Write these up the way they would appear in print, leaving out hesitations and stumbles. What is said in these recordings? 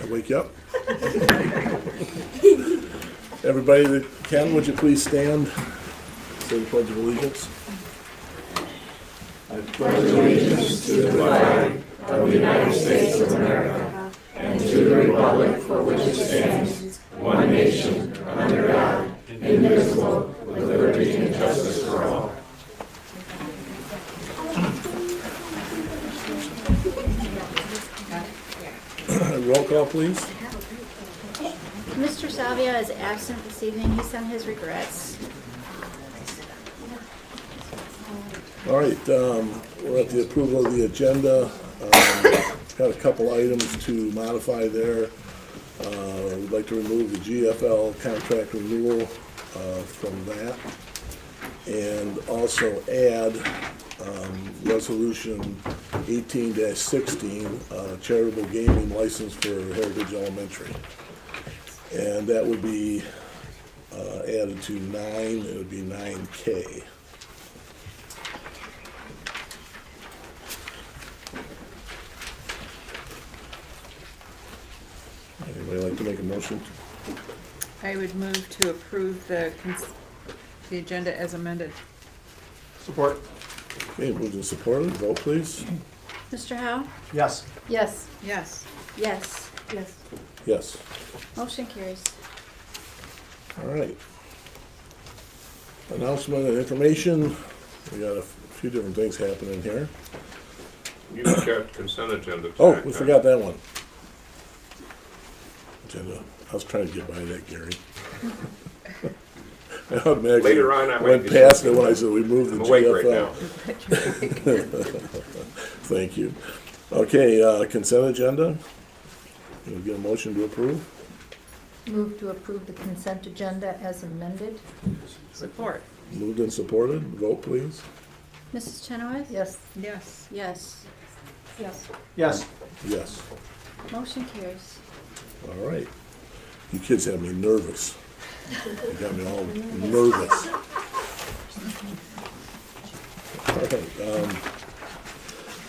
I wake you up? Everybody that can, would you please stand? Say the Pledge of Allegiance. I pledge allegiance to the flag of the United States of America and to the republic for which it stands, one nation, under God, indivisible, with liberty and justice for all. Roll call, please. Mr. Salvia is absent this evening. He sent his regrets. All right, we're at the approval of the agenda. Got a couple items to modify there. We'd like to remove the GFL contract renewal from that. And also add resolution 18-16, charitable gaming license for Heritage Elementary. And that would be added to 9, it would be 9K. Anybody like to make a motion? I would move to approve the agenda as amended. Support. Okay, moved and supported, vote please. Mr. Howe? Yes. Yes. Yes. Yes. Yes. Yes. Motion carries. All right. Announcement and information. We got a few different things happening here. You got consent agenda. Oh, tonight, we huh? forgot that one. Agenda. I was trying to get by that, Gary. I automatically Later on, I might went be past it something. when I said we moved the I'm awake right GFL. now. Thank you. Okay, consent agenda. Can we get a motion to approve? Move to approve the consent agenda as amended. Support. Moved and supported, vote please. Mrs. Chenoweth? Yes. Yes. Yes. Yes. Yes. Yes. Motion carries. All right. You kids have me nervous. You got me all nervous. All right.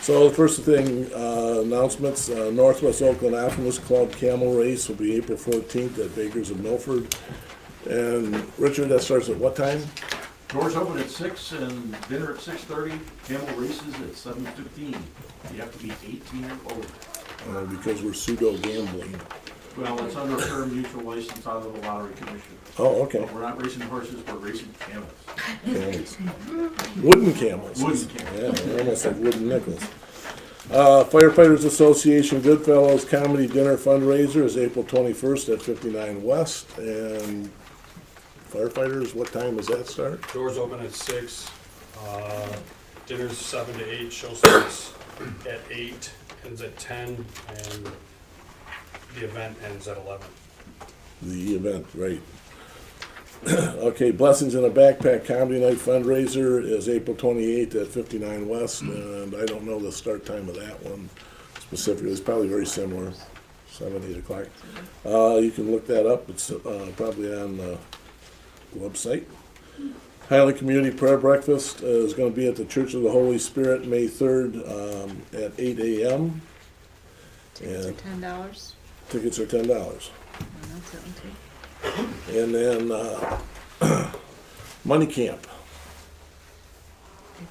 So the first thing, announcements, Northwest Oakland Optimist Club Camel Race will be April 14th at Bakers of Milford. And Richard, that starts at what time? Doors open at 6 and dinner at 6:30. Camel races at 7:15. You have to be 18 or older. Because we're pseudo gambling. Well, it's under a fair mutual license out of the Lottery Commission. Oh, okay. But we're not racing horses, we're racing camels. Camels. Wooden camels. Wooden camels. Yeah, they're almost like wooden nickels. Firefighters Association Goodfellows Comedy Dinner Fundraiser is April 21st at 59 West. And firefighters, what time does that start? Doors open at 6, dinner's 7 to 8, show starts at 8, ends at 10, and the event ends at 11. The event, right. Okay, Blessings in a Backpack Comedy Night fundraiser is April 28th at 59 West, and I don't know the start time of that one specifically. It's probably very similar, 7, 8 o'clock. You can look that up. It's probably on the website. Highland Community Prayer Breakfast is going to be at the Church of the Holy Spirit May 3rd at 8 a.m. Tickets are And $10. tickets are $10. That's it, too. And then Money Camp,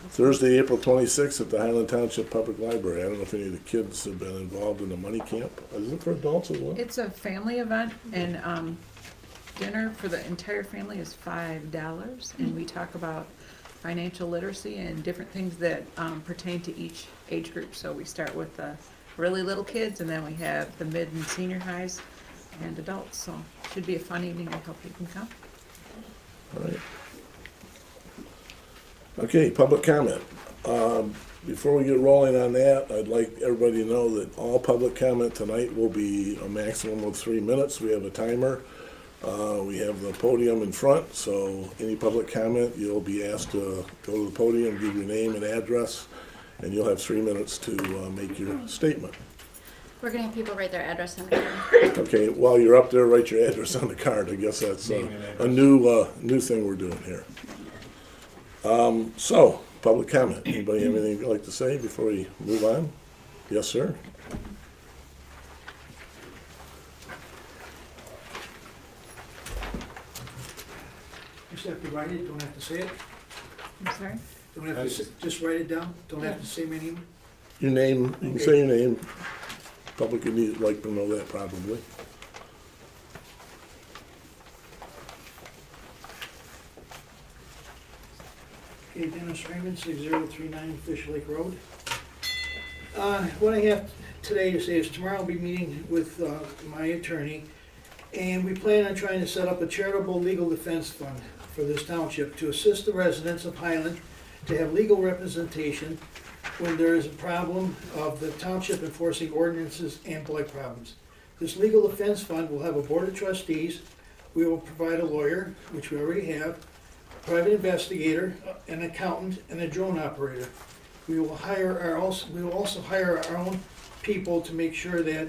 Thursday, April 26th at the Highland Township Public Library. I don't know if any of the kids have been involved in the Money Camp. Is it for adults as well? It's a family event, and dinner for the entire family is $5, and we talk about financial literacy and different things that pertain to each age group. So we start with the really little kids, and then we have the mid and senior highs and adults. So it should be a fun evening. I hope you can come. All right. Okay, public comment. Before we get rolling on that, I'd like everybody to know that all public comment tonight will be a maximum of 3 minutes. We have a timer. We have the podium in front, so any public comment, you'll be asked to go to the podium, give your name and address, and you'll have 3 minutes to make your statement. We're gonna have people write their address on the card. Okay, while you're up there, write your address on the card. I guess that's a new thing we're doing here. So, public comment. Anybody have anything you'd like to say before we move on? Yes, sir. just have to write it, don't have to say it? I'm sorry? Don't have to, just write it down, don't have to say my name? Your name, you can say your name. Public would need, like to know that probably. Okay, Dennis Raymond, 6039 Fish Lake Road. What I have today to say is tomorrow I'll be meeting with my attorney, and we plan on trying to set up a charitable legal defense fund for this township to assist the residents of Highland to have legal representation when there is a problem of the township enforcing ordinances and blight problems. This legal defense fund will have a board of trustees. We will provide a lawyer, which we already have, a private investigator, an accountant, and a drone operator. We will also hire our own people to make sure that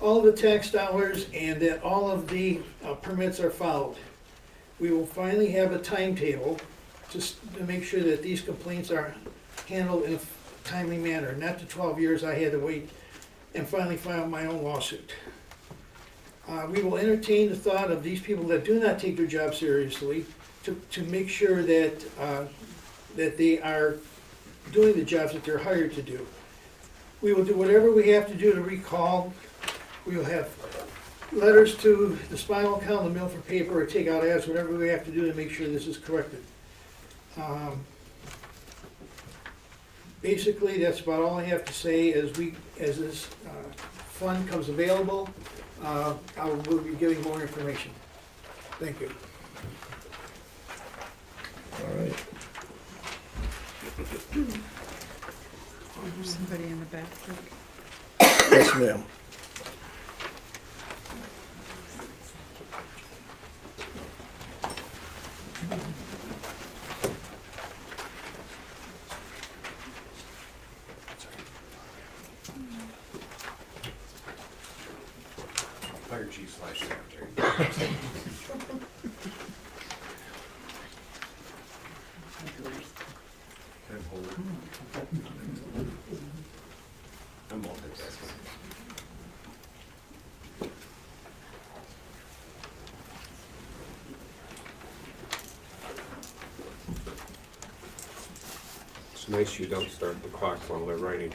all the tax dollars and that all of the permits are followed. We will finally have a timetable to make sure that these complaints are handled in a timely manner, not the 12 years I had to wait and finally file my own lawsuit. We will entertain the thought of these people that do not take their job seriously to make sure that they are doing the jobs that they're hired to do. We will do whatever we have to do to recall. We will have letters to the spinal column, the Milford paper, or take out ads, whatever we have to do to make sure this is corrected. Basically, that's about all I have to say. As this fund comes available, I will be giving more information. Thank you. All right. There's somebody in the back. Yes, ma'am. Fire chief / secretary. I'm multitasking. It's nice you don't start the clock while they're writing.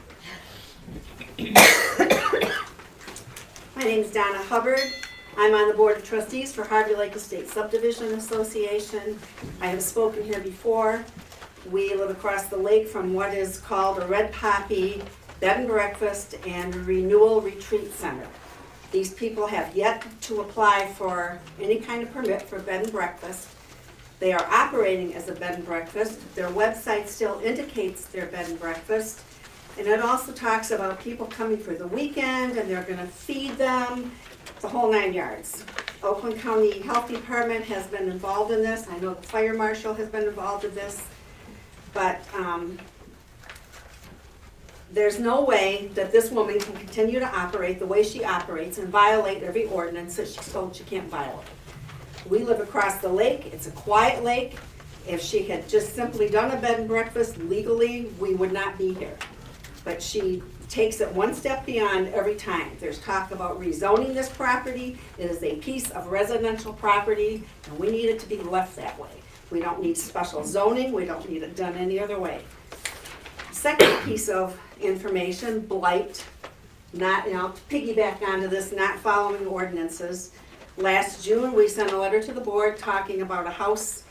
My name is Donna Hubbard. I'm on the Board of Trustees for Harvey Lake Estate Subdivision Association. I have spoken here before. We live across the lake from what is called a Red Poppy Bed and Breakfast and Renewal Retreat Center. These people have yet to apply for any kind of permit for bed and breakfast. They are operating as a bed and breakfast. Their website still indicates their bed and breakfast. And it also talks about people coming for the weekend and they're gonna feed them, the whole 9 yards. Oakland County Health Department has been involved in this. I know the fire marshal has been involved in this. But there's no way that this woman can continue to operate the way she operates and violate every ordinance that she's told she can't violate. We live across the lake. It's a quiet lake. If she had just simply done a bed and breakfast legally, we would not be here. But she takes it one step beyond every time. There's talk about rezoning this property. It is a piece of residential property, and we need it to be left that way. We don't need special zoning. We don't need it done any other way. Second piece of information, blight. Not, to piggyback onto this, not following ordinances. Last June, we sent a letter to the board talking about a house,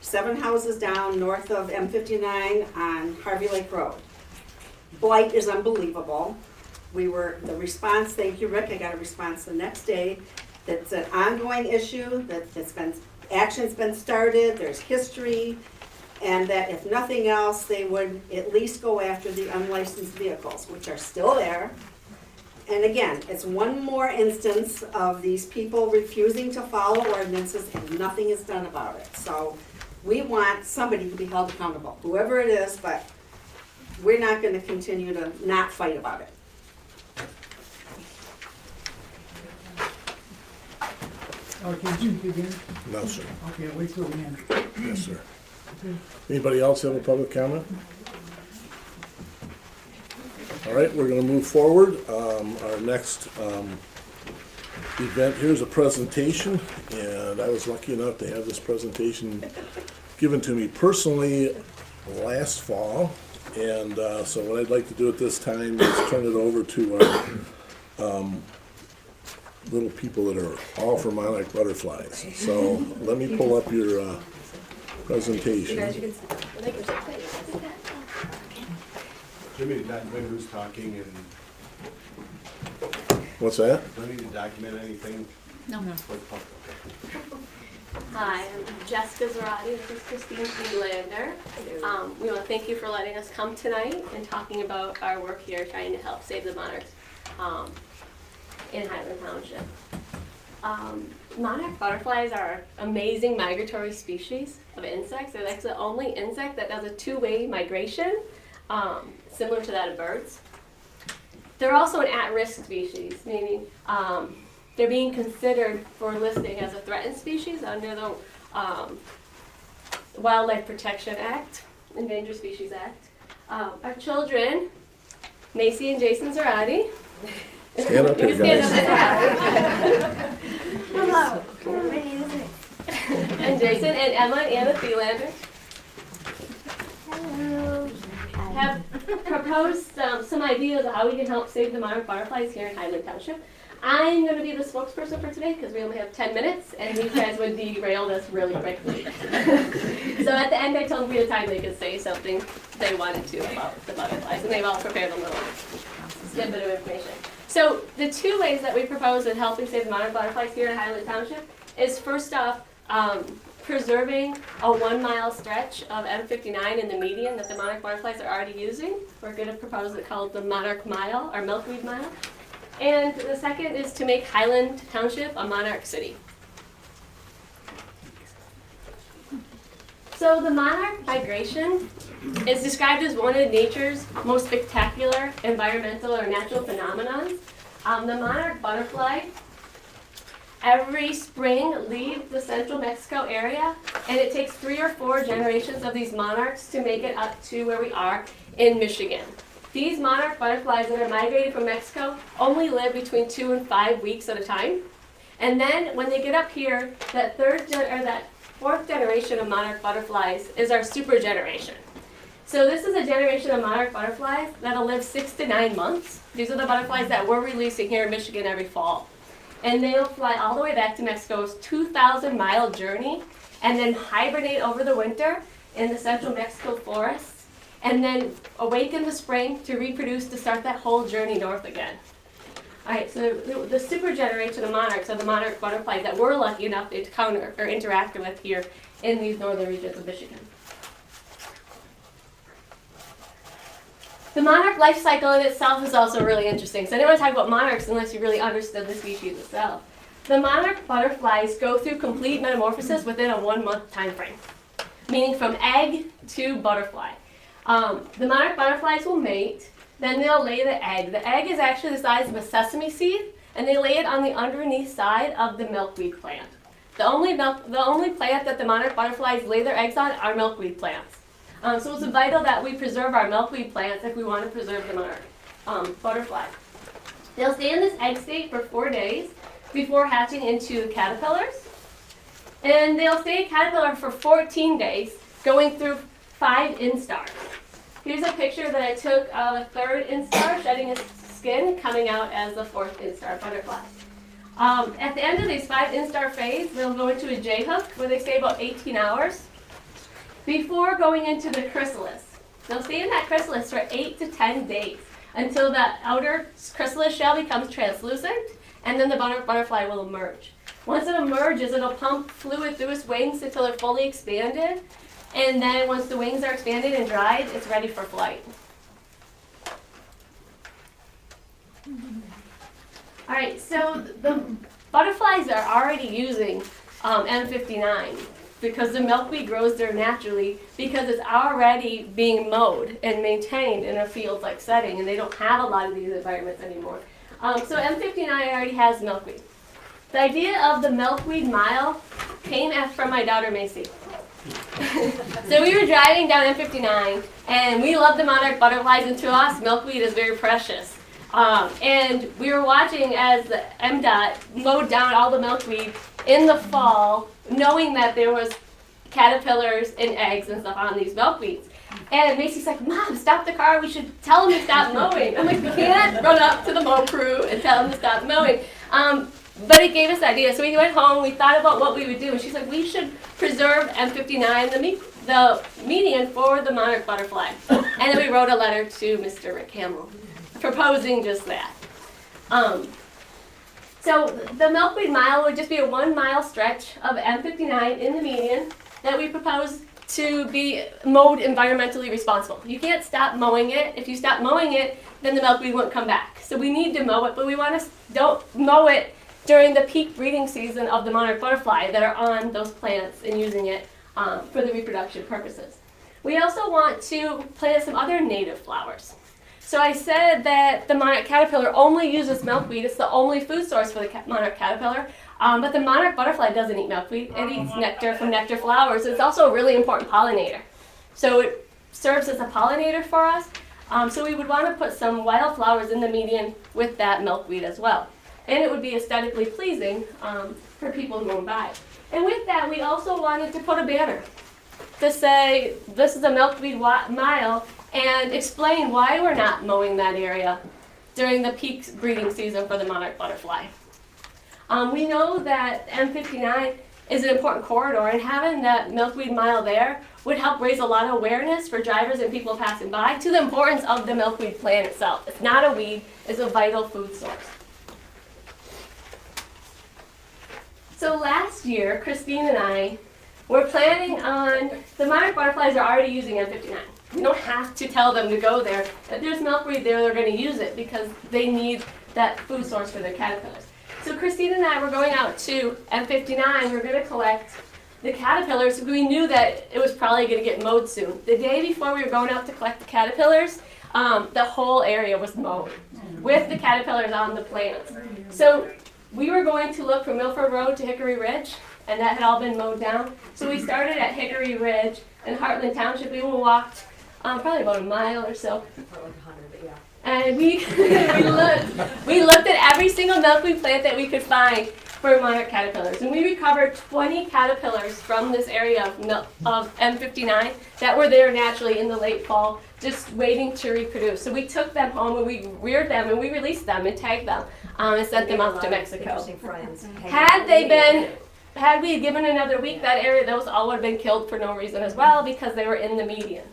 7 houses down north of M59 on Harvey Lake Road. Blight is unbelievable. The response, thank you, Rick, I got a response the next day. That's an ongoing issue, action's been started, there's history, and that if nothing else, they would at least go after the unlicensed vehicles, which are still there. And again, it's one more instance of these people refusing to follow ordinances and nothing is done about it. So we want somebody to be held accountable, whoever it is, but we're not going to continue to not fight about it. Okay, did you begin? No, sir. Okay, I'll wait till the end. Yes, sir. Anybody else have a public comment? All right, we're gonna move forward. Our next event. Here's a presentation, and I was lucky enough to have this presentation given to me personally last fall. And so what I'd like to do at this time is turn it over to our little people that are all for monarch butterflies. So let me pull up your presentation. Jimmy, to document who's talking and What's that? do I need to document anything? No. Hi, I'm Jessica Zarati. This is Christine Friedlander. We want to thank you for letting us come tonight and talking about our work here trying to help save the monarchs in Highland Township. Monarch butterflies are amazing migratory species of insects. They're actually the only insect that does a two-way migration, similar to that of birds. They're also an at-risk species, meaning they're being considered for listing as a threatened species under the Wildlife Protection Act, Endangered Species Act. Our children, Macy and Jason Zarati. Stand up You here, can guys. Hello. And Jason and Emma and Anna Thielander have proposed some ideas of how we can help save the monarch butterflies here in Highland Township. I'm going to be the spokesperson for today because we only have 10 minutes and these guys would derail this really quickly. So at the end I told them we had time they could say something they wanted to about the butterflies, and they've all prepared a little snippet of information. So the two ways that we propose in helping save the monarch butterflies here in Highland Township is first off, preserving a 1 mile stretch of M59 in the median that the monarch butterflies are already using. We're going to propose it called the Monarch Mile, or Milkweed Mile. And the second is to make Highland Township a monarch city. So the monarch migration is described as one of nature's most spectacular environmental or natural phenomena. The monarch butterfly every spring leave the central Mexico area, and it takes 3 or 4 generations of these monarchs to make it up to where we are in Michigan. These monarch butterflies that are migrating from Mexico only live between 2 and 5 weeks at a time. And then when they get up here, that fourth generation of monarch butterflies is our super generation. So this is a generation of monarch butterflies that'll live 6 to 9 months. These are the butterflies that we're releasing here in Michigan every fall. And they'll fly all the way back to Mexico's 2,000-mile journey and then hibernate over the winter in the central Mexico forests and then awake in the spring to reproduce to start that whole journey north again. All right, so the super generation of monarchs are the monarch butterflies that we're lucky enough to encounter or interact with here in these northern regions of Michigan. The monarch life cycle in itself is also really interesting. So I didn't want to talk about monarchs unless you really understood the species itself. The monarch butterflies go through complete metamorphosis within a 1-month time frame, meaning from egg to butterfly. The monarch butterflies will mate, then they'll lay the egg. The egg is actually the size of a sesame seed, and they lay it on the underneath side of the milkweed plant. The only plant that the monarch butterflies lay their eggs on are milkweed plants. So it's vital that we preserve our milkweed plants if we want to preserve the monarch butterfly. They'll stay in this egg state for 4 days before hatching into caterpillars. And they'll stay a caterpillar for 14 days, going through 5 instars. Here's a picture that I took of a 3rd instar shedding its skin, coming out as the 4th instar butterfly. At the end of these 5 instar phase, they'll go into a J-hook where they stay about 18 hours. Before going into the chrysalis. They'll stay in that chrysalis for 8 to 10 days until the outer chrysalis shell becomes translucent, and then the butterfly will emerge. Once it emerges, it'll pump fluid through its wings until they're fully expanded, and then once the wings are expanded and dried, it's ready for flight. All right, so the butterflies are already using M59. Because the milkweed grows there naturally, because it's already being mowed and maintained in a field-like setting, and they don't have a lot of these environments anymore. So M59 already has milkweed. The idea of the milkweed mile came from my daughter Macy. So we were driving down M59, and we love the monarch butterflies, and to us, milkweed is very precious. And we were watching as the MDOT mowed down all the milkweed in the fall, knowing that there was caterpillars and eggs and stuff on these milkweeds. And Macy's like, Mom, stop the car. We should tell them to stop mowing. I'm like, we can't run up to the mow crew and tell them to stop mowing. But it gave us the idea. So we went home, we thought about what we would do. And she's like, we should preserve M59, the median for the monarch butterfly. And then we wrote a letter to Mr. Rick Hamill proposing just that. So the milkweed mile would just be a 1 mile stretch of M59 in the median that we propose to be mowed environmentally responsible. You can't stop mowing it. If you stop mowing it, then the milkweed won't come back. So we need to mow it, but we want to don't mow it during the peak breeding season of the monarch butterfly that are on those plants and using it for the reproduction purposes. We also want to plant some other native flowers. So I said that the monarch caterpillar only uses milkweed. It's the only food source for the monarch caterpillar. But the monarch butterfly doesn't eat milkweed. It eats nectar from nectar flowers. It's also a really important pollinator. So it serves as a pollinator for us. So we would want to put some wildflowers in the median with that milkweed as well. And it would be aesthetically pleasing for people going by. And with that, we also wanted to put a banner to say, this is a milkweed mile, and explain why we're not mowing that area during the peak breeding season for the monarch butterfly. We know that M59 is an important corridor, and having that milkweed mile there would help raise a lot of awareness for drivers and people passing by to the importance of the milkweed plant itself. It's not a weed, it's a vital food source. So last year, Christine and I were planning on, the monarch butterflies are already using M59. We don't have to tell them to go there. If there's milkweed there, they're going to use it because they need that food source for their caterpillars. So Christine and I were going out to M59. We're going to collect the caterpillars. We knew that it was probably going to get mowed soon. The day before we were going out to collect the caterpillars, the whole area was mowed with the caterpillars on the plants. So we were going to look from Milford Road to Hickory Ridge, and that had all been mowed down. So we started at Hickory Ridge in Highland Township. We walked probably about a mile or so. And we looked at every single milkweed plant that we could find for monarch caterpillars. And we recovered 20 caterpillars from this area of M59 that were there naturally in the late fall, just waiting to reproduce. So we took them home and we reared them and we released them and tagged them and sent them off to Mexico. Had we given another week, that area, those all would have been killed for no reason as well because they were in the median.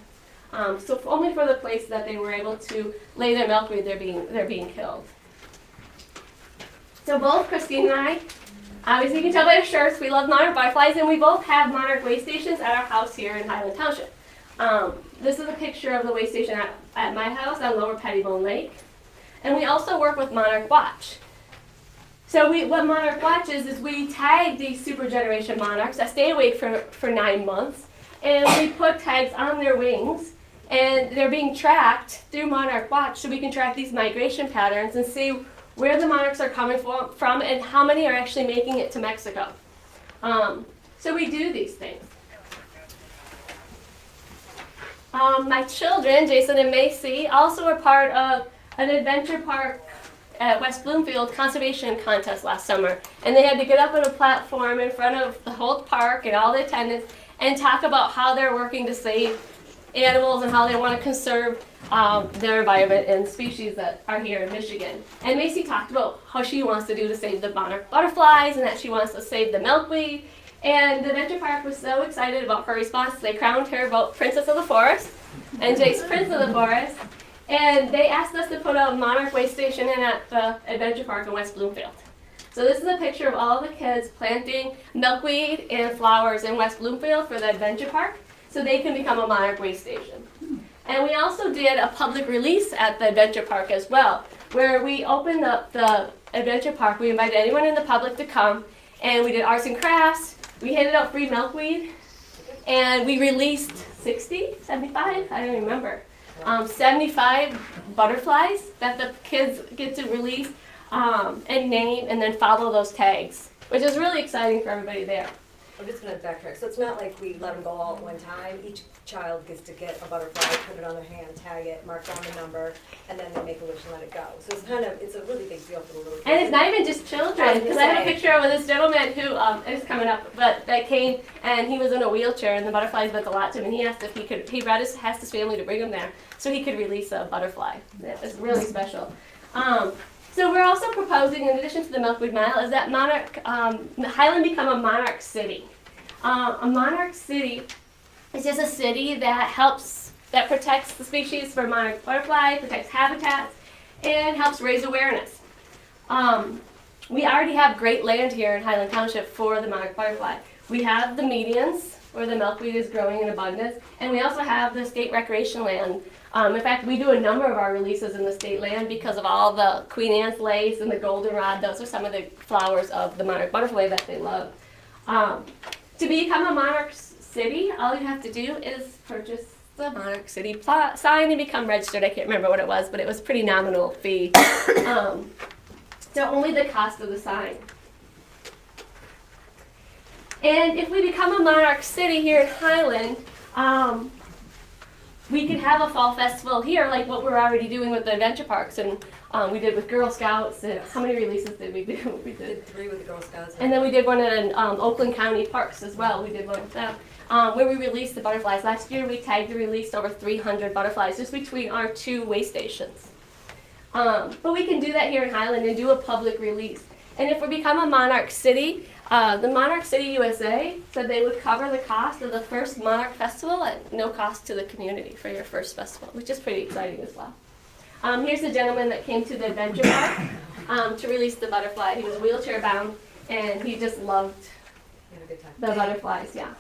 So only for the place that they were able to lay their milkweed, they're being killed. So both Christine and I, obviously you can tell by our shirts, we love monarch butterflies, and we both have monarch way stations at our house here in Highland Township. This is a picture of the way station at my house on Lower Pettibone Lake. And we also work with Monarch Watch. So what Monarch Watch is we tag these super generation monarchs that stay awake for 9 months, and we put tags on their wings, and they're being tracked through Monarch Watch so we can track these migration patterns and see where the monarchs are coming from and how many are actually making it to Mexico. So we do these things. My children, Jason and Macy, also were part of an adventure park at West Bloomfield conservation contest last summer. And they had to get up on a platform in front of the whole park and all the attendants and talk about how they're working to save animals and how they want to conserve their environment and species that are here in Michigan. And Macy talked about how she wants to do to save the monarch butterflies and that she wants to save the milkweed. And the Adventure Park was so excited about her response, they crowned her both Princess of the Forest and Jake's Prince of the Forest. And they asked us to put a monarch way station in at the Adventure Park in West Bloomfield. So this is a picture of all the kids planting milkweed and flowers in West Bloomfield for the Adventure Park so they can become a monarch way station. And we also did a public release at the Adventure Park as well, where we opened up the Adventure Park. We invited anyone in the public to come, and we did arts and crafts. We handed out free milkweed, and we released 75, I don't remember, 75 butterflies that the kids get to release and name and then follow those tags, which is really exciting for everybody there. I'm just gonna backtrack. So it's not like we let them go all at one time. Each child gets to get a butterfly, put it on their hand, tag it, mark down the number, and then they make a wish and let it go. So it's a really big deal for the little kids. And it's not even just children, because I have a picture of this gentleman who, is coming up, but that came, and he was in a wheelchair, and the butterflies meant a lot to him, and he asked if he brought asked his family to bring him there, so he could release a butterfly. It was really special. So we're also proposing, in addition to the Milkweed Mile, is that Highland become a monarch city. A monarch city is just a city that protects the species for monarch butterfly, protects habitats, and helps raise awareness. We already have great land here in Highland Township for the monarch butterfly. We have the medians, where the milkweed is growing in abundance, and we also have the state recreation land. In fact, we do a number of our releases in the state land because of all the Queen Anne's lace and the goldenrod. Those are some of the flowers of the monarch butterfly that they love. To become a monarch city, all you have to do is purchase the monarch city sign and become registered. I can't remember what it was, but it was a pretty nominal fee. So only the cost of the sign. And if we become a monarch city here in Highland, we could have a fall festival here, like what we're already doing with the adventure parks, and we did with Girl Scouts. And how many releases did we do? We did 3 with the Girl Scouts. And then we did one in Oakland County Parks as well. We did one with them, where we released the butterflies. Last year we tagged and released over 300 butterflies just between our 2 way stations. But we can do that here in Highland and do a public release. And if we become a monarch city, the Monarch City USA said they would cover the cost of the first Monarch Festival at no cost to the community for your first festival, which is pretty exciting as well. Here's the gentleman that came to the adventure park to release the butterfly. He was wheelchair bound, and he just loved the butterflies, yeah.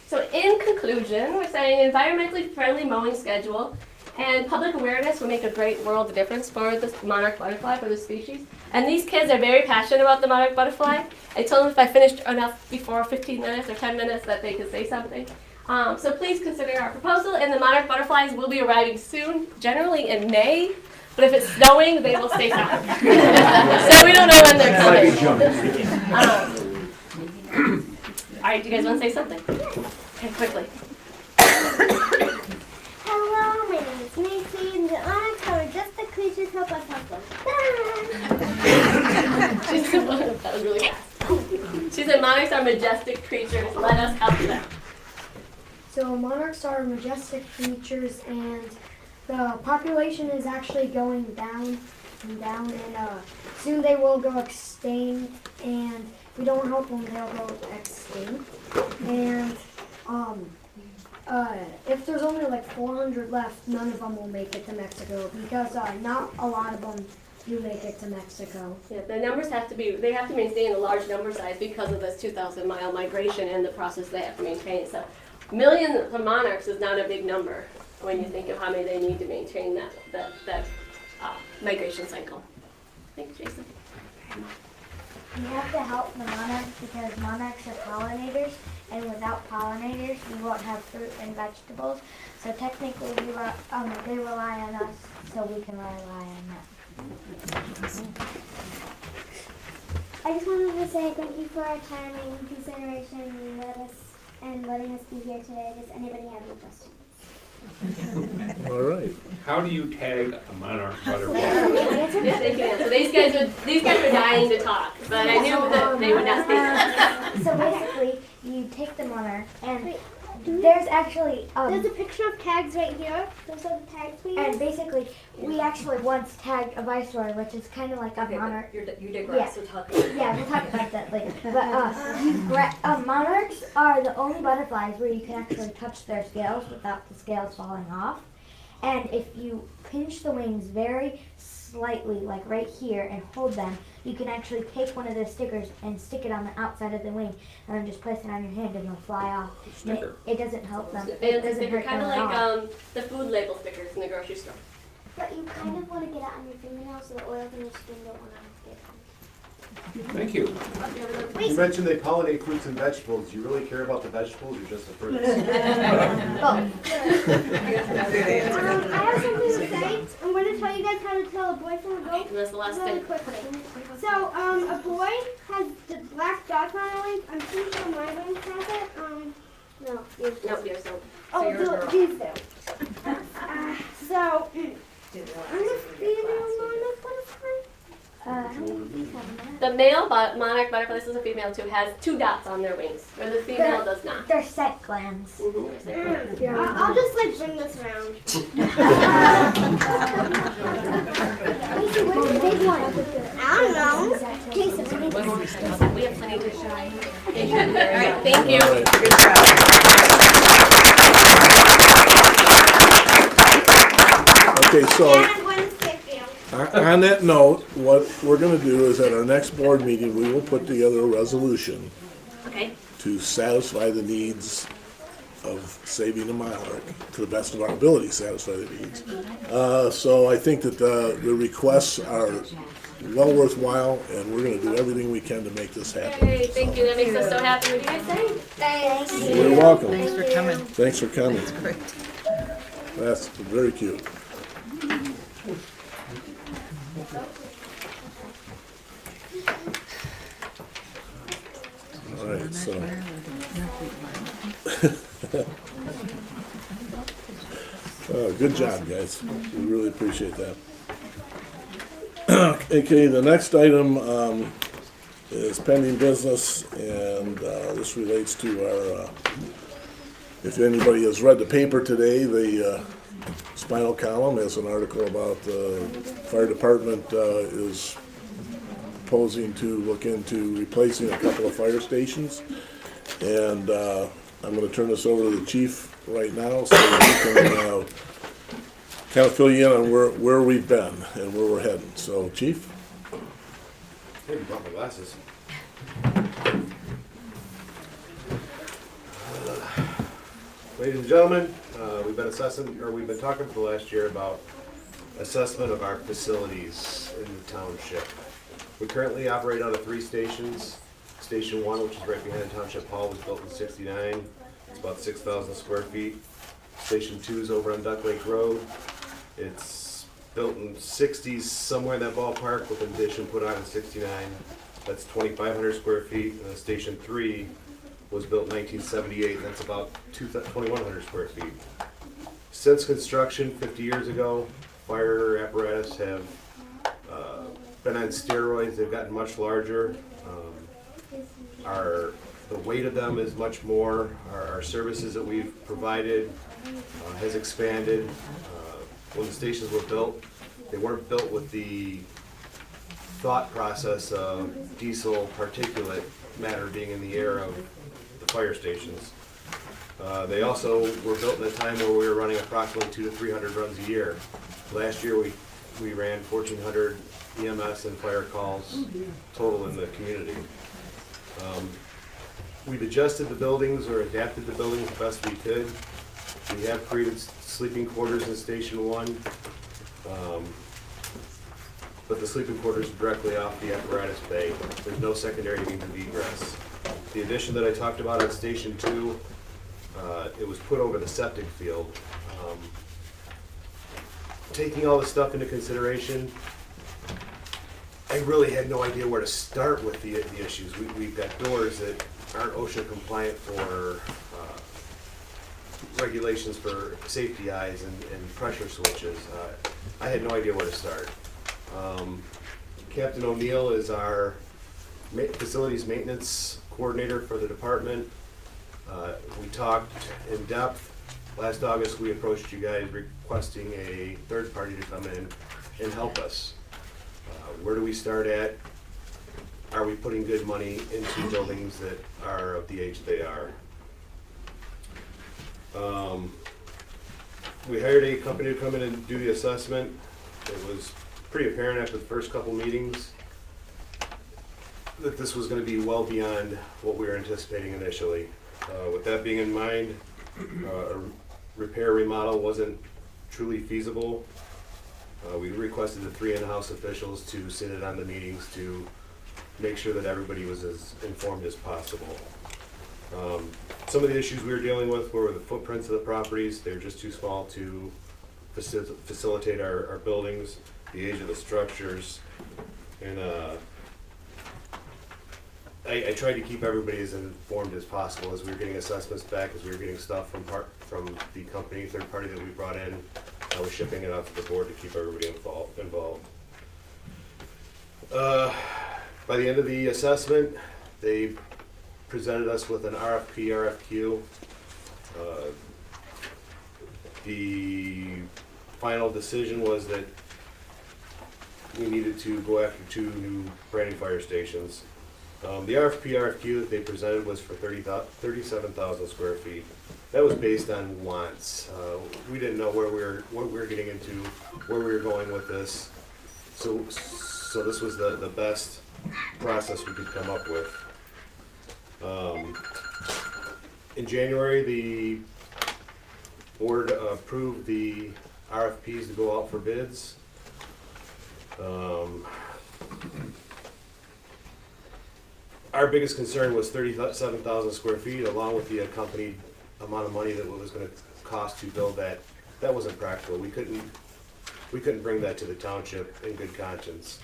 So in conclusion, we're saying environmentally friendly mowing schedule and public awareness will make a great world of difference for the monarch butterfly, for the species. And these kids are very passionate about the monarch butterfly. I told them if I finished enough before 15 minutes or 10 minutes that they could say something. So please consider our proposal, and the monarch butterflies will be arriving soon, generally in May. But if it's snowing, they will stay south. So we don't know when they're coming. All right, do you guys want to say something? Okay, quickly. Hello, my name is Macy, and I cover just the creatures help us help them. That was really fast. She said monarchs are majestic creatures. Let us help them. So monarchs are majestic creatures, and the population is actually going down and down, and soon they will go extinct, and if we don't help them, they'll go extinct. And if there's only like 400 left, none of them will make it to Mexico, because not a lot of them do make it to Mexico. Yeah, the numbers have to maintain a large number size because of this 2,000-mile migration and the process they have to maintain. So millions of monarchs is not a big number when you think of how many they need to maintain that migration cycle. Thanks, Jason. We have to help the monarchs because monarchs are pollinators, and without pollinators, we won't have fruit and vegetables. So technically, they rely on us, so we can rely on them. I just wanted to say thank you for our time and consideration and letting us be here today. Does anybody have any questions? All right. How do you tag a monarch butterfly? Yes, they can answer. These guys are dying to talk, but I knew that they would not speak. So basically, you take the monarch, and there's actually there's a picture of tags right here. Those are the tags we use. And basically, we actually once tagged a viceroy, which is kind of like a monarch. You digress. Yeah. We'll talk about Yeah, we'll talk about that later. But monarchs are the only butterflies where you can actually touch their scales without the scales falling off. And if you pinch the wings very slightly, like right here, and hold them, you can actually take one of the stickers and stick it on the outside of the wing, and then just place it on your hand, and they'll fly off. Sticker. It doesn't help them. It doesn't hurt kind of like the food label stickers in the grocery store. But you kind of want to get it on your fingernails so the oil from your skin don't want to get Thank you. You mentioned they pollinate fruits and vegetables. Do you really care about the vegetables or just the fruits? I have something to say. I'm going to tell you guys how to tell a boy from a girl? That's the last Really thing. quickly. So, a boy has the black dots on their wings. I'm pretty sure my wings has it. No, yours No, don't. yours don't. Oh, So you're a girl. these do. So, I'm the female monarch butterfly. How many of these have that? The male monarch butterfly, this is a female too, has 2 dots on their wings, where the female does not. They're scent glands. I'll just like bring this around. Where's the big one? I don't know. Jason, we need to We have plenty to shine. Thank you. All right, thank you. All right. Good job. Okay, so And one stick you. on that note, what we're gonna do is at our next board meeting, we will put together a resolution Okay. to satisfy the needs of saving the monarch, to the best of our ability, satisfy the needs. So I think that the requests are well worthwhile, and we're gonna do everything we can to make this happen. Hey, thank you. That makes us so happy. What do you guys say? Thanks. You're welcome. Thanks for coming. Thanks for coming. Great. That's very cute. All right, so. Good job, guys. We really appreciate that. Okay, the next item is pending business, and this relates to our, if anybody has read the paper today, the Spinal Column has an article about the fire department is proposing to look into replacing a couple of fire stations. And I'm gonna turn this over to the chief right now, so that he can kind of fill you in on where we've been and where we're heading. So, chief? Hey, you brought my glasses. Ladies and gentlemen, we've been talking for the last year about assessment of our facilities in the township. We currently operate out of 3 stations. Station 1, which is right behind Township Hall, was built in '69. It's about 6,000 square feet. Station 2 is over on Duck Lake Road. It's built in '60s, somewhere in that ballpark, with an addition put on in '69. That's 2,500 square feet. And then Station 3 was built in 1978, and that's about 2,100 square feet. Since construction 50 years ago, fire apparatus have been on steroids. They've gotten much larger. The weight of them is much more. Our services that we've provided has expanded. When the stations were built, they weren't built with the thought process of diesel particulate matter being in the air of the fire stations. They also were built in a time where we were running approximately 200 to 300 runs a year. Last year we ran 1,400 EMS and fire calls total in the community. We've adjusted the buildings or adapted the buildings the best we could. We have created sleeping quarters in Station 1, but the sleeping quarters are directly off the apparatus bay. There's no secondary means of egress. The addition that I talked about on Station 2, it was put over the septic field. Taking all this stuff into consideration, I really had no idea where to start with the issues. We've got doors that aren't OSHA compliant for regulations for safety eyes and pressure switches. I had no idea where to start. Captain O'Neill is our facilities maintenance coordinator for the department. We talked in depth. Last August, we approached you guys requesting a third party to come in and help us. Where do we start at? Are we putting good money into buildings that are of the age they are? We hired a company to come in and do the assessment. It was pretty apparent after the first couple meetings that this was going to be well beyond what we were anticipating initially. With that being in mind, a repair remodel wasn't truly feasible. We requested the 3 in-house officials to sit in on the meetings to make sure that everybody was as informed as possible. Some of the issues we were dealing with were the footprints of the properties. They're just too small to facilitate our buildings. the age of the structures, and I tried to keep everybody as informed as possible as we were getting assessments back, as we were getting stuff from the company, third party that we brought in. I was shipping it out to the board to keep everybody involved. By the end of the assessment, they presented us with an RFQ. The final decision was that we needed to go after 2 new brand new fire stations. The RFQ that they presented was for 37,000 square feet. That was based on wants. We didn't know what we were getting into, where we were going with this. So this was the best process we could come up with. In January, the board approved the RFPs to go out for bids. Our biggest concern was 37,000 square feet, along with the accompanied amount of money that it was going to cost to build that. That wasn't practical. We couldn't bring that to the township in good conscience.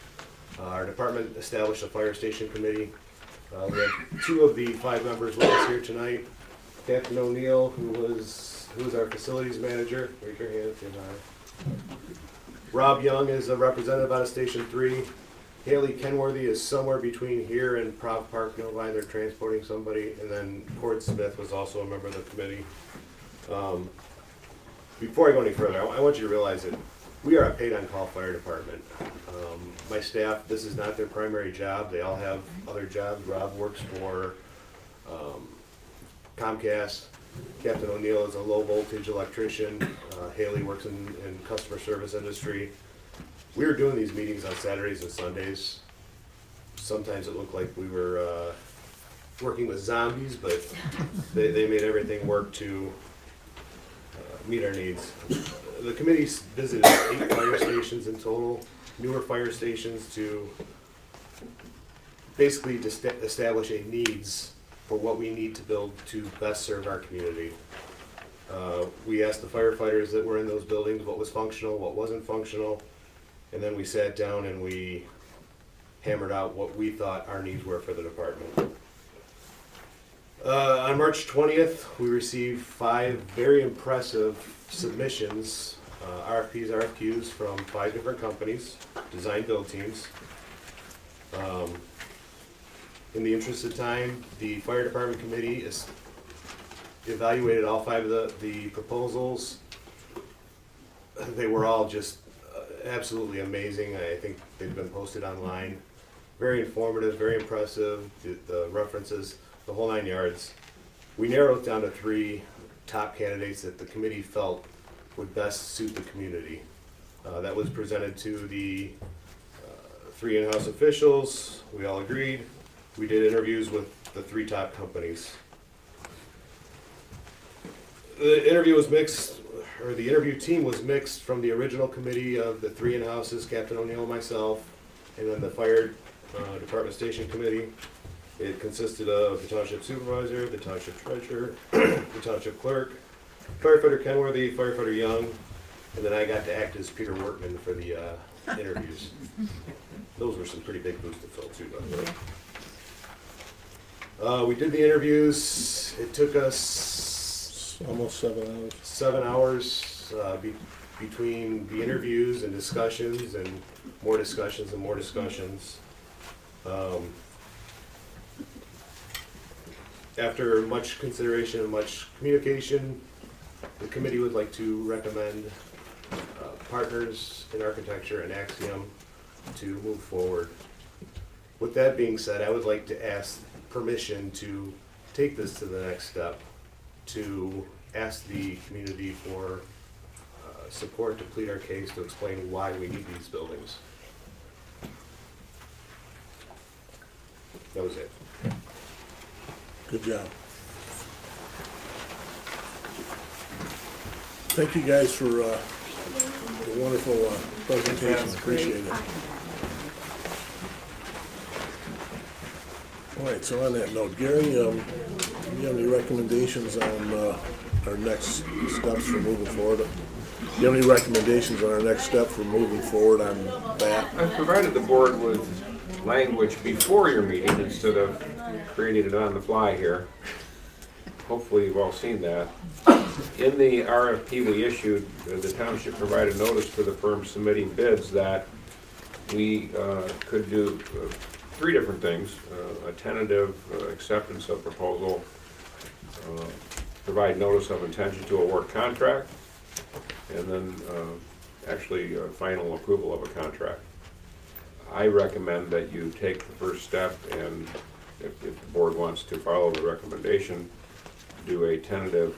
Our department established a fire station committee. We have 2 of the 5 members with us here tonight. Captain O'Neill, who is our facilities manager. Raise your hand. Rob Young is a representative out of Station 3. Haley Kenworthy is somewhere between here and Prov Park, Novi. They're transporting somebody. And then Cord Smith was also a member of the committee. Before I go any further, I want you to realize that we are a paid-on-call fire department. My staff, this is not their primary job. They all have other jobs. Rob works for Comcast. Captain O'Neill is a low-voltage electrician. Haley works in customer service industry. We were doing these meetings on Saturdays and Sundays. Sometimes it looked like we were working with zombies, but they made everything work to meet our needs. The committee visited 8 fire stations in total, newer fire stations, to basically establish a needs for what we need to build to best serve our community. We asked the firefighters that were in those buildings what was functional, what wasn't functional, and then we sat down and we hammered out what we thought our needs were for the department. On March 20th, we received 5 very impressive submissions, RFPs, RFQs from 5 different companies, design build teams. In the interest of time, the fire department committee evaluated all 5 of the proposals. They were all just absolutely amazing. I think they've been posted online. Very informative, very impressive, the references, the whole 9 yards. We narrowed it down to 3 top candidates that the committee felt would best suit the community. That was presented to the 3 in-house officials. We all agreed. We did interviews with the 3 top companies. The interview was mixed, or the interview team was mixed from the original committee of the 3 in-houses, Captain O'Neill and myself, and then the fire department station committee. It consisted of the township supervisor, the township treasurer, the township clerk, firefighter Kenworthy, firefighter Young, and then I got to act as Peter Workman for the interviews. Those were some pretty big boots to fill too, by the way. We did the interviews. It took us almost 7 hours. 7 hours between the interviews and discussions, and more discussions and more discussions. After much consideration and much communication, the committee would like to recommend Partners in Architecture and Axiom to move forward. With that being said, I would like to ask permission to take this to the next step, to ask the community for support to plead our case, to explain why we need these buildings. That was it. Good job. Thank you guys for the wonderful presentation. Appreciate it. All right, so on that note, Gary, do you have any recommendations on our next steps for moving forward? Do you have any recommendations on our next step for moving forward on that? I've provided the board with language before your meeting instead of creating it on the fly here. Hopefully you've all seen that. In the RFP we issued, the township provided notice to the firm submitting bids that we could do three different things. A tentative acceptance of proposal, provide notice of intention to award contract, and then actually final approval of a contract. I recommend that you take the first step, and if the board wants to follow the recommendation, do a tentative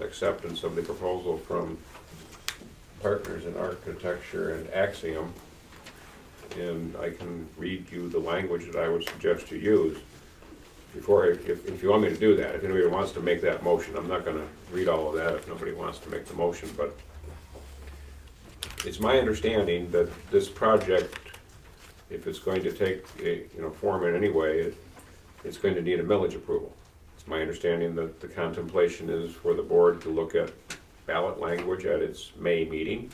acceptance of the proposal from Partners in Architecture and Axiom. And I can read you the language that I would suggest you use before, if you want me to do that. If anybody wants to make that motion, I'm not gonna read all of that if nobody wants to make the motion, but it's my understanding that this project, if it's going to take a, form in any way, it's going to need a millage approval. It's my understanding that the contemplation is for the board to look at ballot language at its May meeting.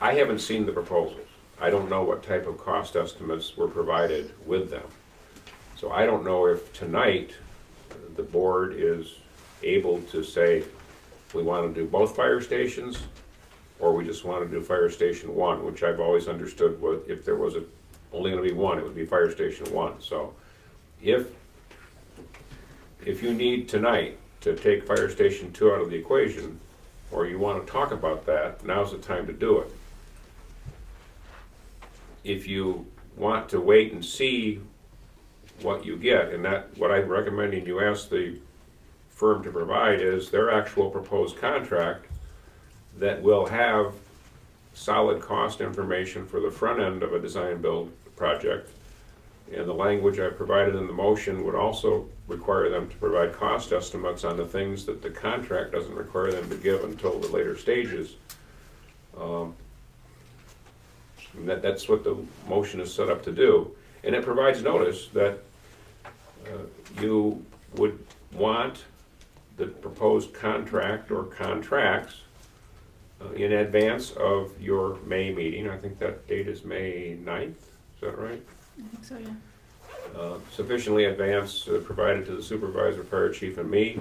I haven't seen the proposals. I don't know what type of cost estimates were provided with them. So I don't know if tonight the board is able to say we want to do both fire stations, or we just want to do Fire Station 1, which I've always understood was if there was only going to be one, it would be Fire Station 1. So if you need tonight to take Fire Station 2 out of the equation, or you want to talk about that, now's the time to do it. If you want to wait and see what you get, and what I'm recommending you ask the firm to provide is their actual proposed contract that will have solid cost information for the front end of a design build project. And the language I provided in the motion would also require them to provide cost estimates on the things that the contract doesn't require them to give until the later stages. That's what the motion is set up to do. And it provides notice that you would want the proposed contract or contracts in advance of your May meeting. I think that date is May 9th, is that right? I think so, yeah. Sufficiently advance, provided to the supervisor, fire chief, and me,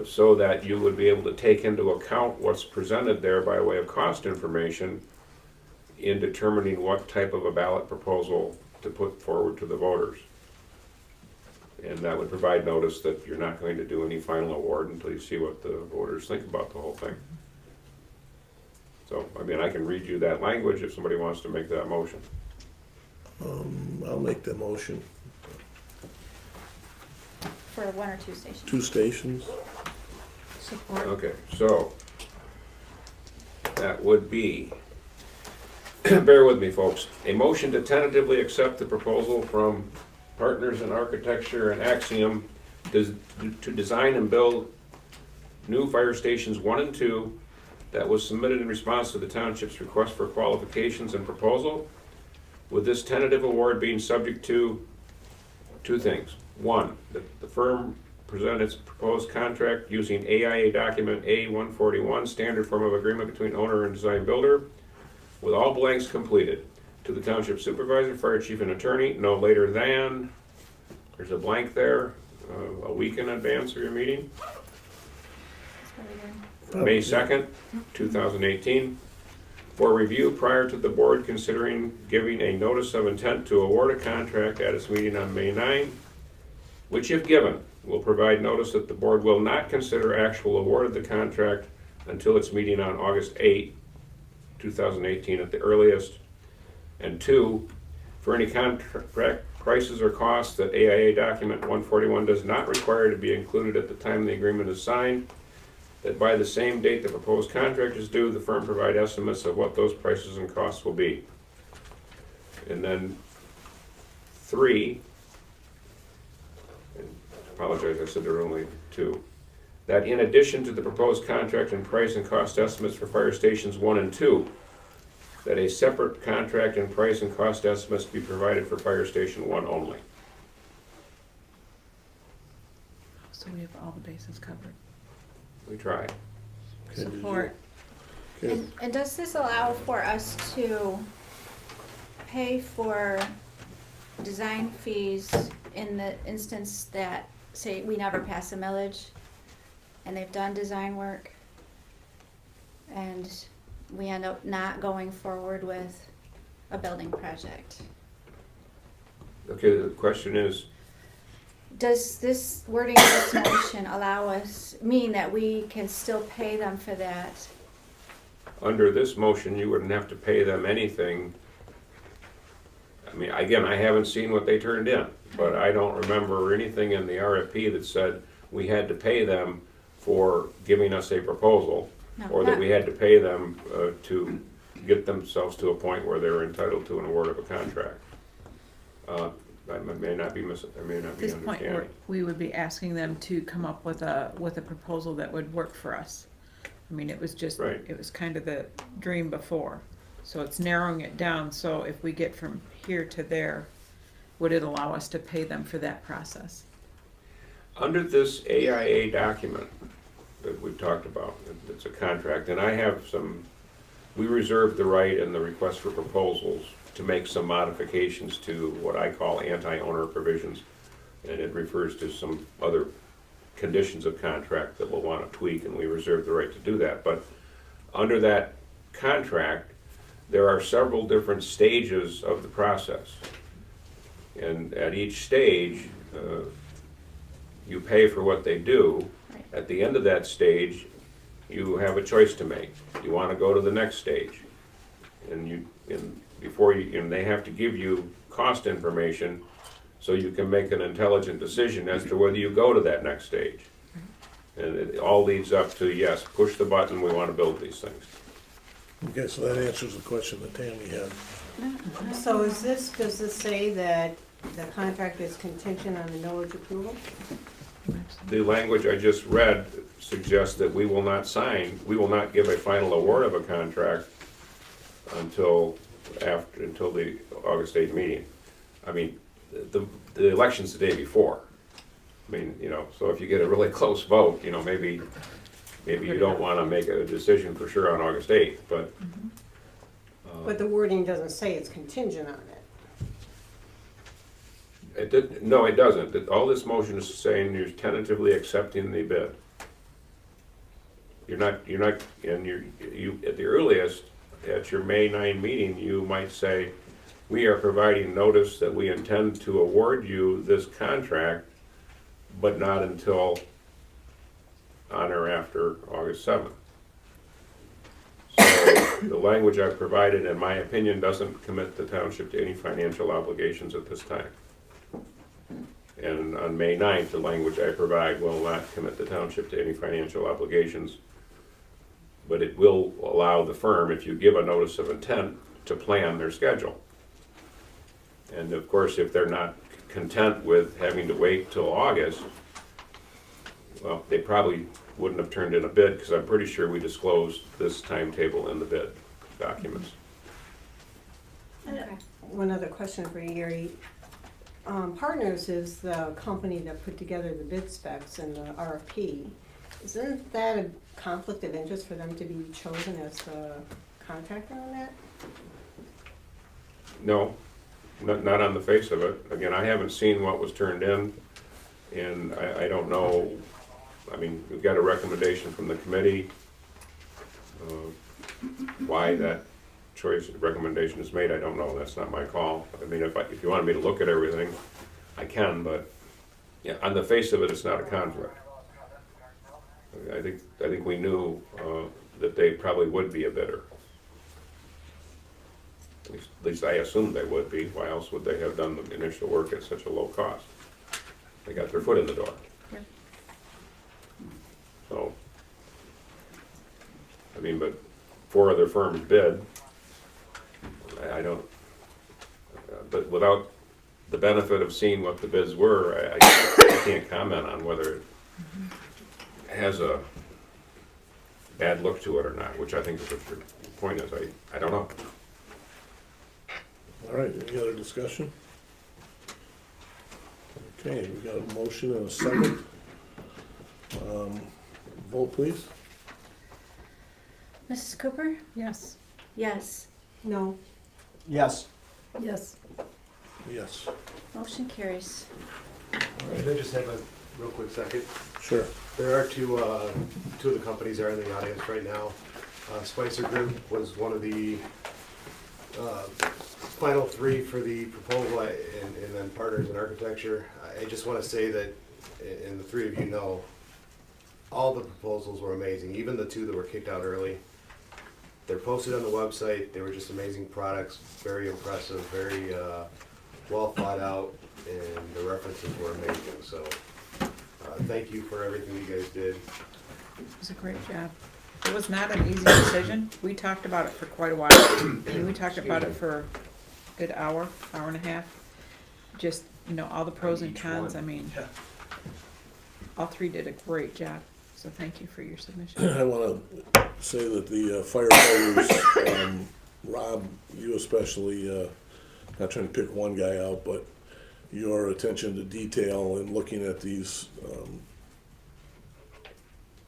so that you would be able to take into account what's presented there by way of cost information in determining what type of a ballot proposal to put forward to the voters. And that would provide notice that you're not going to do any final award until you see what the voters think about the whole thing. So, I mean, I can read you that language if somebody wants to make that motion. I'll make the motion. For one or two stations. 2 stations. Support. Okay, so that would be, bear with me, folks, a motion to tentatively accept the proposal from Partners in Architecture and Axiom to design and build new fire stations 1 and 2 that was submitted in response to the township's request for qualifications and proposal, with this tentative award being subject to 2 things. 1, that the firm present its proposed contract using AIA document A141, standard form of agreement between owner and design builder, with all blanks completed, to the township supervisor, fire chief, and attorney, no later than, there's a blank there, a week in advance of your meeting, May 2nd, 2018, for review prior to the board considering giving a notice of intent to award a contract at its meeting on May 9, which, if given, will provide notice that the board will not consider actual award of the contract until its meeting on August 8, 2018 at the earliest. And 2, for any contract prices or costs that AIA document 141 does not require to be included at the time the agreement is signed, that by the same date the proposed contract is due, the firm provide estimates of what those prices and costs will be. And then 3, and I apologize, I said there were only 2, that in addition to the proposed contract and price and cost estimates for fire stations 1 and 2, that a separate contract and price and cost estimates be provided for Fire Station 1 only. So we have all the bases covered. We tried. Okay, did you- Support. Okay, And does this allow for us to pay for design fees in the instance that, say, we never pass a millage and they've done design work and we end up not going forward with a building project? Okay, the question is, Does this wording of this motion allow us, mean that we can still pay them for that? under this motion, you wouldn't have to pay them anything. I mean, again, I haven't seen what they turned in, but I don't remember anything in the RFP that said we had to pay them for giving us a proposal, No, or that not- we had to pay them to get themselves to a point where they're entitled to an award of a contract. I may not be At this point, understanding. we would be asking them to come up with a proposal that would work for us. I mean, it was just, Right. it was kind of the dream before. So it's narrowing it down, so if we get from here to there, would it allow us to pay them for that process? Under this AIA document that we've talked about, it's a contract, and I have some, we reserve the right in the request for proposals to make some modifications to what I call anti-owner provisions. And it refers to some other conditions of contract that we'll want to tweak, and we reserve the right to do that. But under that contract, there are several different stages of the process. And at each stage, you pay for what they do. Right. At the end of that stage, you have a choice to make. You want to go to the next stage. And they have to give you cost information so you can make an intelligent decision as to whether you go to that next stage. And it all leads up to, yes, push the button, we want to build these things. okay, so that answers the question that Tammy had. So does this say that the contract is contingent on the millage approval? The language I just read suggests that we will not give a final award of a contract until the August 8th meeting. I mean, the election's the day before. I mean, so if you get a really close vote, maybe you don't want to make a decision for sure on August 8th, but. But the wording doesn't say it's contingent on it. No, it doesn't. All this motion is saying you're tentatively accepting the bid. You're not, and you, at the earliest, at your May 9 meeting, you might say, we are providing notice that we intend to award you this contract, but not until on or after August 7th. So the language I've provided, in my opinion, doesn't commit the township to any financial obligations at this time. And on May 9th, the language I provide will not commit the township to any financial obligations, but it will allow the firm, if you give a notice of intent, to plan their schedule. And of course, if they're not content with having to wait till August, well, they probably wouldn't have turned in a bid, because I'm pretty sure we disclosed this timetable in the bid documents. One other question for you, Gary. Partners is the company that put together the bid specs and the RFP. Isn't that a conflict of interest for them to be chosen as the contractor on that? No, not on the face of it. Again, I haven't seen what was turned in, and I don't know. I mean, we've got a recommendation from the committee. Why that recommendation is made, I don't know. That's not my call. I mean, if you wanted me to look at everything, I can, but yeah, on the face of it, it's not a conflict. I think we knew that they probably would be a bidder. At least I assumed they would be. Why else would they have done the initial work at such a low cost? They got their foot in the door. Yeah. So, I mean, but 4 other firms bid. I don't, but without the benefit of seeing what the bids were, I can't comment on whether it has a bad look to it or not, which I think is what your point is. I don't know. All right, any other discussion? Okay, we got a motion and a second. Vote please. Mrs. Cooper? Yes. Yes. No. Yes. Yes. Yes. Motion carries. Can I just have a real quick second? Sure. There are two of the companies that are in the audience right now. Spicer Group was one of the final three for the proposal, and then Partners in Architecture. I just want to say that, and the three of you know, all the proposals were amazing, even the two that were kicked out early. They're posted on the website. They were just amazing products, very impressive, very well thought out, and the references were amazing. So thank you for everything you guys did. It was a great job. It was not an easy decision. We talked about it for quite a while. I mean, we talked about it for a good hour and a half. Just, you know, all the pros and cons. I mean, all three did a great job. So thank you for your submission. I want to say that the firefighters, Rob, you especially, not trying to pick one guy out, but your attention to detail and looking at these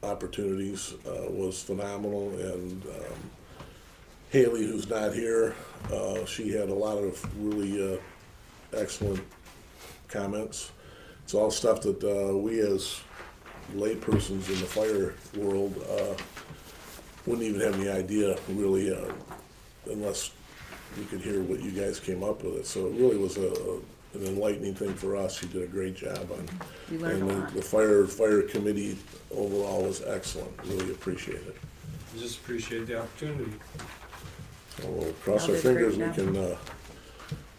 opportunities was phenomenal. And Haley, who's not here, she had a lot of really excellent comments. It's all stuff that we as laypersons in the fire world wouldn't even have any idea, really, unless we could hear what you guys came up with it. So it really was an enlightening thing for us. You did a great job on. You learned a lot. The fire committee overall was excellent. Really appreciate it. Just appreciate the opportunity. So we'll cross Y'all our did a great fingers we job. can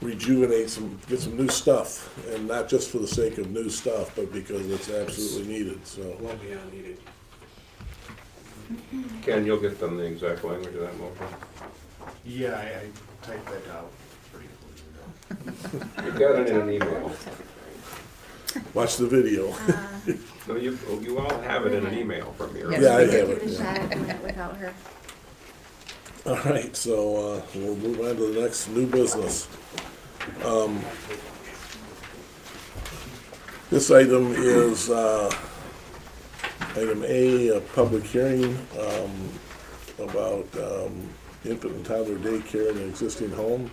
rejuvenate get some new stuff, and not just for the sake of new stuff, but because it's absolutely needed. So Well beyond needed. Ken, you'll get them the exact language of that motion. Yeah, I typed that out pretty You got it in an email. watch the video. No, you all have it in an email from me, right? Yeah, I have Give it. it a shot at doing it without her. All right, so we'll move on to the next new business. This item is item A, a public hearing about infant and toddler daycare in an existing home.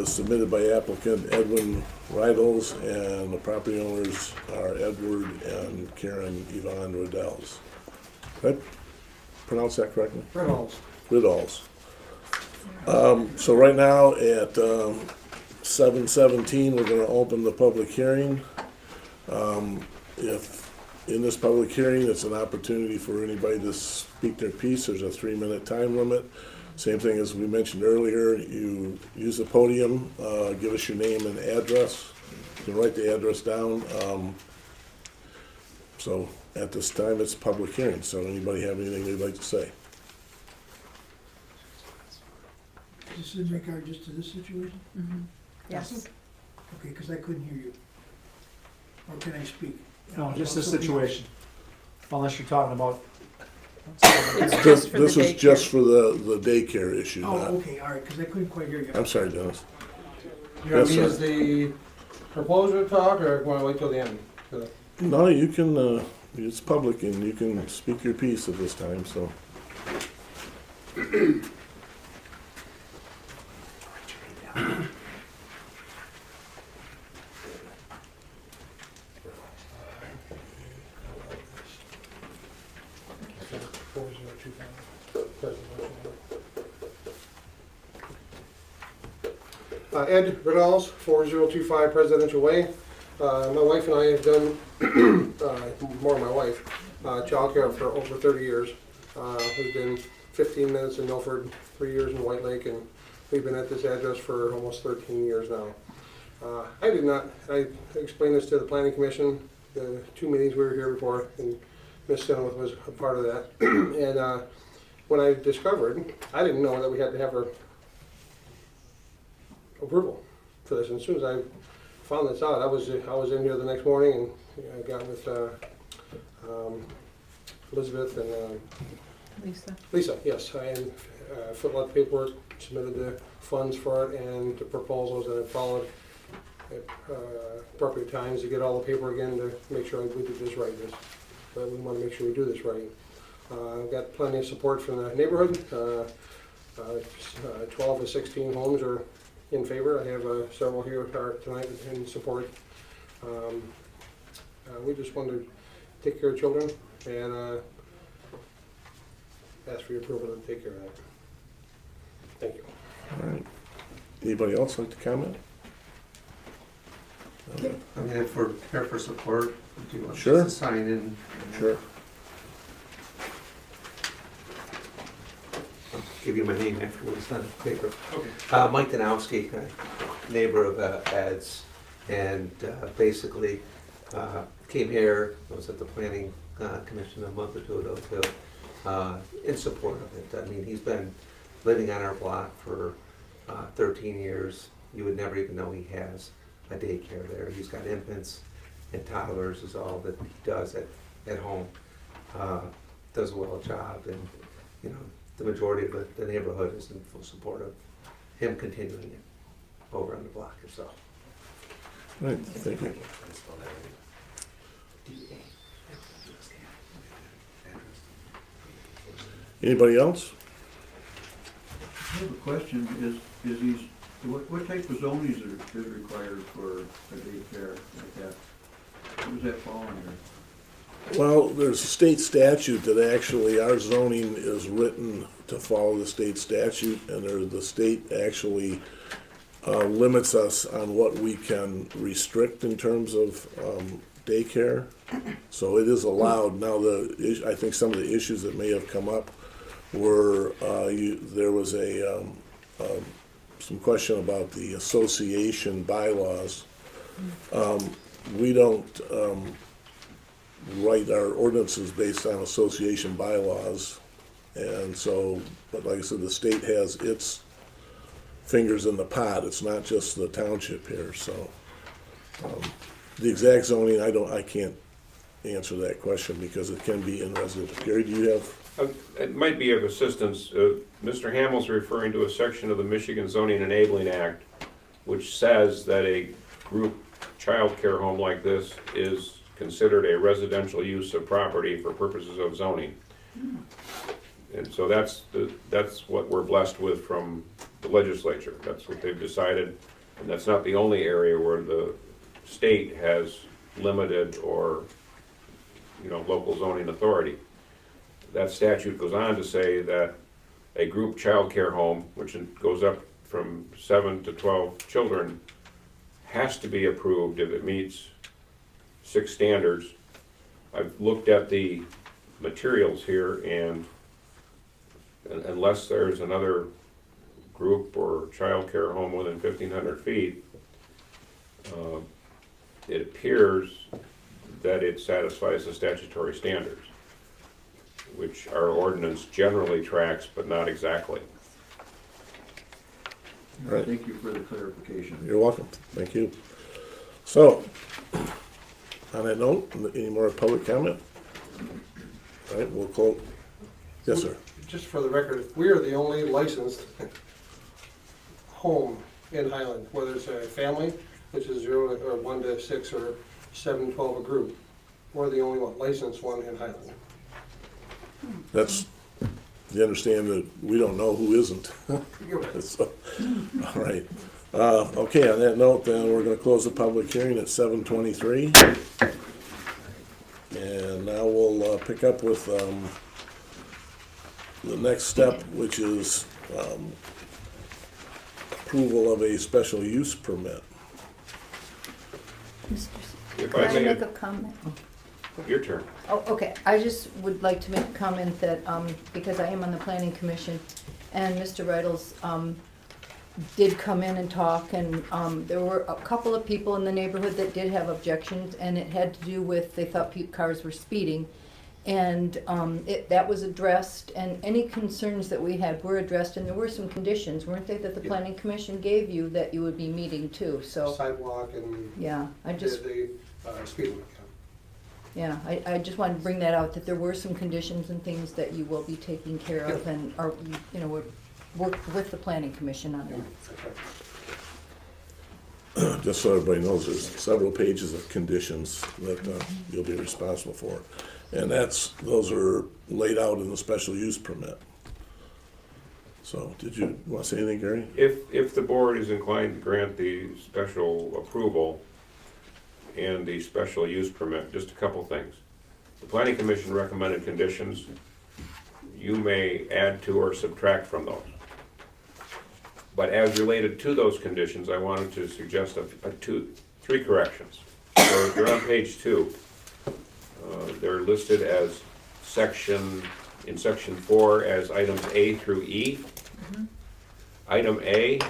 Submitted by applicant Edwin Riddles, and the property owners are Edward and Karen Yvonne Riddles. Did I pronounce that correctly? Reynolds. Riddles. So right now at 7:17, we're gonna open the public hearing. If in this public hearing, it's an opportunity for anybody to speak their piece. There's a 3-minute time limit. Same thing as we mentioned earlier, you use the podium, give us your name and address. You can write the address down. So at this time, it's a public hearing, so anybody have anything they'd like to say? Is this in regard just to this situation? Yes. Okay, because I couldn't hear you. Or can I speak? No, just this situation. Unless you're talking about. It's just for the This is daycare. just for the daycare issue, Oh, not, okay, all right, because I couldn't quite hear you. I'm sorry, Dennis. You want Yes, me sir. as the proposer to talk, or want to wait till the end? No, you can, it's public and you can speak your piece at this time, so. Ed Reynolds, 4025 Presidential Way. My wife and I have done, more my wife, childcare for over 30 years. We've been 15 minutes in Milford, 3 years in White Lake, and we've been at this address for almost 13 years now. I explained this to the Planning Commission, the 2 meetings we were here before, and Ms. Sinowith was a part of that. And when I discovered, I didn't know that we had to have her approval for this. And as soon as I found this out, I was in here the next morning, and I got with Elizabeth and Lisa, yes, and filled out the paperwork, submitted the funds for it and the proposals, and I followed at appropriate times to get all the paperwork in to make sure we did this right. but we want to make sure we do this right. I've got plenty of support from the neighborhood. 12 to 16 homes are in favor. I have several here tonight in support. We just want to take care of children and ask for your approval to take care of that. Thank you. All right. Anybody else like to comment? I mean, if we're here for support, do you want us Sure. to sign in? Sure. I'll give you my name afterwards, not a paper. Okay. Mike Danowski, neighbor of Ed's, and basically came here, I was at the planning commission a month or two ago, in support of it. I mean, he's been living on our block for 13 years. You would never even know he has a daycare there. He's got infants and toddlers is all that he does at home. Does a well job, and you know, the majority of the neighborhood is in full support of him continuing it over on the block himself. Right, thank you. Anybody else? I have a question, is these, what type of zoning is required for a daycare like that? What does that fall under? Well, there's a state statute that actually, our zoning is written to follow the state statute, and the state actually limits us on what we can restrict in terms of daycare. So it is allowed. Now, I think some of the issues that may have come up were there was some question about the association bylaws. We don't write our ordinances based on association bylaws, and so, but like I said, the state has its fingers in the pot. It's not just the township here. So the exact zoning, I can't answer that question because it can be in residential. Gary, do you have? It might be of assistance. Mr. Hamill's referring to a section of the Michigan Zoning Enabling Act which says that a group child care home like this is considered a residential use of property for purposes of zoning. And so that's what we're blessed with from the legislature. That's what they've decided, and that's not the only area where the state has limited or, you know, local zoning authority. That statute goes on to say that a group child care home, which goes up from 7 to 12 children, has to be approved if it meets 6 standards. I've looked at the materials here, and unless there's another group or child care home within 1,500 feet, it appears that it satisfies the statutory standards, which our ordinance generally tracks, but not exactly. Right. Thank you for the clarification. You're welcome. Thank you. So, on that note, any more public comment? All right, we'll close. Yes, sir. Just for the record, we are the only licensed home in Highland, whether it's a family, which is 0 or 1 to 6 or 7 to 12 a group. We're the only licensed one in Highland. That's, you understand that we don't know who isn't. So, all right. Okay, on that note, then, we're going to close the public hearing at 7:23. And now we'll pick up with the next step, which is approval of a special use permit. If Can I may, make a comment? your turn. Oh, okay, I just would like to make a comment that, because I am on the planning commission, and Mr. Reitels, did come in and talk, and, there were a couple of people in the neighborhood that did have objections, and it had to do with, they thought cars were speeding. And, that was addressed, and any concerns that we had were addressed, and there were some conditions, weren't they, that the planning commission gave you that you would be meeting too, so. Sidewalk and Yeah, I just. the speed limit. Yeah, I just wanted to bring that out, that there were some conditions and things that you will be taking care of, and are, you know, would work with the planning commission on that. Just so everybody knows, there's several pages of conditions that you'll be responsible for. And those are laid out in the special use permit. So, did you want to say anything, Gary? If the board is inclined to grant the special approval and the special use permit, just a couple things. The planning commission recommended conditions. You may add to or subtract from those. But as related to those conditions, I wanted to suggest three corrections. They're on page 2. They're listed as in section 4 as items A through E. Item A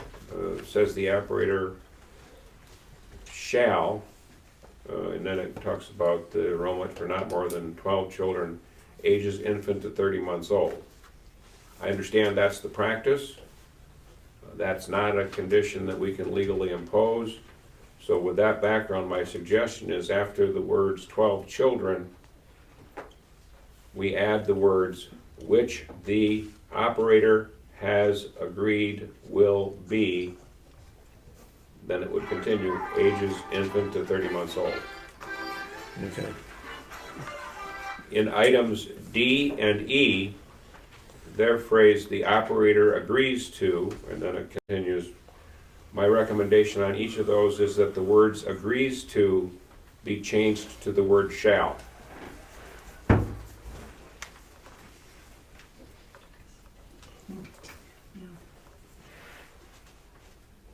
says the operator shall, and then it talks about the enrollment for not more than 12 children, ages infant to 30 months old. I understand that's the practice. That's not a condition that we can legally impose. So with that background, my suggestion is after the words 12 children, we add the words which the operator has agreed will be, then it would continue, ages infant to 30 months old. Okay. In items D and E, their phrase, the operator agrees to, and then it continues. My recommendation on each of those is that the words agrees to be changed to the word shall.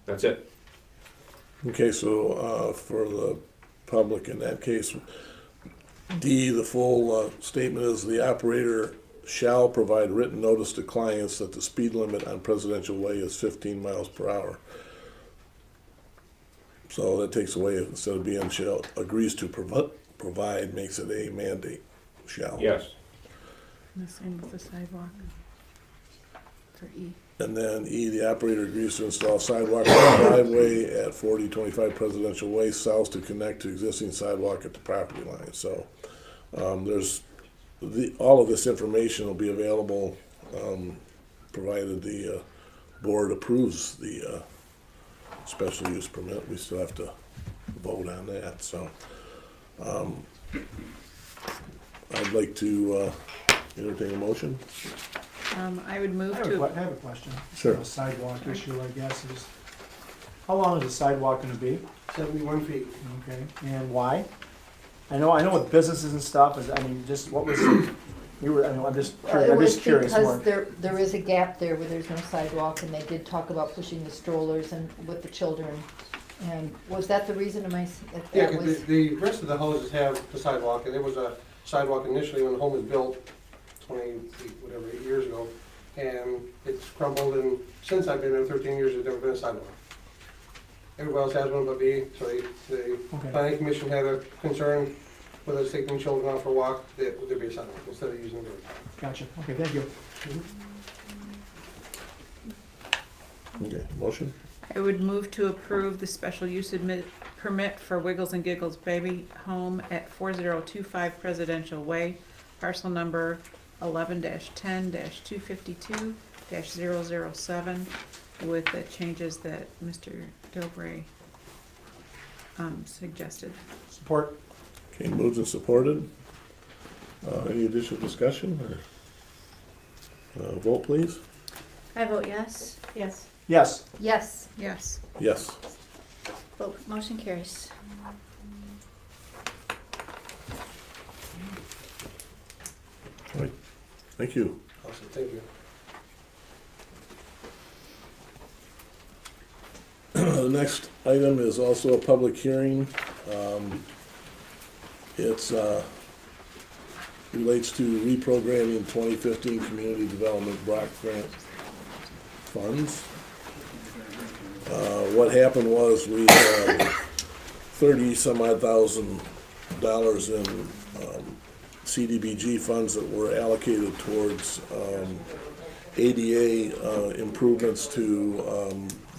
That's it. Okay, so for the public in that case, D, the full statement is the operator shall provide written notice to clients that the speed limit on Presidential Way is 15 miles per hour. So that takes away, instead of being shall, agrees to provide, makes it a mandate, shall. Yes. And the same with the sidewalk for E. And then E, the operator agrees to install sidewalk on the driveway at 4025 Presidential Way south to connect to existing sidewalk at the property line. So all of this information will be available provided the board approves the special use permit. We still have to vote on that. So I'd like to entertain a motion. I would move I to. have a question. Sure. A sidewalk issue, I guess, is, how long is the sidewalk gonna be? 71 feet. Okay, and why? I know with businesses and stuff, I mean, just what was, I'm just curious more. Because there is a gap there where there's no sidewalk, and they did talk about pushing the strollers and with the children. And was that the reason? Yeah, 'cause the rest of the houses have the sidewalk, and there was a sidewalk initially when the home was built 8 years ago, and it's crumbled, and since I've been there 13 years, there's never been a sidewalk. Everybody else has one but me, so the planning commission had a concern with us taking children out for a walk, that would there be a sidewalk instead of using the road. Gotcha, okay, thank you. Okay, motion? I would move to approve the special use permit for Wiggles and Giggles Baby Home at 4025 Presidential Way, parcel number 11-10-252-007, with the changes that Mr. Dobray suggested. Support. Okay, moved and supported. Any additional discussion? Or, vote, please. I vote yes. Yes. Yes. Yes. Yes. Yes. Vote, motion carries. All right. Thank you. Awesome, thank you. The next item is also a public hearing. It's relates to reprogramming 2015 Community Development Block Grant funds. What happened was we had $30-some-odd thousand in CDBG funds that were allocated towards ADA improvements to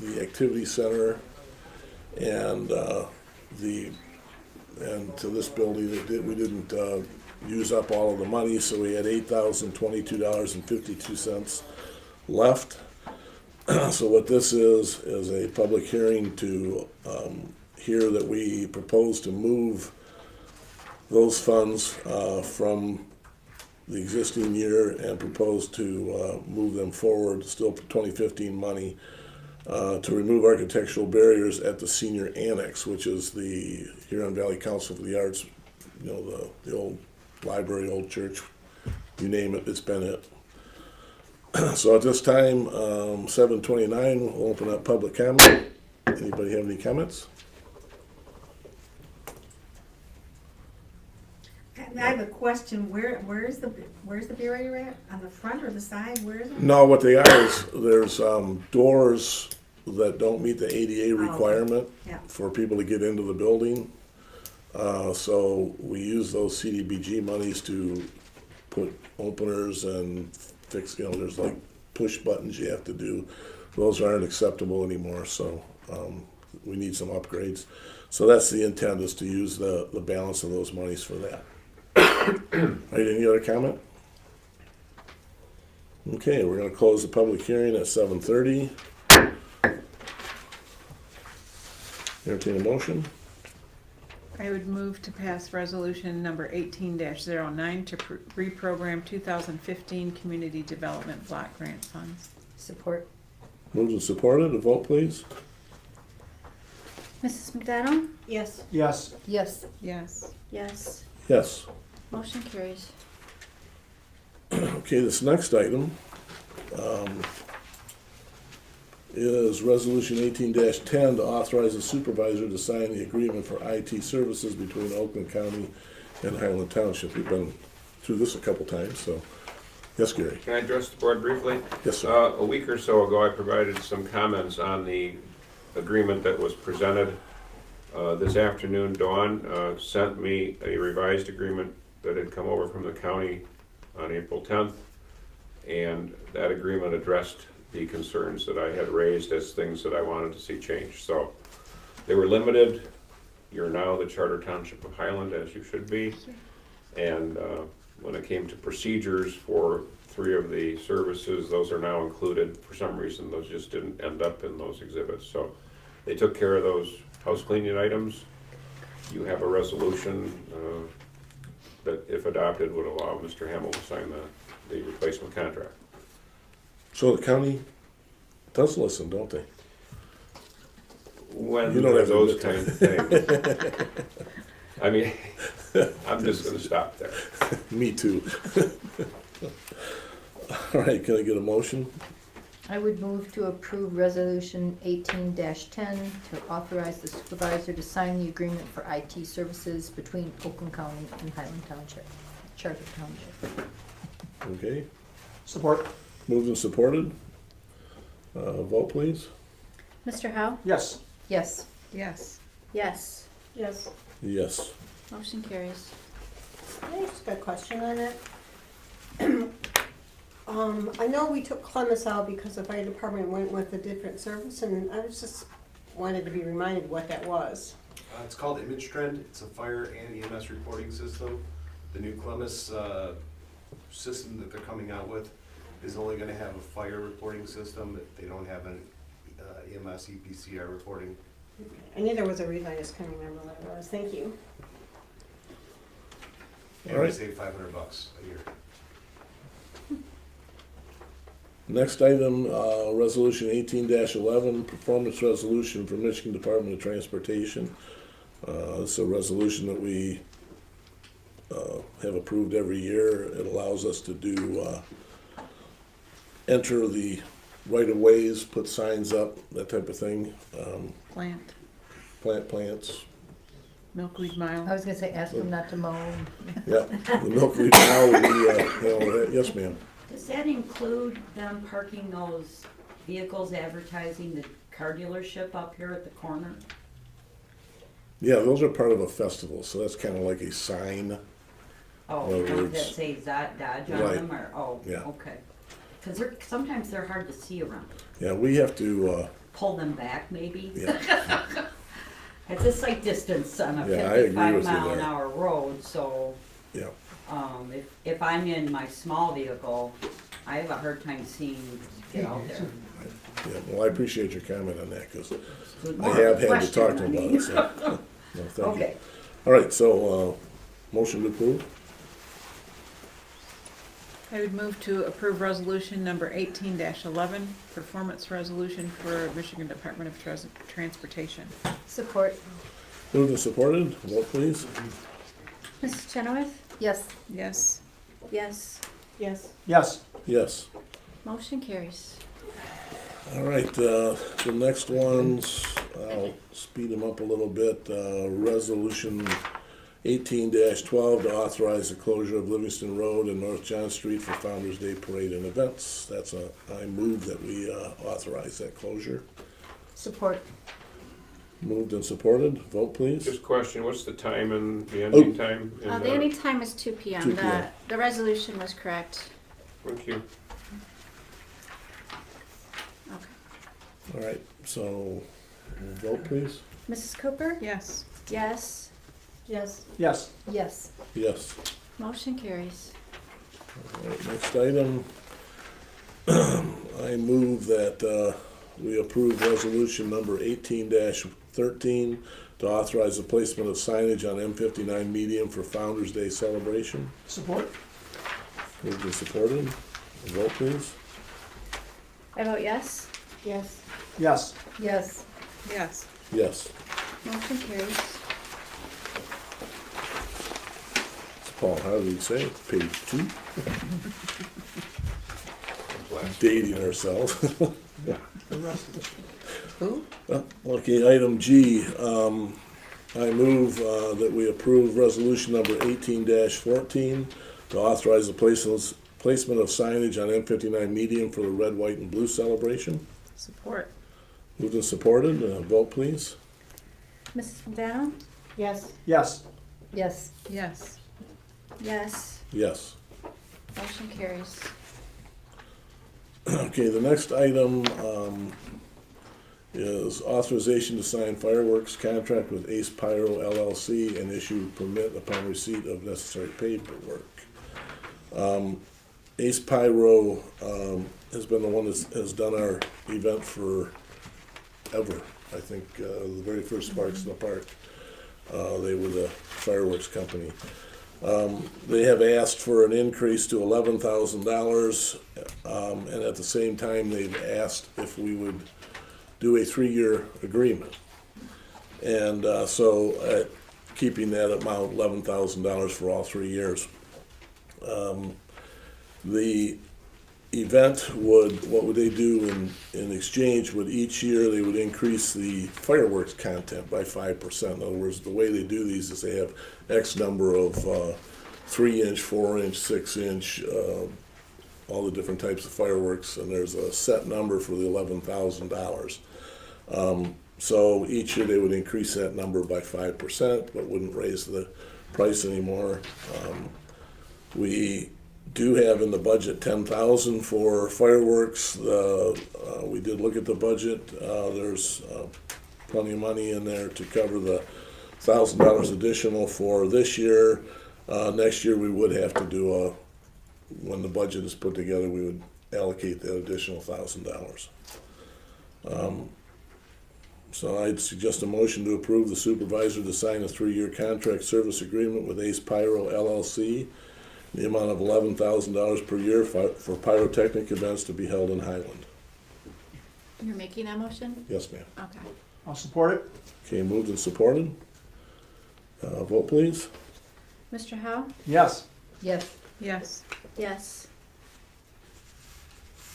the activity center and to this building. We didn't use up all of the money, so we had $8,022.52 left. So what this is a public hearing to hear that we propose to move those funds from the existing year and propose to move them forward, still 2015 money, to remove architectural barriers at the senior annex, which is the Huron Valley Council for the Arts, you know, the old library, old church, you name it, it's been it. So at this time, 7:29, we'll open up public comment. Anybody have any comments? I have a question. Where's the barrier at? On the front or the side? Where is it? No, what they are is there's doors that don't meet the ADA requirement Yeah. for people to get into the building. So we use those CDBG monies to put openers and fix, you know, there's like push buttons you have to do. Those aren't acceptable anymore, so we need some upgrades. So that's the intent, is to use the balance of those monies for that. All right, any other comment? Okay, we're gonna close the public hearing at 7:30. Entertain a motion. I would move to pass resolution number 18-09 to reprogram 2015 Community Development Block Grant Funds. Support. Moved and supported, a vote please. Mrs. McDonald? Yes. Yes. Yes. Yes. Yes. Yes. Motion carries. Okay, this next item is resolution 18-10 to authorize the supervisor to sign the agreement for IT services between Oakland County and Highland Township. We've been through this a couple times, so. Yes, Gary? Can I address the board briefly? Yes, sir. A week or so ago, I provided some comments on the agreement that was presented. This afternoon, Dawn sent me a revised agreement that had come over from the county on April 10th, and that agreement addressed the concerns that I had raised as things that I wanted to see changed. So they were limited. You're now the Charter Township of Highland, as you should be. And when it came to procedures for 3 of the services, those are now included. For some reason, those just didn't end up in those exhibits. So they took care of those house cleaning items. You have a resolution that, if adopted, would allow Mr. Hamel to sign the replacement contract. So the county does listen, don't they? When You don't have to those admit kind that. of things. I mean, I'm just gonna stop there. Me too. All right, can I get a motion? I would move to approve resolution 18-10 to authorize the supervisor to sign the agreement for IT services between Oakland County and Highland Township, Charter Township. Okay, Support. moved and supported. Vote please. Mr. Howe? Yes. Yes. Yes. Yes. Yes. Yes. Motion carries. I just got a question on it. I know we took Clemens out because the fire department went with a different service, and I was just wanted to be reminded what that was. It's called Image Trend. It's a fire and EMS reporting system. The new Clemens system that they're coming out with is only going to have a fire reporting system. They don't have an EMS EPCR reporting. I knew there was a reason, I just couldn't remember what it was. Thank you. And All we right. save $500 a year. Next item, resolution 18-11, performance resolution for Michigan Department of Transportation. It's a resolution that we have approved every year. It allows us to do, enter the right-of-ways, put signs up, that type of thing. Plant. Plant plants. Milkweed I Mile. was gonna say, ask them not to mow. Yeah, the milkweed now, we, handle that. Yes, ma'am. Does that include them parking those vehicles advertising the car dealership up here at the corner? Yeah, those are part of a festival, so that's kind of like a sign. Oh, In other don't words- that say Dodge on Right. them, or, oh, Yeah. okay. Because sometimes they're hard to see around. Yeah, we have to, Pull them back, maybe? yeah. It's a sight distance on a Yeah, I agree 55 with you mile an there. hour road, so, Yeah. if I'm in my small vehicle, I have a hard time seeing to get out there. Yeah, well, I appreciate your comment on that, because Good I have had to question, talk to I him about mean. it, so. No, thank you. Okay. All right, so, Motion to approve? I would move to approve resolution number 18-11, performance resolution for Michigan Department of Transportation. Support. Moved and supported, vote please. Mrs. Chenoweth? Yes. Yes. Yes. Yes. Yes. Yes. Motion carries. All right, the next ones, I'll speed them up a little bit. Resolution 18-12 to authorize the closure of Livingston Road and North John Street for Founder's Day Parade and events. I move that we authorize that closure. Support. Moved and supported, vote please. Just a question, what's the time and the ending time? in The ending time is 2 p.m. 2 p.m. The resolution was correct. Thank you. Okay. All right, so vote please. Mrs. Cooper? Yes. Yes. Yes. Yes. Yes. Yes. Motion carries. All right, next item. I move that we approve resolution number 18-13 to authorize the placement of signage on M59 medium for Founder's Day celebration. Support. Moved and supported. Vote please. I vote yes. Yes. Yes. Yes. Yes. Yes. Motion carries. Paul, how do we say it? Page 2? Dating ourselves. Who? Okay, item G. I move that we approve resolution number 18-14 to authorize the placement of signage on M59 medium for the red, white, and blue celebration. Support. Moved and supported. Vote please. Mrs. McDaniel? Yes. Yes. Yes. Yes. Yes. Yes. Motion carries. Okay, the next item is authorization to sign fireworks contract with Ace Pyro LLC and issue permit upon receipt of necessary paperwork. Ace Pyro has been the one that has done our event for ever. I think the very first Sparks in the Park, they were the fireworks company. They have asked for an increase to $11,000, and at the same time, they've asked if we would do a 3-year agreement. And so keeping that amount, $11,000 for all 3 years. The event what would they do in exchange would each year they would increase the fireworks content by 5%. In other words, the way they do these is they have X number of 3-inch, 4-inch, 6-inch, all the different types of fireworks, and there's a set number for the $11,000. So each year they would increase that number by 5%, but wouldn't raise the price anymore. We do have in the budget $10,000 for fireworks. We did look at the budget. There's plenty of money in there to cover the $1,000 additional for this year. Next year we would have to do when the budget is put together, we would allocate that additional $1,000. So I'd suggest a motion to approve the supervisor to sign a 3-year contract service agreement with Ace Pyro LLC, the amount of $11,000 per year for pyrotechnic events to be held in Highland. You're making that motion? Yes, ma'am. Okay. I'll support it. Okay, moved and supported. Vote please. Mr. Howe? Yes. Yes. Yes. Yes.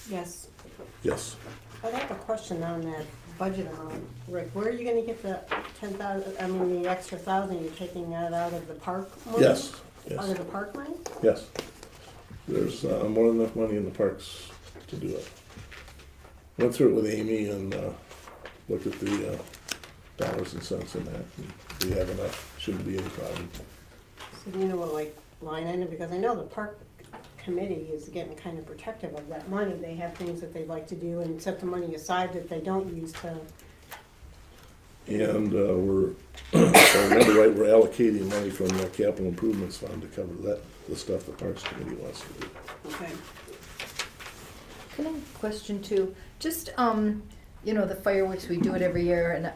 Yes. Yes. I have a question on that budget amount. Rick, where are you gonna get the 10,000, I mean, the extra 1,000, you're taking that out of the park money? Yes. Out of the park money? Yes. There's more than enough money in the parks to do it. Went through it with Amy and looked at the dollars and cents in that. And we have enough. Shouldn't be any problem. So do you know what, like, line item, because I know the park committee is getting kind of protective of that money. They have things that they'd like to do and set the money aside that they don't use to. And if I remember right, we're allocating money from the capital improvements fund to cover the stuff the Parks Committee wants to do. Okay. Can I have a question too? Just, the fireworks, we do it every year, and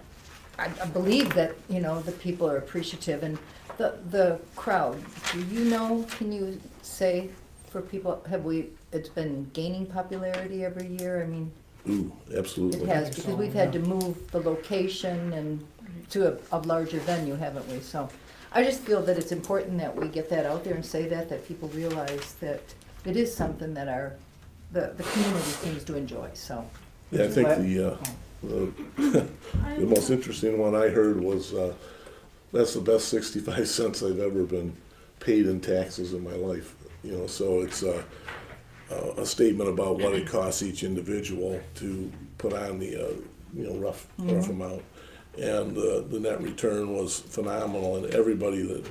I believe that, you know, the people are appreciative, and the crowd, do you know, can you say for people, it's been gaining popularity every year? I mean, Ooh, absolutely. it has, because we've had to move the location and to a larger venue, haven't we? So I just feel that it's important that we get that out there and say that people realize that it is something that the community seems to enjoy, so. Yeah, I think the most interesting one I heard was, that's the best 65 cents I've ever been paid in taxes in my life. You know, so it's a statement about what it costs each individual to put on the, rough amount. And the net return was phenomenal, and everybody that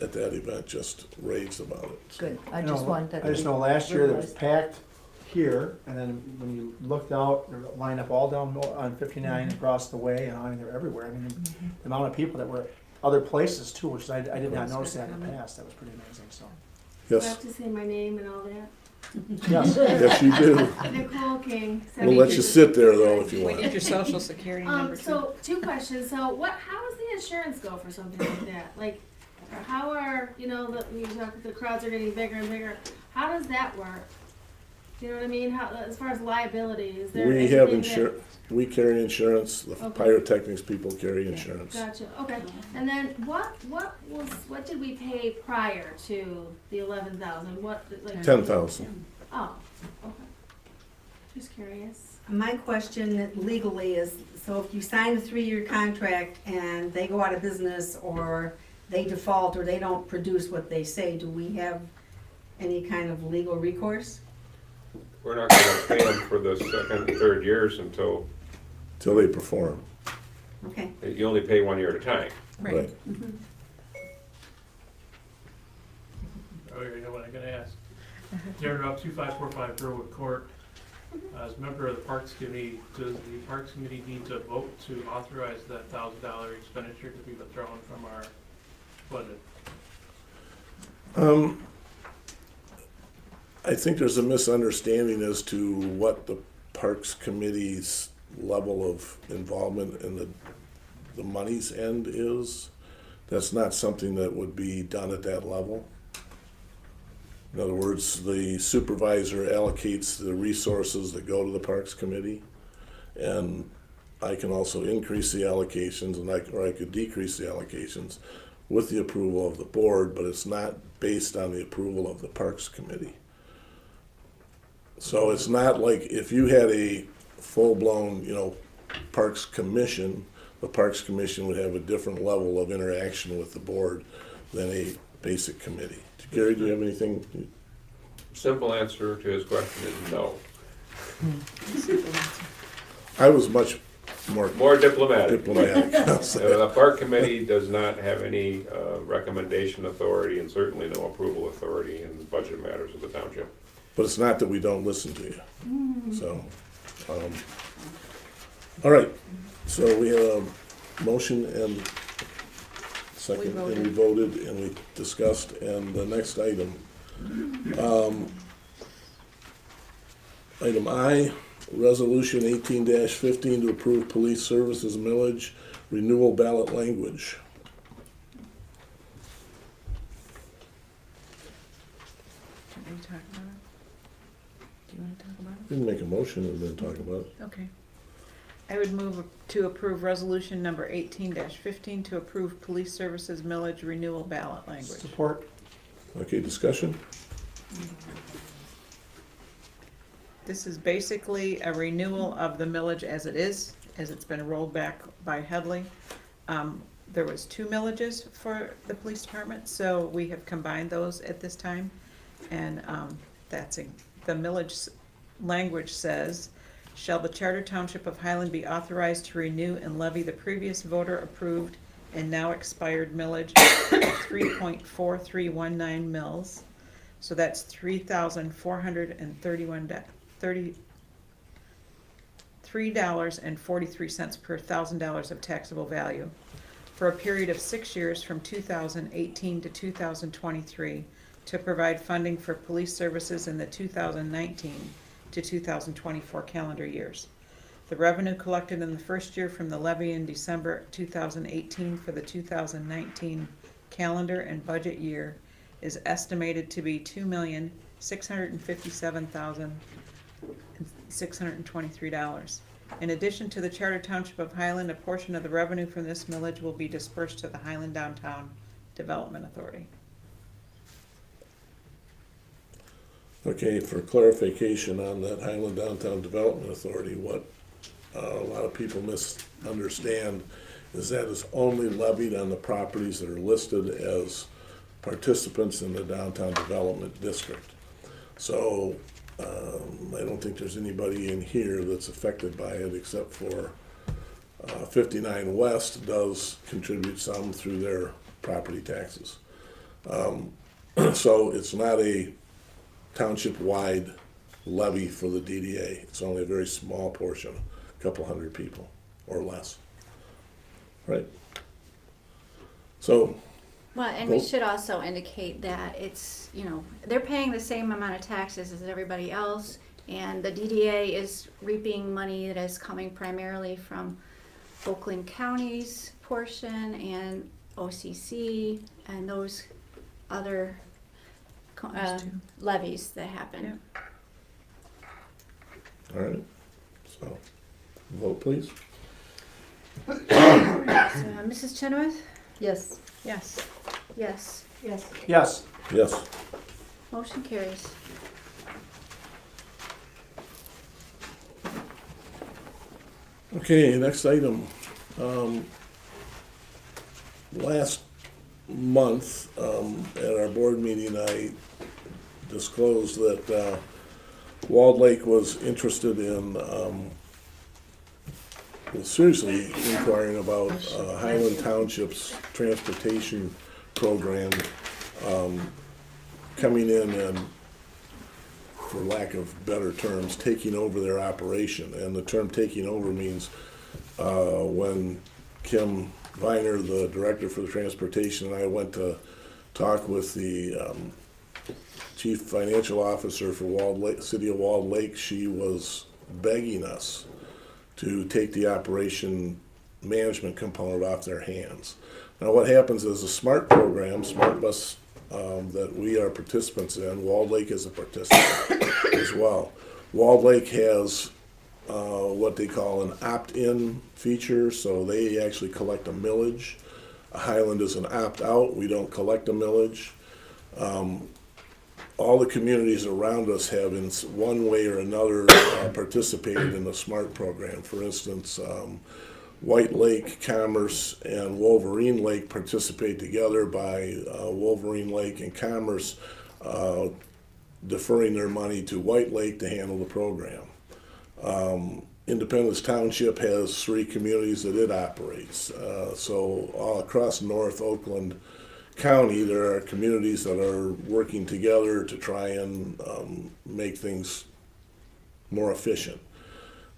at that event just raved about it. So. Good, I just want that. I just know last year that was packed here, and then when you looked out, there were lined up all down on 59 across the way, and I mean, they're everywhere. I mean, the amount of people that were other places too, which I did not notice that in the past. That was pretty amazing. So. Do I Yes. have to say my name and all that? Yes. Yes, you do. Nicole King. We'll let you sit there though if you We want. need your social security number too. So 2 questions. So how does the insurance go for something like that? Like, how are, you talk, the crowds are getting bigger and bigger. How does that work? Do you know what I mean? How, as far as liability, is there We have anything insurance. We carry insurance. The Okay. pyrotechnics people carry insurance. Gotcha. Okay. And then what did we pay prior to the 11,000? What like 10,000. Oh, okay. Just curious. My question legally is, so if you sign a 3-year contract and they go out of business or they default or they don't produce what they say, do we have any kind of legal recourse? We're not gonna pay them for the second, third years until they perform. Okay. you only pay 1 year at a time. Right. Oh, you know what I'm gonna ask. Darren Rock, 2545 Berwood Court. As a member of the Parks Committee, does the Parks Committee need to vote to authorize that $1,000 expenditure to be withdrawn from our budget? I think there's a misunderstanding as to what the Parks Committee's level of involvement in the money's end is. That's not something that would be done at that level. In other words, the supervisor allocates the resources that go to the Parks Committee, and I can also increase the allocations, or I could decrease the allocations with the approval of the board, but it's not based on the approval of the Parks Committee. So it's not like if you had a full-blown, Parks Commission, the Parks Commission would have a different level of interaction with the board than a basic committee. Gary, do you have anything? Simple answer to his question is no. I was much more diplomatic. I'll say. The park committee does not have any recommendation authority and certainly no approval authority in budget matters of the township. But it's not that we don't listen to you. So, all right. So we have a motion and second, and we voted and we discussed. And the next item, item I, resolution 18-15 to approve police services millage renewal ballot language. Can we talk about it? Do you want to talk about it? We can make a motion and then talk about it. Okay. I would move to approve resolution number 18-15 to approve police services millage renewal ballot language. Support. Okay, discussion? This is basically a renewal of the millage as it is, as it's been rolled back by Headley. There was 2 millages for the police department, so we have combined those at this time. And the millage language says, shall the Charter Township of Highland be authorized to renew and levy the previous voter-approved and now expired millage of 3.4319 mils. So that's $3,433 per $1,000 of taxable value for a period of 6 years from 2018 to 2023 to provide funding for police services in the 2019 to 2024 calendar years. The revenue collected in the first year from the levy in December 2018 for the 2019 calendar and budget year is estimated to be $2,657,623. In addition to the Charter Township of Highland, a portion of the revenue from this millage will be dispersed to the Highland Downtown Development Authority. Okay, for clarification on that Highland Downtown Development Authority, what a lot of people misunderstand is that it's only levied on the properties that are listed as participants in the downtown development district. So I don't think there's anybody in here that's affected by it except for 59 West does contribute some through their property taxes. So it's not a township-wide levy for the DDA. It's only a very small portion, a couple hundred people or less. Right? So. Well, and we should also indicate that it's, you know, they're paying the same amount of taxes as everybody else, and the DDA is reaping money that is coming primarily from Oakland County's portion and OCC and those other levies that happen. All right, so vote please. Mrs. Chenoweth? Yes. Yes. Yes. Yes. Yes. Yes. Motion carries. Okay, next item. Last month, at our board meeting, I disclosed that Walled Lake was interested in, was seriously inquiring about Highland Township's transportation program coming in and, for lack of better terms, taking over their operation. And the term taking over means when Kim Viner, the director for the transportation, and I went to talk with the chief financial officer for Walled Lake, City of Walled Lake, she was begging us to take the operation management component off their hands. Now what happens is a SMART program, SMART Bus, that we are participants in, Walled Lake is a participant as well. Walled Lake has what they call an opt-in feature, so they actually collect a millage. Highland is an opt-out, we don't collect a millage. All the communities around us have in one way or another participated in the SMART program. For instance, White Lake, Commerce, and Wolverine Lake participate together by Wolverine Lake and Commerce deferring their money to White Lake to handle the program. Independence Township has 3 communities that it operates. So all across North Oakland County, there are communities that are working together to try and make things more efficient.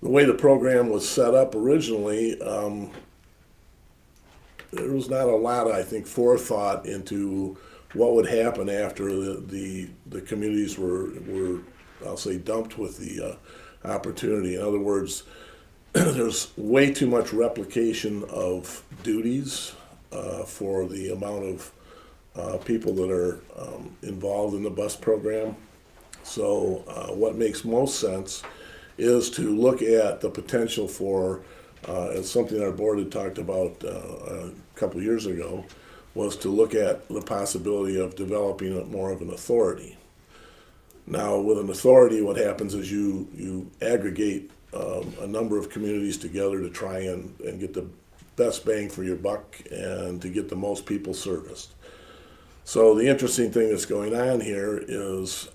The way the program was set up originally, there was not a lot, I think, forethought into what would happen after the communities were, I'll say, dumped with the opportunity. In other words, there's way too much replication of duties for the amount of people that are involved in the bus program. So what makes most sense is to look at the potential for, as something our board had talked about a couple years ago, was to look at the possibility of developing more of an authority. Now, with an authority, what happens is you aggregate a number of communities together to try and get the best bang for your buck and to get the most people serviced. So the interesting thing that's going on here is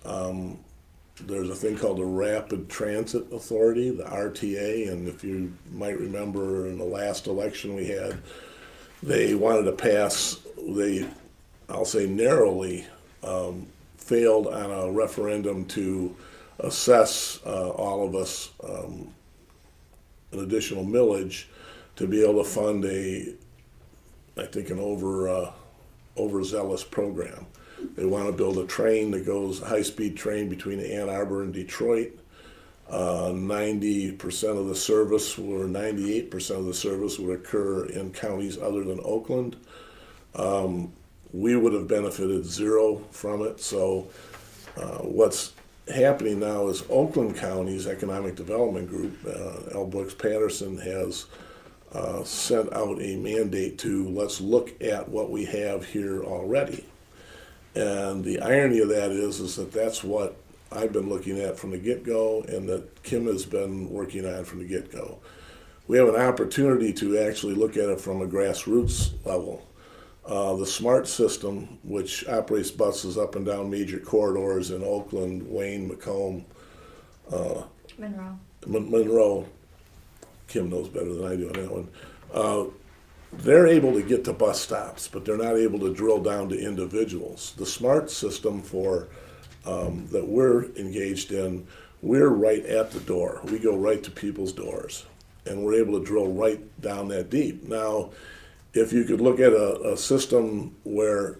there's a thing called the Rapid Transit Authority, the RTA, and if you might remember in the last election we had, they wanted to pass, I'll say narrowly, failed on a referendum to assess all of us an additional millage to be able to fund I think an overzealous program. They want to build a train that goes, a high-speed train between Ann Arbor and Detroit. 90% of the service or 98% of the service would occur in counties other than Oakland. We would have benefited zero from it. So what's happening now is Oakland County's Economic Development Group, L. Brooks Patterson, has sent out a mandate to let's look at what we have here already. And the irony of that is that that's what I've been looking at from the get-go and that Kim has been working on from the get-go. We have an opportunity to actually look at it from a grassroots level. The SMART system, which operates buses up and down major corridors in Oakland, Wayne, Macomb, Monroe, Kim knows better than I do on that one. They're able to get to bus stops, but they're not able to drill down to individuals. The SMART system for that we're engaged in, we're right at the door. We go right to people's doors, and we're able to drill right down that deep. Now, if you could look at a system where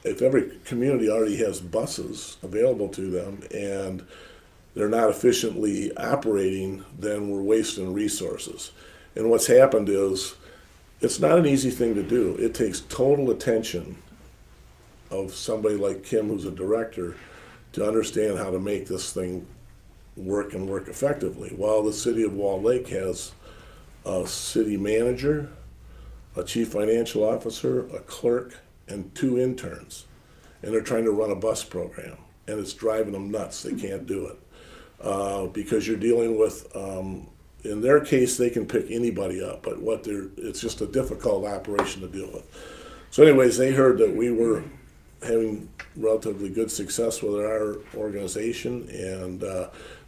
if every community already has buses available to them and they're not efficiently operating, then we're wasting resources. And what's happened is it's not an easy thing to do. It takes total attention of somebody like Kim, who's a director, to understand how to make this thing work and work effectively. While the city of Walled Lake has a city manager, a chief financial officer, a clerk, and 2 interns. And they're trying to run a bus program. And it's driving them nuts. They can't do it. Because you're dealing with, in their case, they can pick anybody up, but it's just a difficult operation to deal with. So anyways, they heard that we were having relatively good success with our organization, and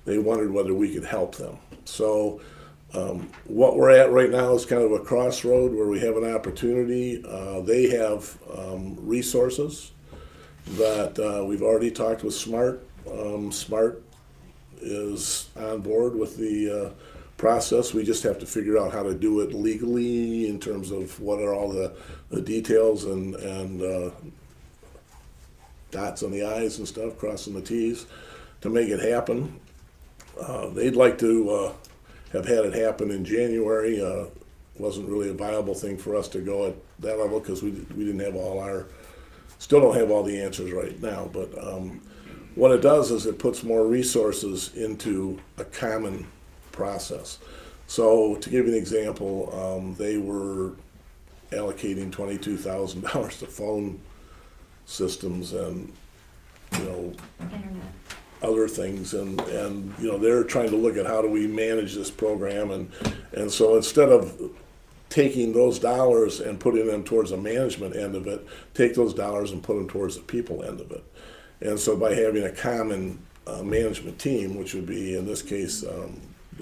they wondered whether we could help them. So what we're at right now is kind of a crossroad where we have an opportunity. They have resources that we've already talked with SMART. SMART is on board with the process. We just have to figure out how to do it legally in terms of what are all the details and dots on the I's and stuff, crossing the T's to make it happen. They'd like to have had it happen in January. Wasn't really a viable thing for us to go at that level because we didn't have still don't have all the answers right now. But what it does is it puts more resources into a common process. So to give you an example, they were allocating $22,000 to phone systems and other things, and they're trying to look at how do we manage this program, and so instead of taking those dollars and putting them towards the management end of it, take those dollars and put them towards the people end of it. And so by having a common management team, which would be in this case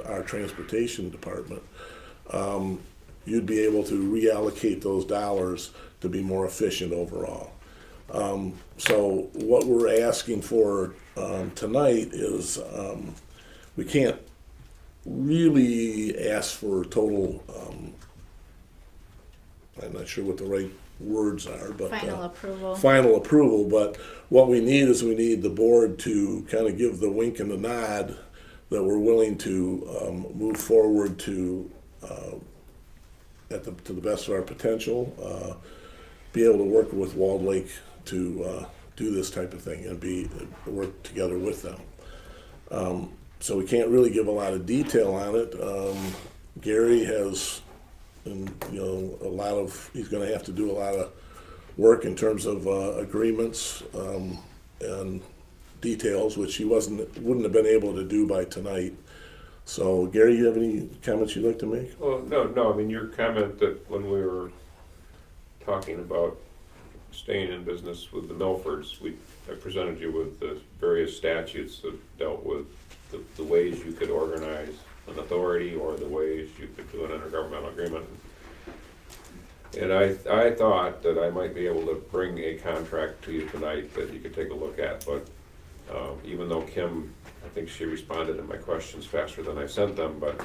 our transportation department, you'd be able to reallocate those dollars to be more efficient overall. So what we're asking for tonight is we can't really ask for total, I'm not sure what the right words are, but final approval. Final approval, but what we need is we need the board to kind of give the wink and the nod that we're willing to move forward to the best of our potential, be able to work with Walled Lake to do this type of thing and work together with them. So we can't really give a lot of detail on it. Gary has, he's going to have to do a lot of work in terms of agreements and details, which he wouldn't have been able to do by tonight. So Gary, you have any comments you'd like to make? Well, no. I mean, your comment that when we were talking about staying in business with the Milfords, I presented you with the various statutes that dealt with the ways you could organize an authority or the ways you could do an intergovernmental agreement. And I thought that I might be able to bring a contract to you tonight that you could take a look at, but even though Kim, I think she responded to my questions faster than I sent them, but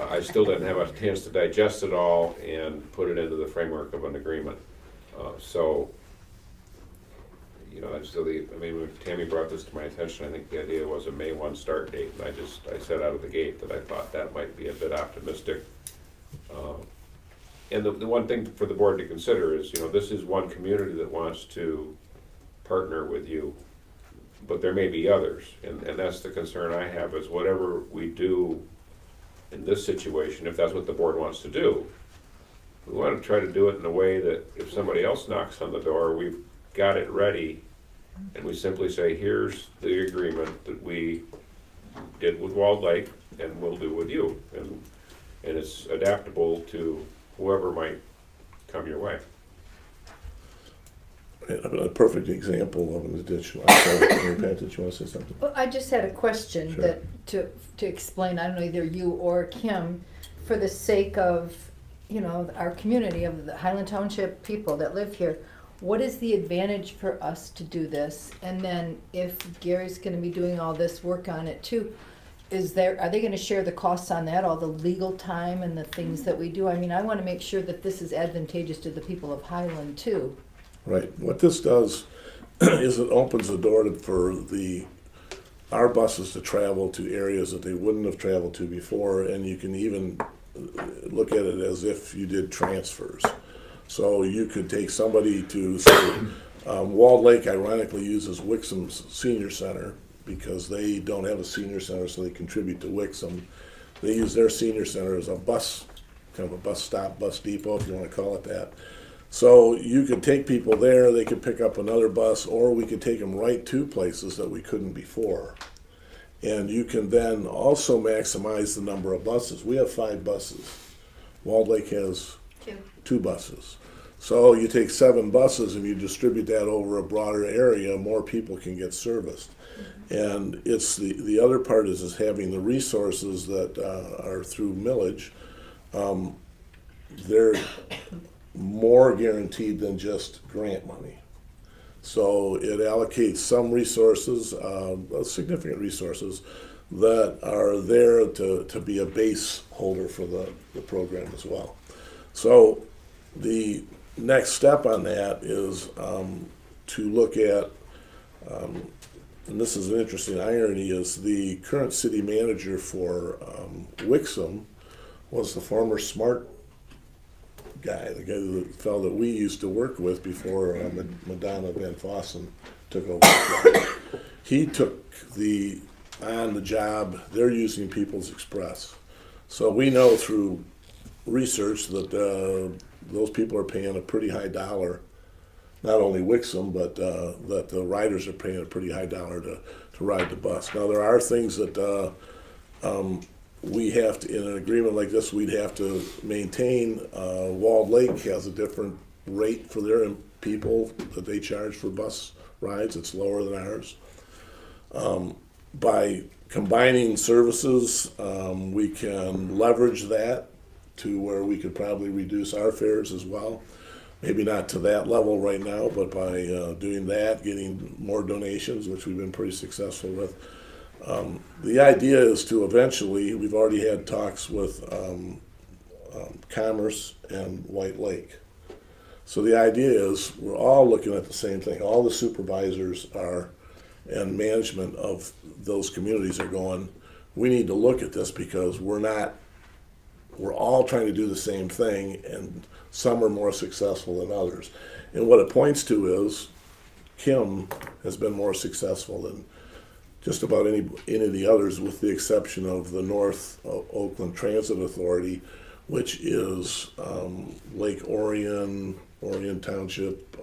I still didn't have a chance to digest it all and put it into the framework of an agreement. So, you know, that's really, I mean, when Tammy brought this to my attention, I think the idea was a May 1 start date, and I said out of the gate that I thought that might be a bit optimistic. And the one thing for the board to consider is, you know, this is one community that wants to partner with you, but there may be others, and that's the concern I have, is whatever we do in this situation, if that's what the board wants to do, we want to try to do it in a way that if somebody else knocks on the door, we've got it ready, and we simply say, here's the agreement that we did with Walled Lake, and we'll do with you, and it's adaptable to whoever might come your way. A perfect example of an additional. I'm sorry, Pat, did you want to say something? Well, I just had a question Sure. that to explain, I don't know, either you or Kim, for the sake of, you know, our community of the Highland Township people that live here, what is the advantage for us to do this? And then if Gary's gonna be doing all this work on it too, are they gonna share the costs on that, all the legal time and the things that we do? I mean, I wanna make sure that this is advantageous to the people of Highland too. Right. What this does is it opens the door for our buses to travel to areas that they wouldn't have traveled to before, and you can even look at it as if you did transfers. So you could take somebody to, say, Walled Lake ironically uses Wixom's senior center because they don't have a senior center, so they contribute to Wixom. They use their senior center as a bus, kind of a bus stop, bus depot, if you want to call it that. So you could take people there, they could pick up another bus, or we could take them right to places that we couldn't before. And you can then also maximize the number of buses. We have 5 buses. Walled Lake has 2 buses. So you take 7 buses and you distribute that over a broader area, more people can get serviced. And it's the other part is having the resources that are through millage. They're more guaranteed than just grant money. So it allocates some resources, significant resources, that are there to be a base holder for the program as well. So the next step on that is to look at, and this is an interesting irony, is the current city manager for Wixom was the former SMART guy, the fellow that we used to work with before Madonna Van Fossen took over. He took on the job, they're using People's Express. So we know through research that those people are paying a pretty high dollar, not only Wixom, but that the riders are paying a pretty high dollar to ride the bus. Now there are things that we have to, in an agreement like this, we'd have to maintain. Walled Lake has a different rate for their people that they charge for bus rides. It's lower than ours. By combining services, we can leverage that to where we could probably reduce our fares as well. Maybe not to that level right now, but by doing that, getting more donations, which we've been pretty successful with. The idea is to eventually, we've already had talks with Commerce and White Lake. So the idea is we're all looking at the same thing. All the supervisors are, and management of those communities are going, we need to look at this because we're all trying to do the same thing, and some are more successful than others. And what it points to is Kim has been more successful than just about any of the others, with the exception of the North Oakland Transit Authority, which is Lake Orion, Orion Township,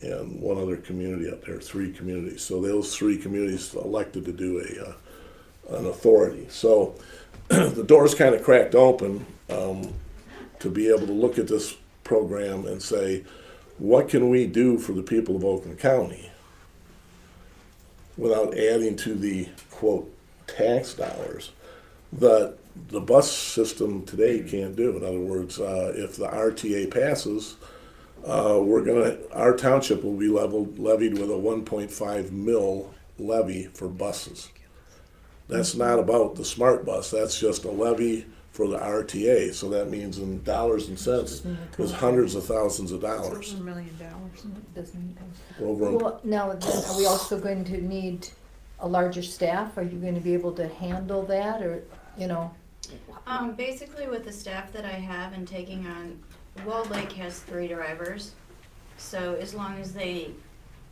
and one other community up there, 3 communities. So those 3 communities elected to do an authority. So the door's kind of cracked open to be able to look at this program and say, what can we do for the people of Oakland County without adding to the, quote, tax dollars that the bus system today can't do. In other words, if the RTA passes, our township will be levied with a 1.5 mil levy for buses. That's not about the smart bus, that's just a levy for the RTA, so that means in dollars and cents, is hundreds of thousands of dollars. $1 million. Over Well, now, then, are we also going to need a larger staff? Are you going to be able to handle that, or, you know? Basically with the staff that I have and taking on, Walled Lake has 3 drivers. So as long as they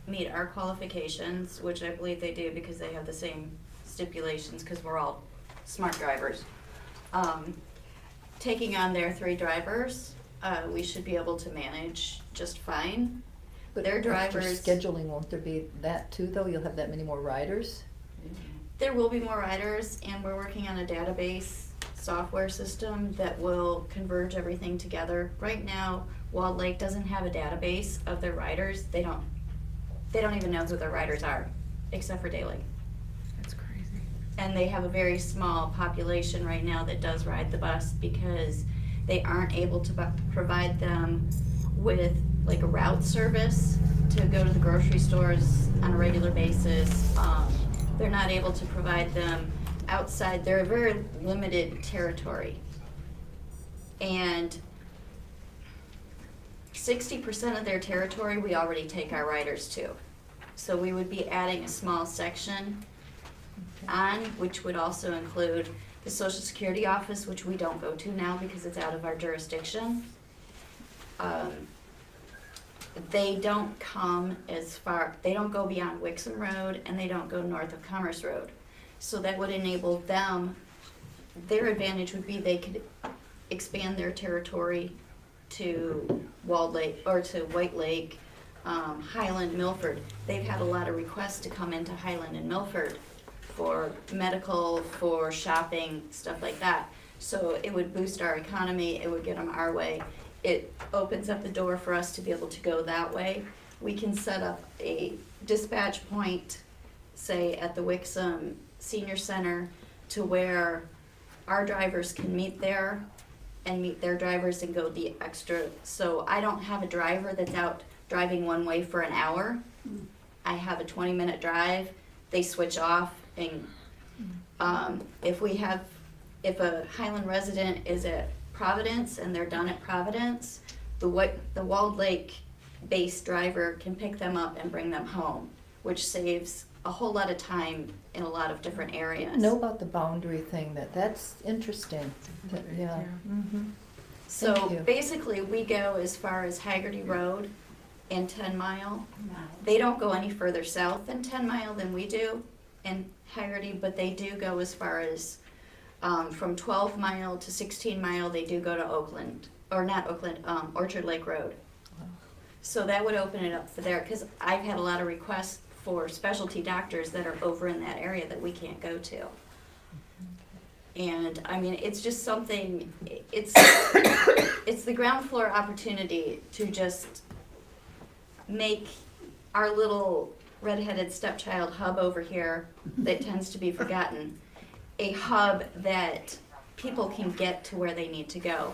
meet our qualifications, which I believe they do because they have the same stipulations, because we're all smart drivers. Taking on their 3 drivers, we should be able to manage just fine. But Their after drivers, scheduling, won't there be that too, though? You'll have that many more riders? there will be more riders, and we're working on a database software system that will converge everything together. Right now, Walled Lake doesn't have a database of their riders. They don't even know who their riders are, except for daily. That's crazy. And they have a very small population right now that does ride the bus because they aren't able to provide them with like a route service to go to the grocery stores on a regular basis. They're not able to provide them outside. They're a very limited territory. And 60% of their territory we already take our riders to. So we would be adding a small section on, which would also include the Social Security office, which we don't go to now because it's out of our jurisdiction. They don't come as far, they don't go beyond Wixom Road, and they don't go north of Commerce Road. So that would enable them, their advantage would be they could expand their territory to Walled Lake, or to White Lake, Highland, Milford. They've had a lot of requests to come into Highland and Milford for medical, for shopping, stuff like that. So it would boost our economy, it would get them our way. It opens up the door for us to be able to go that way. We can set up a dispatch point, say at the Wixom Senior Center, to where our drivers can meet there and meet their drivers and go the extra. So I don't have a driver that's out driving one way for an hour. I have a 20-minute drive. They switch off, and if a Highland resident is at Providence and they're done at Providence, the Walled Lake based driver can pick them up and bring them home, which saves a whole lot of time in a lot of different areas. I didn't know about the boundary thing. That's interesting. Yeah. Mm-hmm. So Thank you. basically, we go as far as Haggerty Road and 10 Mile. They don't go any further south than 10 Mile than we do in Haggerty, but they do go as far as from 12 Mile to 16 Mile. They do go to Oakland, or not Oakland, Orchard Lake Road. So that would open it up for there, because I've had a lot of requests for specialty doctors that are over in that area that we can't go to. And I mean, it's just something, it's the ground floor opportunity to just make our little redheaded stepchild hub over here that tends to be forgotten, a hub that people can get to where they need to go.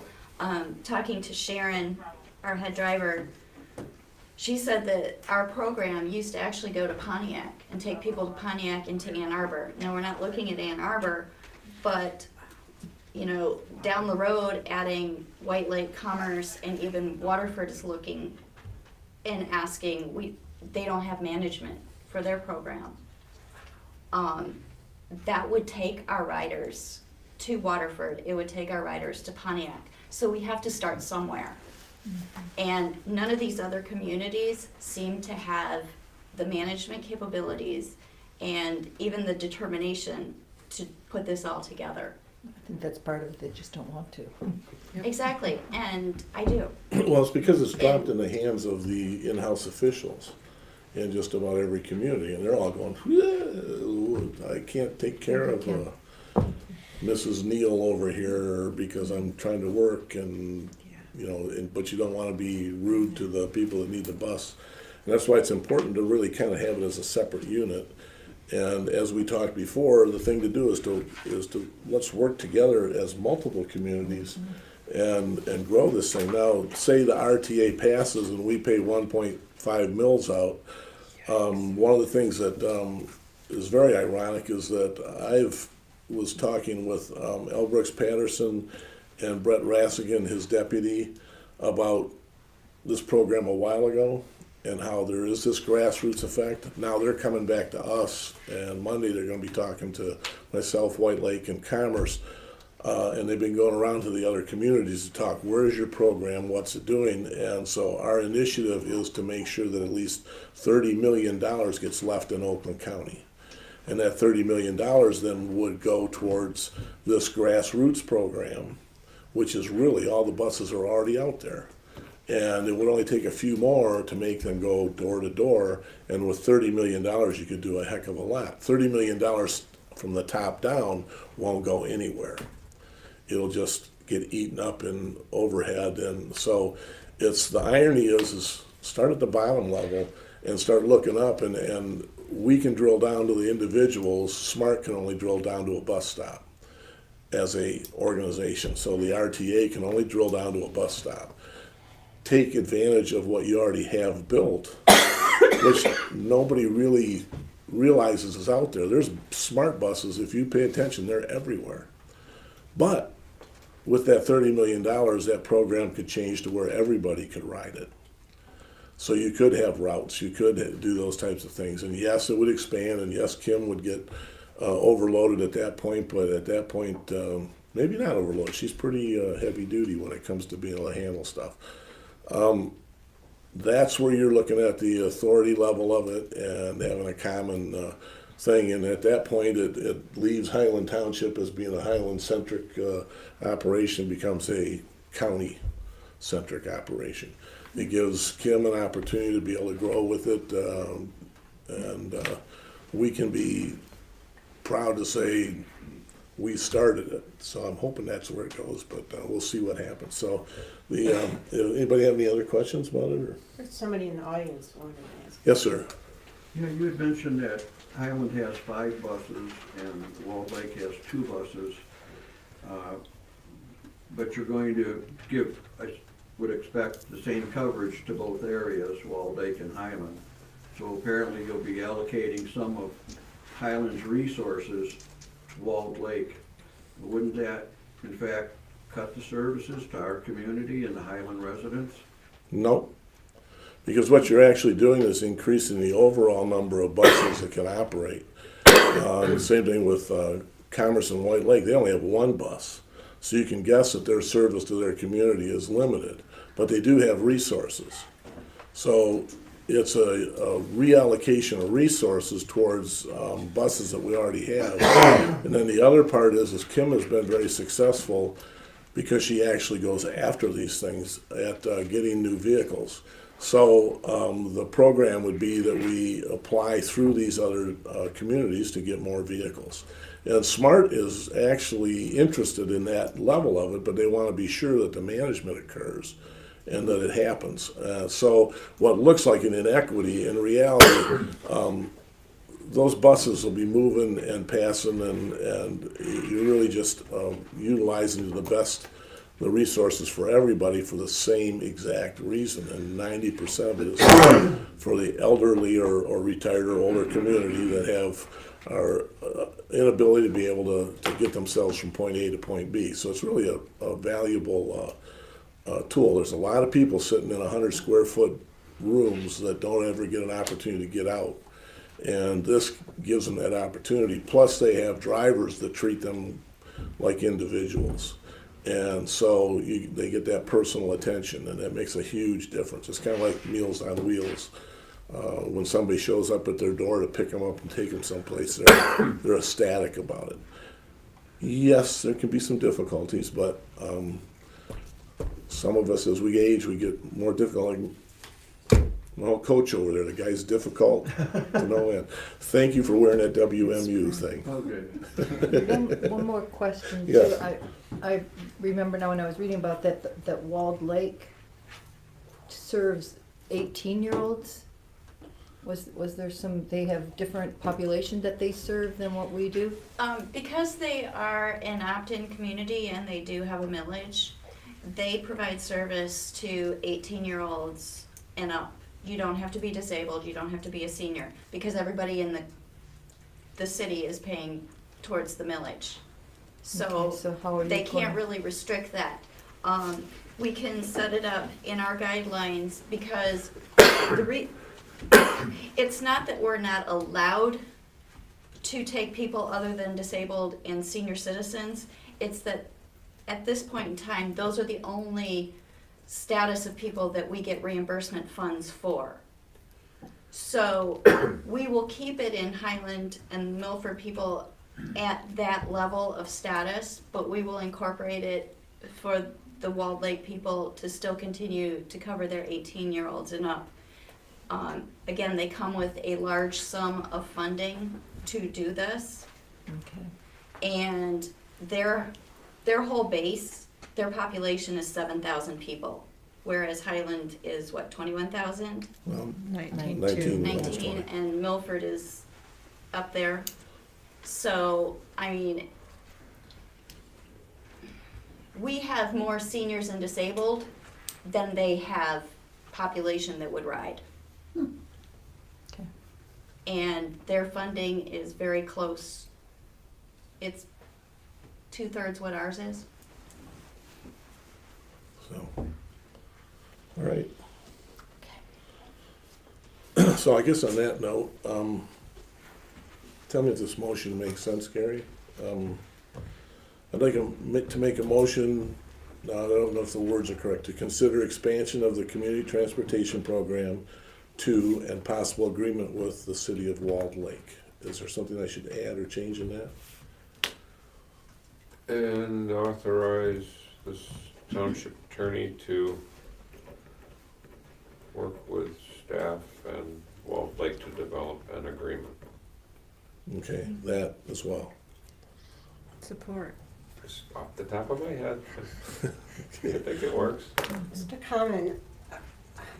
Talking to Sharon, our head driver, she said that our program used to actually go to Pontiac and take people to Pontiac into Ann Arbor. Now, we're not looking at Ann Arbor, but, you know, down the road, adding White Lake, Commerce, and even Waterford is looking and asking, they don't have management for their program. That would take our riders to Waterford. It would take our riders to Pontiac. So we have to start somewhere. And none of these other communities seem to have the management capabilities and even the determination to put this all together. I think that's part of it. They just don't want to. Exactly, and I do. Well, it's because it's dropped in the hands of the in-house officials in just about every community, and they're all going, I can't take care of Mrs. Neal over here because I'm trying to work, and you know, but you don't want to be rude to the people that need the bus. And that's why it's important to really kind of have it as a separate unit. And as we talked before, the thing to do is to let's work together as multiple communities and grow this thing. Now, say the RTA passes and we pay 1.5 mils out. One of the things that is very ironic is that I've was talking with L. Brooks Patterson and Brett Rassigan, his deputy, about this program a while ago and how there is this grassroots effect. Now they're coming back to us, and Monday they're going to be talking to myself, White Lake, and Commerce, and they've been going around to the other communities to talk, where's your program, what's it doing? And so our initiative is to make sure that at least $30 million gets left in Oakland County. And that $30 million then would go towards this grassroots program, which is really all the buses are already out there. And it would only take a few more to make them go door to door. And with $30 million, you could do a heck of a lot. $30 million from the top down won't go anywhere. It'll just get eaten up in overhead. And so it's, the irony is start at the bottom level and start looking up, and we can drill down to the individuals. SMART can only drill down to a bus stop as a organization. So the RTA can only drill down to a bus stop. Take advantage of what you already have built, which nobody really realizes is out there. There's SMART buses, if you pay attention, they're everywhere. But with that $30 million, that program could change to where everybody could ride it. So you could have routes, you could do those types of things. And yes, it would expand, and yes, Kim would get overloaded at that point, but at that point, maybe not overloaded. She's pretty heavy duty when it comes to being able to handle stuff. That's where you're looking at the authority level of it and having a common thing. And at that point, it leaves Highland Township as being a Highland-centric operation, becomes a county-centric operation. It gives Kim an opportunity to be able to grow with it, and we can be proud to say we started it. So I'm hoping that's where it goes, but we'll see what happens. So, anybody have any other questions about it? Or? There's somebody in the audience wanting to ask. Yes, sir. Yeah, you had mentioned that Highland has 5 buses and Walled Lake has 2 buses, but you're going to give, I would expect, the same coverage to both areas, Walled Lake and Highland. So apparently you'll be allocating some of Highland's resources to Walled Lake. Wouldn't that, in fact, cut the services to our community and the Highland residents? Nope. Because what you're actually doing is increasing the overall number of buses that can operate. The same thing with Commerce and White Lake. They only have 1 bus. So you can guess that their service to their community is limited. But they do have resources. So it's a reallocation of resources towards buses that we already have. And then the other part is Kim has been very successful because she actually goes after these things at getting new vehicles. So the program would be that we apply through these other communities to get more vehicles. And SMART is actually interested in that level of it, but they want to be sure that the management occurs and that it happens. So what looks like an inequity, in reality, those buses will be moving and passing, and you're really just utilizing the resources for everybody for the same exact reason. And 90% of it is for the elderly or retired or older community that have our inability to be able to get themselves from point A to point B. So it's really a valuable tool. There's a lot of people sitting in 100 square foot rooms that don't ever get an opportunity to get out. And this gives them that opportunity. Plus they have drivers that treat them like individuals. And so they get that personal attention, and that makes a huge difference. It's kind of like Meals on Wheels. When somebody shows up at their door to pick them up and take them someplace, they're ecstatic about it. Yes, there can be some difficulties, but some of us, as we age, we get more difficult. Like my whole coach over there, the guy's difficult to no end. Thank you for wearing that WMU thing. Okay. One more question too. Yes. I remember now when I was reading about that Walled Lake serves 18-year-olds. Was there they have different population that they serve than what we do? Because they are an opt-in community and they do have a millage, they provide service to 18-year-olds and up. You don't have to be disabled, you don't have to be a senior, because everybody in the city is paying towards the millage. Okay, so how are you They can't going- really restrict that. We can set it up in our guidelines because it's not that we're not allowed to take people other than disabled and senior citizens. It's that at this point in time, those are the only status of people that we get reimbursement funds for. So we will keep it in Highland and Milford people at that level of status, but we will incorporate it for the Walled Lake people to still continue to cover their 18-year-olds and up. Again, they come with a large sum of funding to do this. Okay. And their whole base, their population is 7,000 people, whereas Highland is what, 21,000? Well, 19. 19, and Milford is up there. So, I mean, we have more seniors and disabled than they have population that would ride. Okay. And their funding is very close. It's 2/3 what ours is. So, all right. So I guess on that note, tell me if this motion makes sense, Gary. I'd like to make a motion, I don't know if the words are correct, to consider expansion of the community transportation program to and possible agreement with the city of Walled Lake. Is there something I should add or change in that? And authorize this township attorney to work with staff and Walled Lake to develop an agreement. Okay, that as well. Support. Just off the top of my head, I think it works. Just a comment.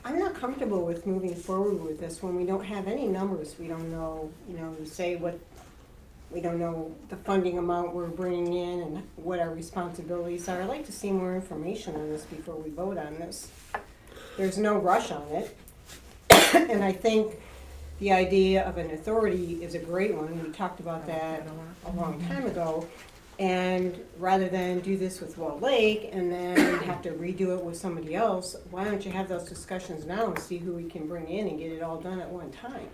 I'm not comfortable with moving forward with this when we don't have any numbers. We don't know, say what, we don't know the funding amount we're bringing in and what our responsibilities are. I'd like to see more information on this before we vote on this. There's no rush on it. And I think the idea of an authority is a great one. We talked about that a long time ago. And rather than do this with Walled Lake and then have to redo it with somebody else, why don't you have those discussions now and see who we can bring in and get it all done at one time?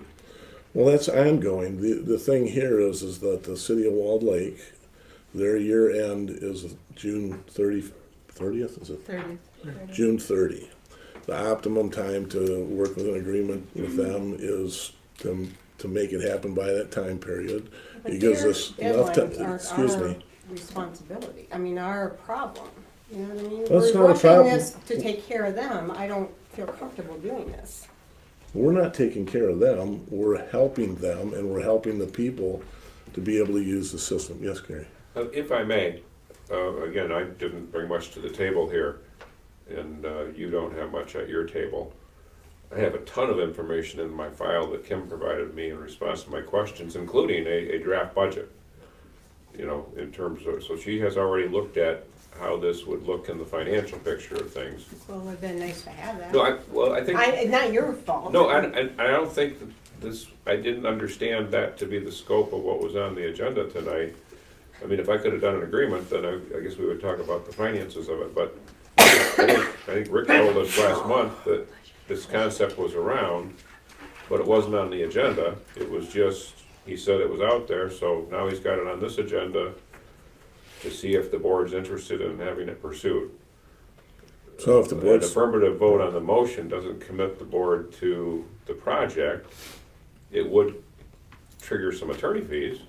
Well, that's ongoing. The thing here is that the city of Walled Lake, their year end is June 30th, is it? 30th. June 30. The optimum time to work with an agreement with them is to make it happen by that time period. But It gives their us enough time, deadlines excuse aren't me. our responsibility. I mean, our problem. You know what I mean? Well, it's We're not a rushing problem. this to take care of them. I don't feel comfortable doing this. We're not taking care of them, we're helping them, and we're helping the people to be able to use the system. Yes, Gary? If I may, again, I didn't bring much to the table here, and you don't have much at your table. I have a ton of information in my file that Kim provided me in response to my questions, including a draft budget. In terms of, so she has already looked at how this would look in the financial picture of things. Well, it would have been nice to have that. No, I think. Not your fault. No, I don't think that this, I didn't understand that to be the scope of what was on the agenda tonight. I mean, if I could have done an agreement, then I guess we would talk about the finances of it, but I think Rick told us last month that this concept was around, but it wasn't on the agenda. It was just, he said it was out there, so now he's got it on this agenda to see if the board's interested in having it pursued. So if the board's... An affirmative vote on the motion doesn't commit the board to the project, it would trigger some attorney fees.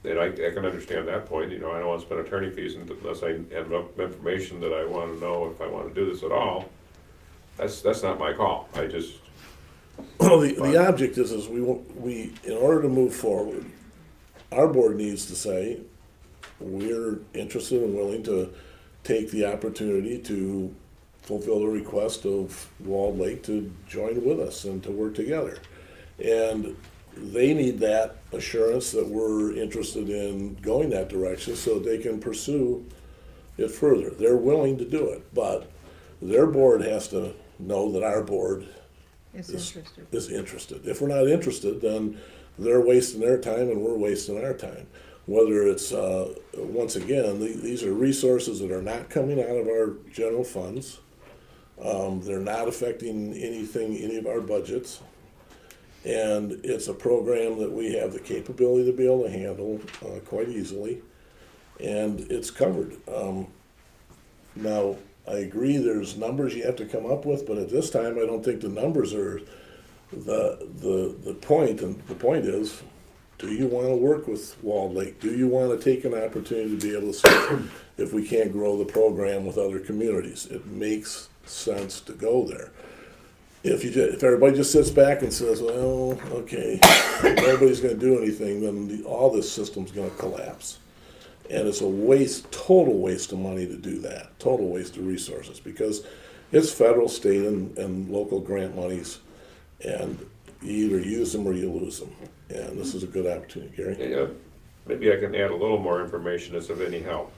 And I can understand that point. I don't want to spend attorney fees unless I have enough information that I want to know if I want to do this at all. That's not my call. I just... Well, the object is we, in order to move forward, our board needs to say, we're interested and willing to take the opportunity to fulfill the request of Walled Lake to join with us and to work together. And they need that assurance that we're interested in going that direction so they can pursue it further. They're willing to do it, but their board has to know that our board is interested. If we're not interested, then they're wasting their time and we're wasting our time. Whether it's, once again, these are resources that are not coming out of our general funds. They're not affecting any of our budgets. And it's a program that we have the capability to be able to handle quite easily. And it's covered. Now, I agree there's numbers you have to come up with, but at this time, I don't think the numbers are the point. And the point is, do you want to work with Walled Lake? Do you want to take an opportunity to be able to see if we can't grow the program with other communities? It makes sense to go there. If everybody just sits back and says, well, okay, nobody's going to do anything, then all this system's going to collapse. And it's a waste, total waste of money to do that, total waste of resources, because it's federal, state, and local grant monies, and you either use them or you lose them. And this is a good opportunity, Gary. Yeah, maybe I can add a little more information as of any help.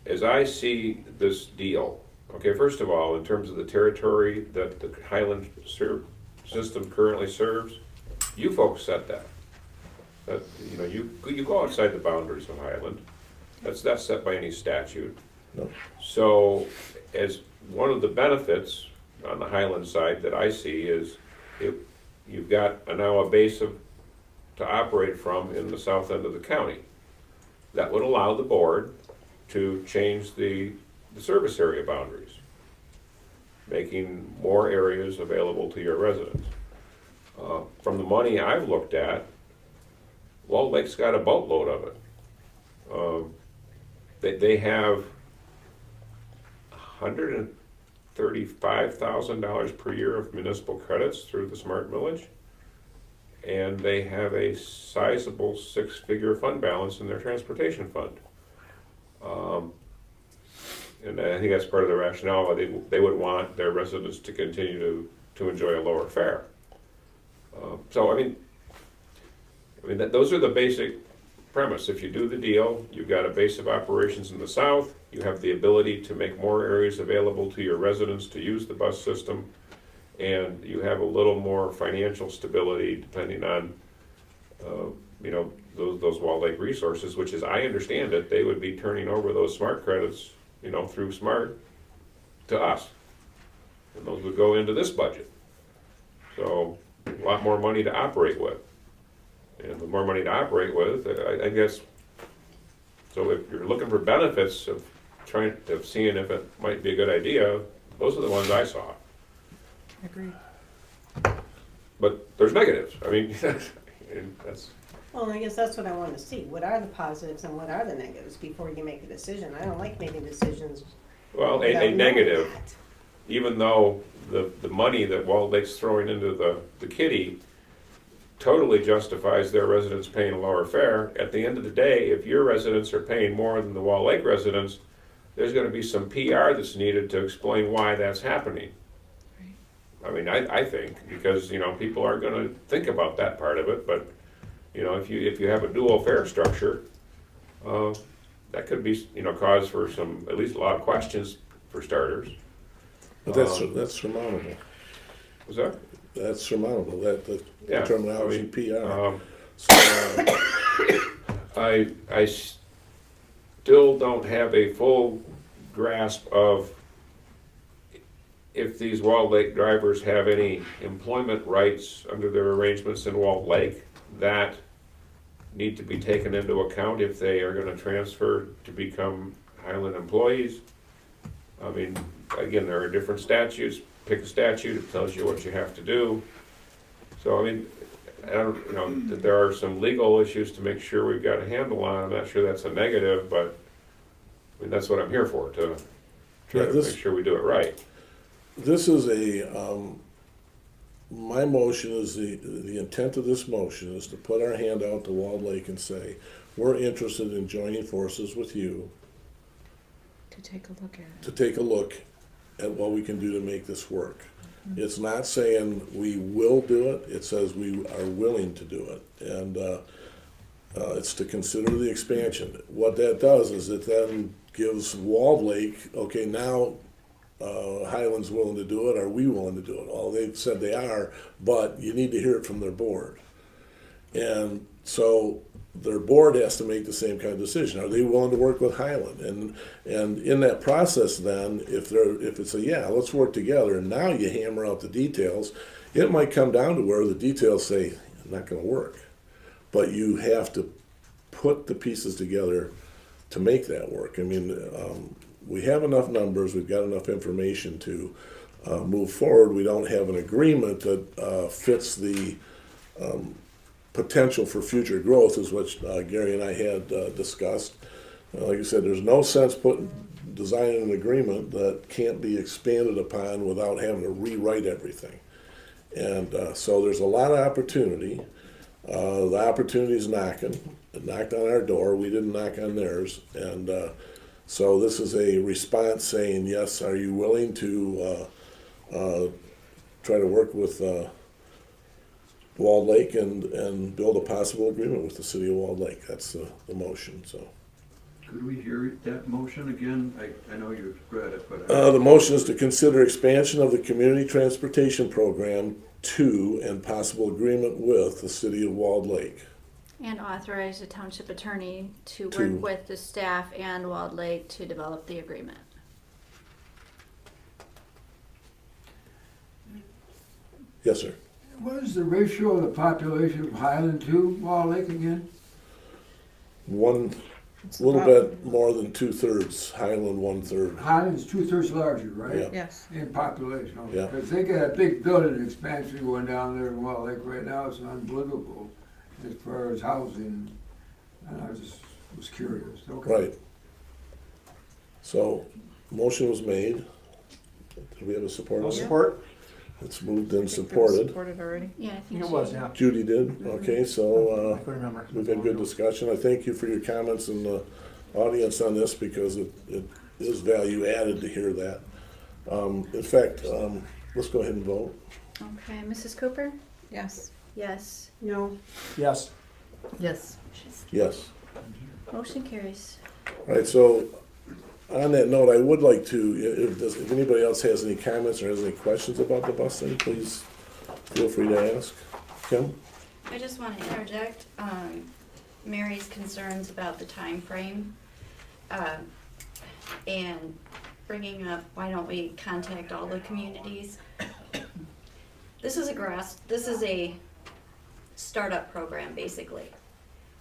As I see this deal, okay, first of all, in terms of the territory that the Highland system currently serves, you folks set that. That, you know, you go outside the boundaries of Highland. That's set by any statute. No. So, as one of the benefits on the Highland side that I see is you've got now a base to operate from in the south end of the county. That would allow the board to change the service area boundaries, making more areas available to your residents. From the money I've looked at, Walled Lake's got a boatload of it. They have $135,000 per year of municipal credits through the Smart Millage, and they have a sizable six-figure fund balance in their transportation fund. And I think that's part of the rationale. They would want their residents to continue to enjoy a lower fare. So I mean those are the basic premise. If you do the deal, you've got a base of operations in the south. You have the ability to make more areas available to your residents to use the bus system, and you have a little more financial stability depending on those Walled Lake resources, which, as I understand it, they would be turning over those smart credits, through SMART to us. And those would go into this budget. So a lot more money to operate with. And the more money to operate with, I guess, so if you're looking for benefits of seeing if it might be a good idea, those are the ones I saw. Agreed. But there's negatives. I mean, that's... Well, I guess that's what I want to see. What are the positives and what are the negatives before you make a decision? I don't like making decisions. Well, a negative, even though the money that Walled Lake's throwing into the kitty totally justifies their residents paying a lower fare, at the end of the day, if your residents are paying more than the Walled Lake residents, there's going to be some PR that's needed to explain why that's happening. Right. I mean, I think, because, people are going to think about that part of it, but if you have a dual fare structure, that could be cause for at least a lot of questions for starters. But that's surmountable. What's that? That's surmountable. The Yeah, terminology PR. I still don't have a full grasp of if these Walled Lake drivers have any employment rights under their arrangements in Walled Lake that need to be taken into account if they are going to transfer to become Highland employees. I mean, again, there are different statutes. Pick a statute, it tells you what you have to do. So, I mean, that there are some legal issues to make sure we've got a handle on. I'm not sure that's a negative, but I mean, that's what I'm here for, to try to make sure we do it right. This is my motion is the intent of this motion is to put our hand out to Walled Lake and say, we're interested in joining forces with you. To take a look at it. To take a look at what we can do to make this work. Mm-hmm. It's not saying we will do it, it says we are willing to do it. And it's to consider the expansion. What that does is it then gives Walled Lake, okay, now Highland's willing to do it, are we willing to do it? Well, they've said they are, but you need to hear it from their board. And so their board has to make the same kind of decision. Are they willing to work with Highland? And in that process then, if it's a, yeah, let's work together, and now you hammer out the details, it might come down to where the details say, not gonna work. But you have to put the pieces together to make that work. I mean, we have enough numbers, we've got enough information to move forward. We don't have an agreement that fits the potential for future growth, is what Gary and I had discussed. Like I said, there's no sense designing an agreement that can't be expanded upon without having to rewrite everything. And so there's a lot of opportunity. The opportunity's knocking. It knocked on our door. We didn't knock on theirs. And so this is a response saying, yes, are you willing to try to work with Walled Lake and build a possible agreement with the city of Walled Lake? That's the motion. So Could we hear that motion again? I know you've read it, but. the motion is to consider expansion of the community transportation program to and possible agreement with the city of Walled Lake. And authorize the township attorney to To- work with the staff and Walled Lake to develop the agreement. Yes, sir. What is the ratio of the population of Highland to Wall Lake again? One, a little bit more than 2/3, Highland 1/3. Highland's 2/3 larger, right? Yeah. Yes. In population, Yeah. because they got a big building expansion going down there in Wall Lake right now. It's unbelievable as far as housing. And I just was curious. Okay. Right. So, motion was made. Do we have a support? I'll on it? support. It's moved and I think it was supported. Supported already? Yeah, I I think think it she was, did. yeah. Judy did, okay, so I couldn't remember. we've had good discussion. I thank you for your comments in the audience on this, because it is value added to hear that. In fact, let's go ahead and vote. Okay, Mrs. Cooper? Yes. Yes. No. Yes. Yes. Yes. Motion carries. All right, so on that note, I would like to, if anybody else has any comments or has any questions about the busing, please feel free to ask. Kim? I just want to interject Mary's concerns about the time frame, and bringing up, why don't we contact all the communities? This is a startup program, basically.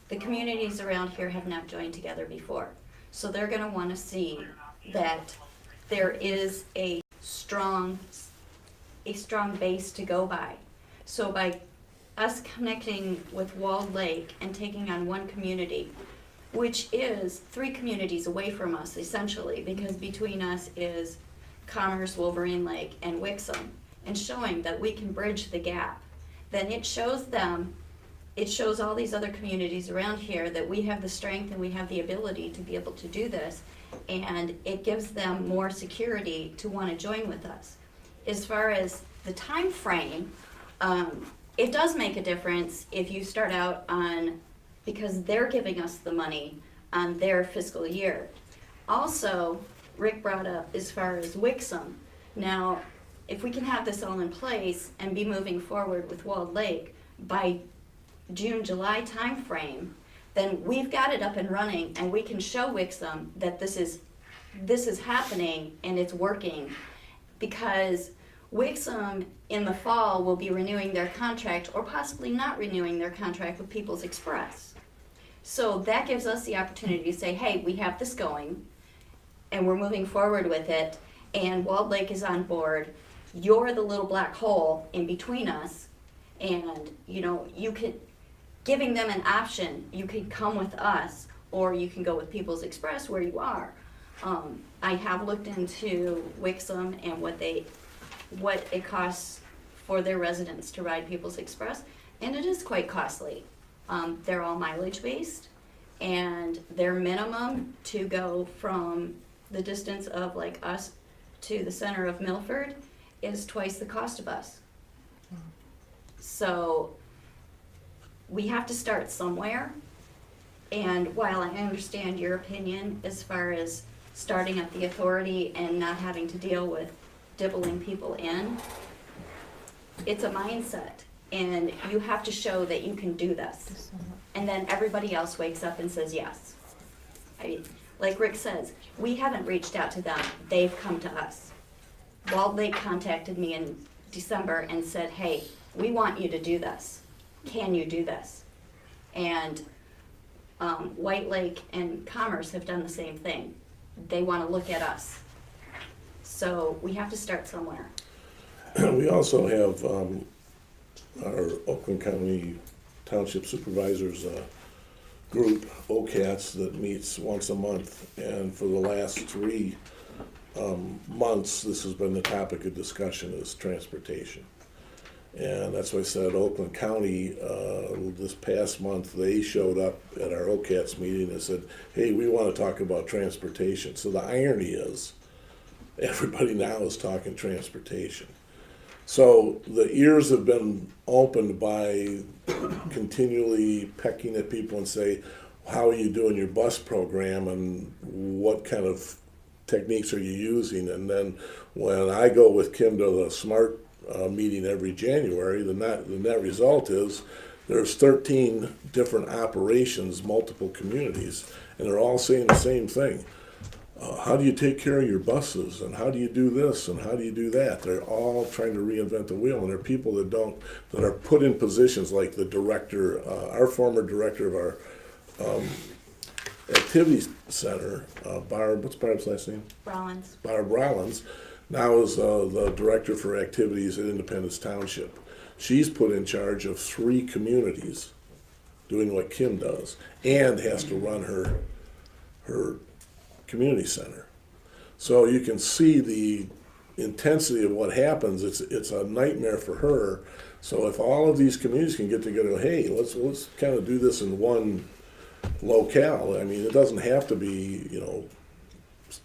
The communities around here have not joined together before, so they're going to want to see that there is a strong base to go by. So by us connecting with Walled Lake and taking on one community, which is 3 communities away from us essentially, because between us is Commerce, Wolverine Lake, and Wixom, and showing that we can bridge the gap, then it shows all these other communities around here that we have the strength and we have the ability to be able to do this, and it gives them more security to want to join with us. As far as the time frame, it does make a difference if you start out on, because they're giving us the money on their fiscal year. Also, Rick brought up as far as Wixom. Now, if we can have this all in place and be moving forward with Walled Lake by June, July timeframe, then we've got it up and running, and we can show Wixom that this is happening and it's working, because Wixom in the fall will be renewing their contract, or possibly not renewing their contract with People's Express. So that gives us the opportunity to say, hey, we have this going, and we're moving forward with it, and Walled Lake is on board. You're the little black hole in between us, and you could, giving them an option, you could come with us, or you can go with People's Express where you are. I have looked into Wixom and what it costs for their residents to ride People's Express, and it is quite costly. They're all mileage based, and their minimum to go from the distance of like us to the center of Milford is twice the cost of us. So we have to start somewhere, and while I understand your opinion as far as starting at the authority and not having to deal with dibbling people in, it's a mindset. and you have to show that you can do this. And then everybody else wakes up and says yes. I mean, like Rick says, we haven't reached out to them, they've come to us. Walled Lake contacted me in December and said, hey, we want you to do this. Can you do this? And White Lake and Commerce have done the same thing. They want to look at us. So we have to start somewhere. We also have our Oakland County Township Supervisors group, OCATS, that meets once a month. And for the last 3 months, this has been the topic of discussion, is transportation. And that's why I said Oakland County, this past month, they showed up at our OCATS meeting and said, hey, we want to talk about transportation. So the irony is, everybody now is talking transportation. So the ears have been opened by continually pecking at people and say, how are you doing your bus program and what kind of techniques are you using? And then when I go with Kim to the SMART meeting every January, the net result is there's 13 different operations, multiple communities, and they're all saying the same thing. How do you take care of your buses, and how do you do this, and how do you do that? They're all trying to reinvent the wheel, and there are people that are put in positions like the director, our former director of our activities center, Barb, what's Barb's last name? Rollins. Barb Rollins, now is the director for activities at Independence Township. She's put in charge of 3 communities, doing what Kim does, and has to run her community center. So you can see the intensity of what happens. It's a nightmare for her. So if all of these communities can get together, hey, let's kind of do this in one locale. I mean, it doesn't have to be,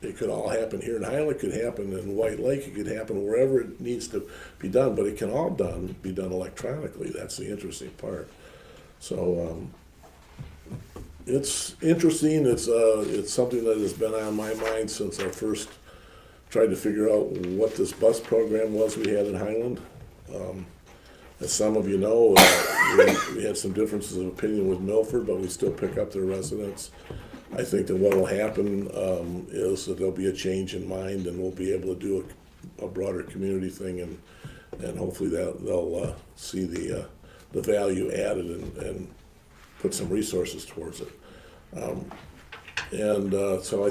it could all happen here in Highland, it could happen in White Lake, it could happen wherever it needs to be done, but it can all be done electronically. That's the interesting part. So it's interesting. It's something that has been on my mind since I first tried to figure out what this bus program was we had in Highland. As some of you know, we had some differences of opinion with Milford, but we still pick up their residents. I think that what will happen is that there'll be a change in mind, and we'll be able to do a broader community thing, and hopefully they'll see the value added and put some resources towards it. So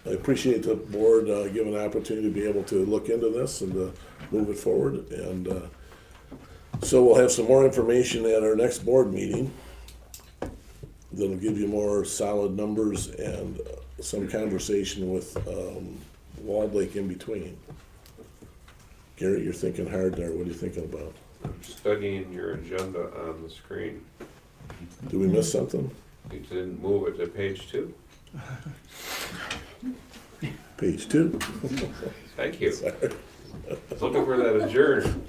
I appreciate the board giving an opportunity to be able to look into this and to move it forward. And so we'll have some more information at our next board meeting that'll give you more solid numbers and some conversation with Walled Lake in between. Garrett, you're thinking hard there. What are you thinking about? I'm studying your agenda on the screen. Did we miss something? You didn't move it to page 2? Page 2. Thank you. Looking for that adjourn.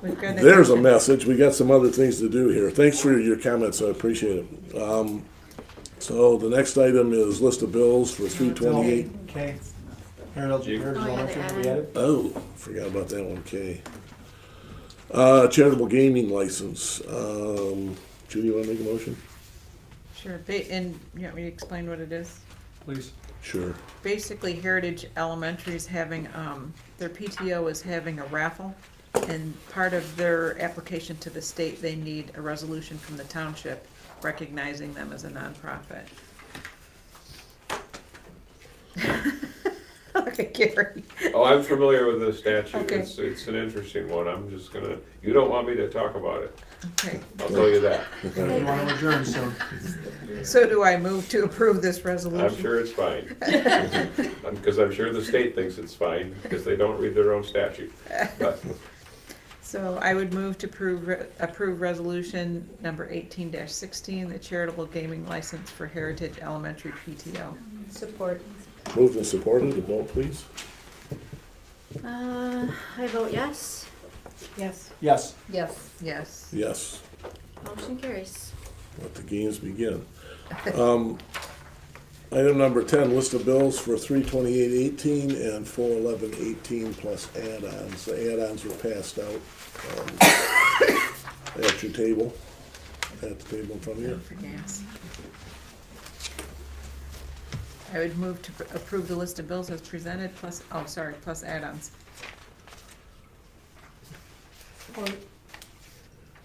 There's a message. We got some other things to do here. Thanks for your comments. I appreciate it. So the next item is list of bills for 328. Okay. Harold Elementary, we added? Oh, forgot about that one, K. Charitable gaming license. Judy, you want to make a motion? Sure, and you want me to explain what it is? Please. Sure. Basically, Heritage Elementary is having, their PTO is having a raffle, and part of their application to the state, they need a resolution from the township recognizing them as a nonprofit. Okay, Gary. Oh, I'm familiar with the statute. Okay. It's an interesting one. I'm just gonna, you don't want me to talk about it. Okay. I'll tell you that. You want to adjourn, so. So do I move to approve this resolution? I'm sure it's fine. Because I'm sure the state thinks it's fine, because they don't read their own statute. But So I would move to approve resolution number 18-16, the charitable gaming license for Heritage Elementary PTO. Support. Moved and supported. The vote, please. I vote yes. Yes. Yes. Yes. Yes. Yes. Motion carries. Let the games begin. Item number 10, list of bills for 3/28/18 and 4/11/18 plus add-ons. The add-ons were passed out at your table, at the table in front of you. For gas. I would move to approve the list of bills as presented plus, plus add-ons.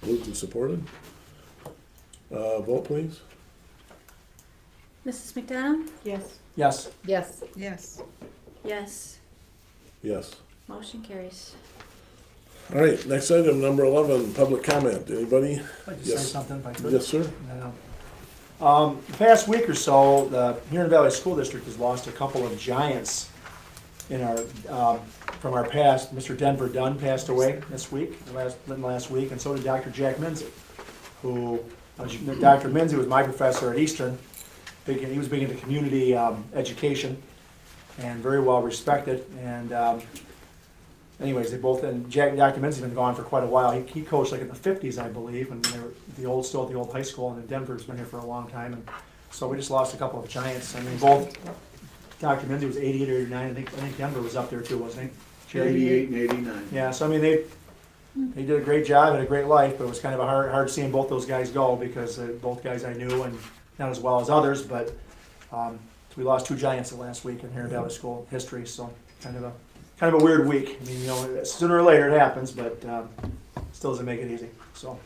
Moved and supported. Vote please. Mrs. McDonald? Yes. Yes. Yes. Yes. Yes. Yes. Motion carries. All right, next item, number 11, public comment. Anybody? I'd like to say Yes. something if I could. Yes, sir. The past week or so, the Huron Valley School District has lost a couple of giants in our, from our past. Mr. Denver Dunn passed away this week, last week, and so did Dr. Jack Minzy, who, Dr. Minzy was my professor at Eastern. He was big into community education and very well respected. And anyways, they both, and Dr. Minzy's been gone for quite a while. He coached like in the 50s, I believe, and they were still at the old high school, and then Denver's been here for a long time. And so we just lost a couple of giants. I mean, both, Dr. Minzy was 88 or 89. I think Denver was up there too, wasn't he? 88 and 89. Yeah, so I mean, they did a great job, had a great life, but it was kind of hard seeing both those guys go because both guys I knew, and not as well as others, but so we lost two giants the last week in Huron Valley School history, so kind of a weird week. I mean, you know, sooner or later it happens, but still doesn't make it easy. So.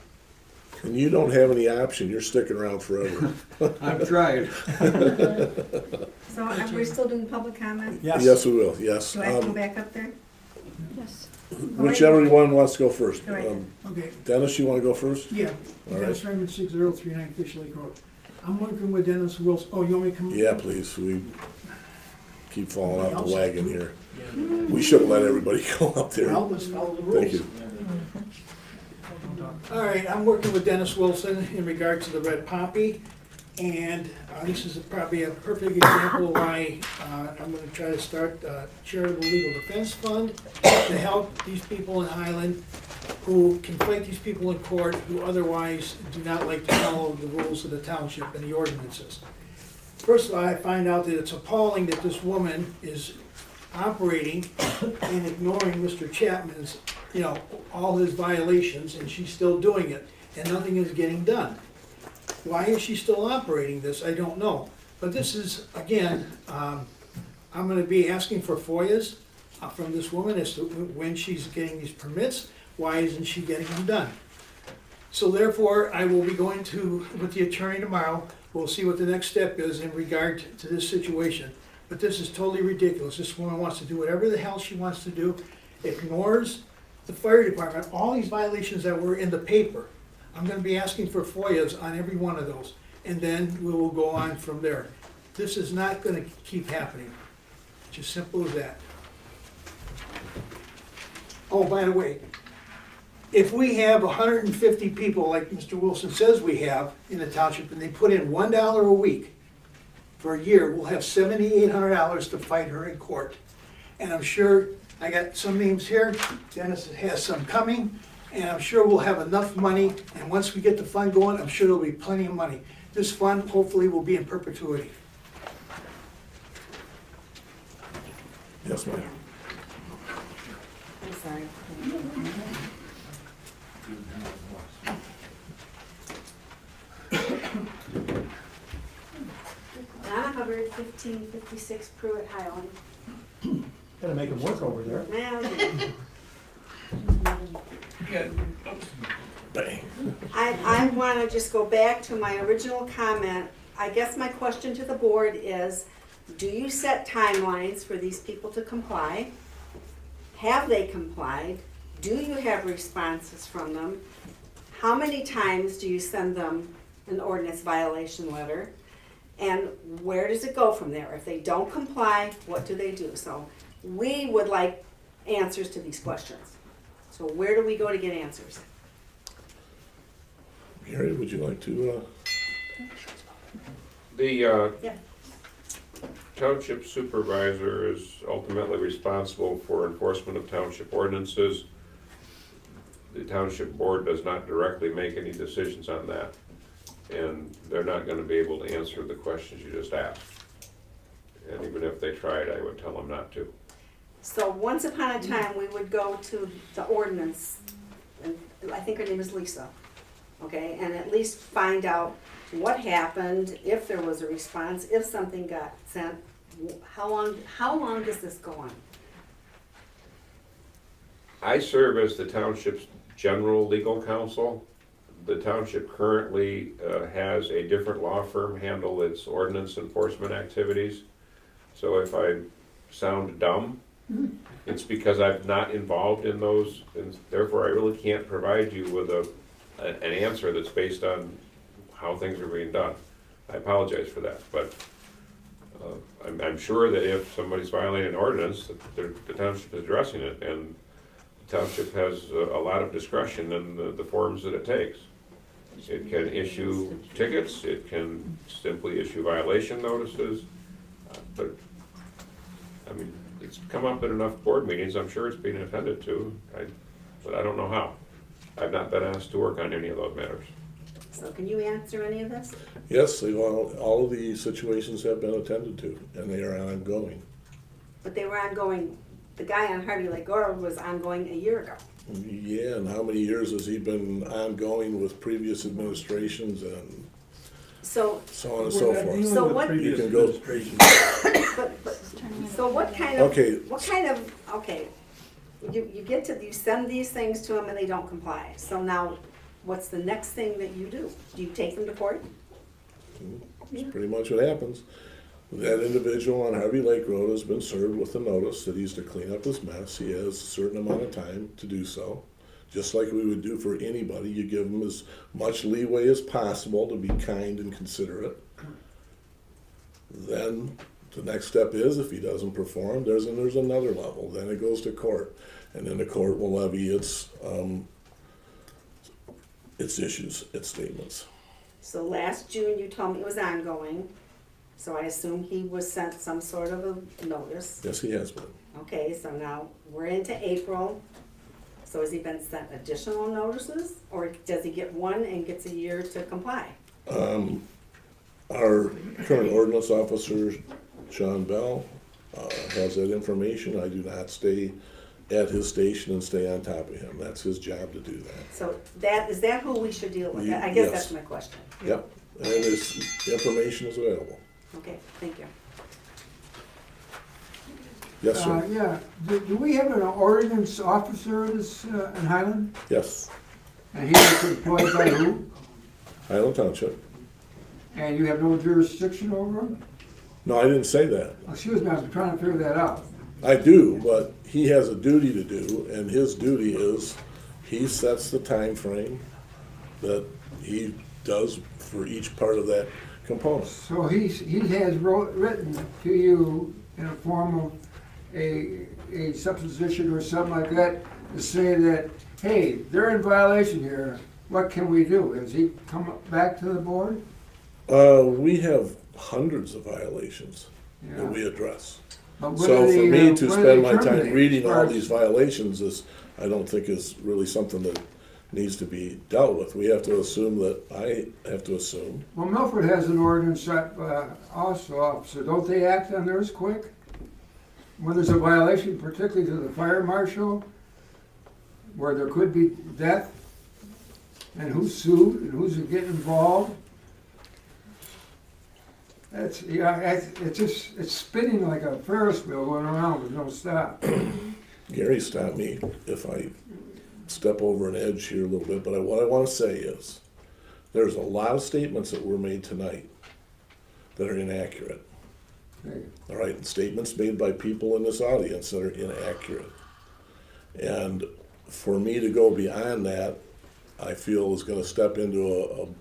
And you don't have any option. You're sticking around forever. I've tried. So are we still doing public comment? Yes. Yes, we will. Yes. Do I have to go back up there? Yes. Whichever one wants to go first. Go right ahead. Okay, Dennis, you want to go first? yeah, All Dennis right. Raymond, 6039 Fish Lake Road. I'm working with Dennis Wilson. Oh, you want me to come? Yeah, please. We keep falling off the wagon here. We should have let everybody go up there. Well, let's follow the rules. Thank you. All right, I'm working with Dennis Wilson in regard to the red poppy, and this is probably a perfect example why I'm gonna try to start a charitable legal defense fund to help these people in Highland who can fight these people in court who otherwise do not like to follow the rules of the township and the ordinances. First of all, I find out that it's appalling that this woman is operating and ignoring Mr. Chapman's, you know, all his violations, and she's still doing it, and nothing is getting done. Why is she still operating this? I don't know. But this is, again, I'm gonna be asking for FOIAs from this woman as to when she's getting these permits, why isn't she getting them done? So therefore, I will be going with the attorney tomorrow. We'll see what the next step is in regard to this situation. But this is totally ridiculous. This woman wants to do whatever the hell she wants to do, ignores the fire department, all these violations that were in the paper. I'm gonna be asking for FOIAs on every one of those, and then we will go on from there. This is not gonna keep happening. It's as simple as that. Oh, by the way, if we have 150 people, like Mr. Wilson says we have in the township, and they put in $1 a week for a year, we'll have $7,800 to fight her in court. And I'm sure, I got some names here, Dennis has some coming, and I'm sure we'll have enough money, and once we get the fund going, I'm sure there'll be plenty of money. This fund hopefully will be in perpetuity. Yes, ma'am. I'm sorry. Donna Hubbard, 1556 Pruitt Highland. Gotta make him work over there. Well, Bang. I want to just go back to my original comment. I guess my question to the board is, do you set timelines for these people to comply? Have they complied? Do you have responses from them? How many times do you send them an ordinance violation letter? And where does it go from there? If they don't comply, what do they do? So we would like answers to these questions. So where do we go to get answers? Gary, would you like to, The Yeah. township supervisor is ultimately responsible for enforcement of township ordinances. The township board does not directly make any decisions on that, and they're not gonna be able to answer the questions you just asked. And even if they tried, I would tell them not to. So once upon a time, we would go to the ordinance, and I think her name is Lisa, okay, and at least find out what happened, if there was a response, if something got sent. How long does this go on? I serve as the township's general legal counsel. The township currently has a different law firm handle its ordinance enforcement activities. So if I sound dumb, it's because I'm not involved in those, and therefore I really can't provide you with an answer that's based on how things are being done. I apologize for that, but I'm sure that if somebody's violating an ordinance, that the township is addressing it, and the township has a lot of discretion in the forms that it takes. It can issue tickets, it can simply issue violation notices, but I mean, it's come up in enough board meetings, I'm sure it's being attended to, but I don't know how. I've not been asked to work on any of those matters. So can you answer any of this? Yes, all of the situations have been attended to, and they are ongoing. But they were ongoing, the guy on Harvey Lake Road was ongoing a year ago. Yeah, and how many years has he been ongoing with previous administrations and So, so on and so forth? So what? You can go. So what kind of, Okay. okay, you send these things to them and they don't comply. So now, what's the next thing that you do? Do you take them to court? That's pretty much what happens. That individual on Harvey Lake Road has been served with a notice that he's to clean up his mess. He has a certain amount of time to do so. Just like we would do for anybody, you give them as much leeway as possible to be kind and considerate. Then the next step is, if he doesn't perform, there's another level. Then it goes to court, and then the court will levy its issues, its statements. So last June, you told me it was ongoing, so I assume he was sent some sort of a notice. Yes, he has been. Okay, so now we're into April, so has he been sent additional notices, or does he get one and gets a year to comply? Our current ordinance officer, Sean Bell, has that information. I do not stay at his station and stay on top of him. That's his job to do that. So is that who we should deal with? I guess Yes. that's my question. Yep, and his information is available. Okay, thank you. Yes, sir. Yeah, do we have an ordinance officer in Highland? Yes, And he was employed by who? Highland Township. And you have no jurisdiction over him? No, I didn't say that. Excuse me, I'm trying to figure that out. I do, but he has a duty to do, and his duty is, he sets the time frame that he does for each part of that component. So he has written to you in a form of a supposition or something like that to say that, hey, they're in violation here, what can we do? Has he come back to the board? We have hundreds of violations that we address. So for me to spend my time reading all these violations I don't think is really something that needs to be dealt with. We have to assume that, I have to assume. Well, Milford has an ordinance also, officer. Don't they act on theirs quick? When there's a violation, particularly to the fire marshal, where there could be death, and who's sued, and who's getting involved. It's spinning like a Ferris wheel going around with no stop. Gary stopped me if I step over an edge here a little bit, but what I want to say is, there's a lot of statements that were made tonight that are inaccurate. All right, and statements made by people in this audience that are inaccurate. And for me to go beyond that, I feel is going to step into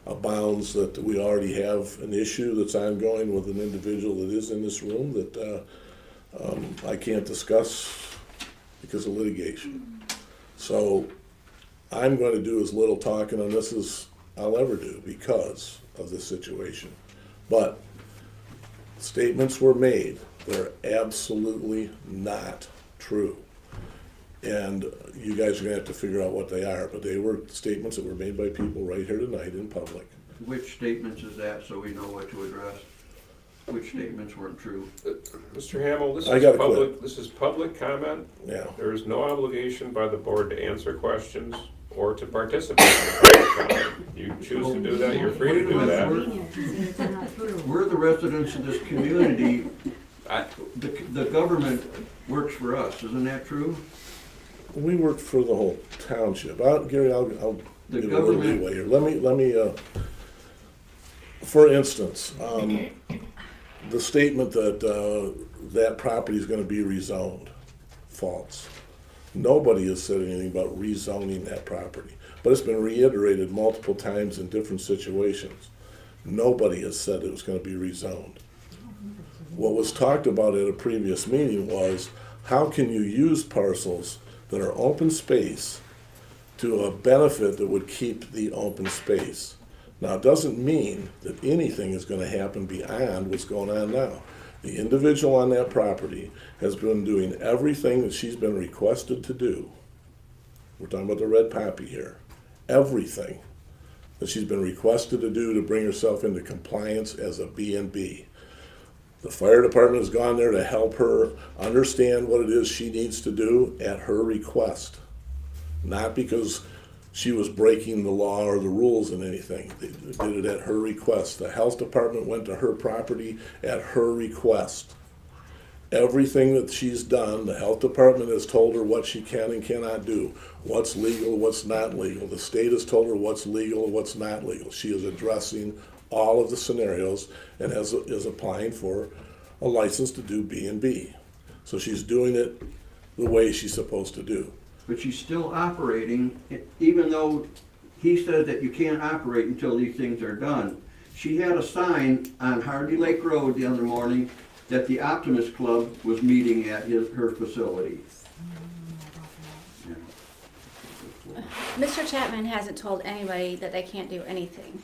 a bounds that we already have an issue that's ongoing with an individual that is in this room that I can't discuss because of litigation. So I'm going to do as little talking on this as I'll ever do because of this situation. But statements were made. They're absolutely not true. And you guys are going to have to figure out what they are, but they were statements that were made by people right here tonight in public. Which statements is that, so we know what to address? which statements weren't true. Mr. Hamel, this I is gotta public, this is public comment. Yeah. There is no obligation by the board to answer questions or to participate in the public comment. You choose to do that, you're free to do that. We're the residents of this community. The government works for us, isn't that true? We work for the whole township. Gary, I'll The give a little government- leeway here. Let me, for instance, the statement that, that property is gonna be rezoned, false. Nobody has said anything about rezoning that property, but it's been reiterated multiple times in different situations. Nobody has said it was gonna be rezoned. What was talked about at a previous meeting was, how can you use parcels that are open space to a benefit that would keep the open space? Now, it doesn't mean that anything is gonna happen beyond what's going on now. The individual on that property has been doing everything that she's been requested to do. We're talking about the red poppy here. Everything that she's been requested to do to bring herself into compliance as a B&B. The fire department has gone there to help her understand what it is she needs to do at her request. Not because she was breaking the law or the rules in anything. They did it at her request. The health department went to her property at her request. Everything that she's done, the health department has told her what she can and cannot do, what's legal, what's not legal. The state has told her what's legal and what's not legal. She is addressing all of the scenarios and is applying for a license to do B&B. So she's doing it the way she's supposed to do. But she's still operating, even though he said that you can't operate until these things are done. She had a sign on Hardy Lake Road the other morning that the Optimist Club was meeting at her facility. Mr. Chapman hasn't told anybody that they can't do anything.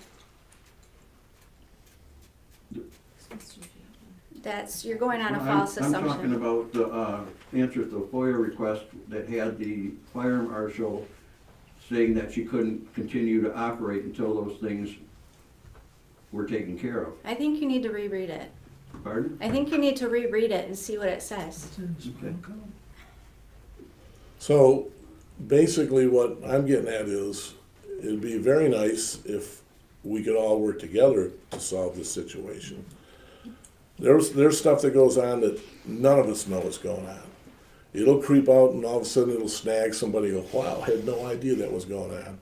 You're going on a false assumption. I'm talking about the answer to the FOIA request that had the fire marshal saying that she couldn't continue to operate until those things were taken care of. I think you need to reread it. Pardon? I think you need to reread it and see what it says. Okay. So basically what I'm getting at is, it'd be very nice if we could all work together to solve this situation. There's stuff that goes on that none of us know what's going on. It'll creep out and all of a sudden it'll snag somebody and go, wow, I had no idea that was going on.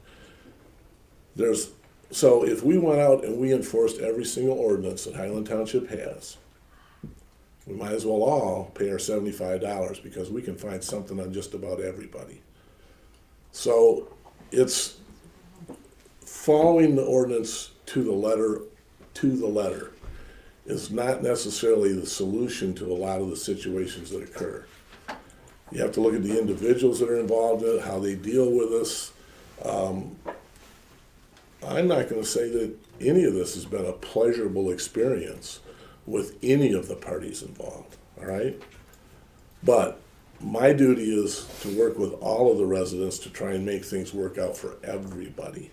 So if we went out and we enforced every single ordinance that Highland Township has, we might as well all pay our $75 because we can find something on just about everybody. So it's following the ordinance to the letter is not necessarily the solution to a lot of the situations that occur. You have to look at the individuals that are involved in it, how they deal with this. I'm not going to say that any of this has been a pleasurable experience with any of the parties involved, all right? But my duty is to work with all of the residents to try and make things work out for everybody.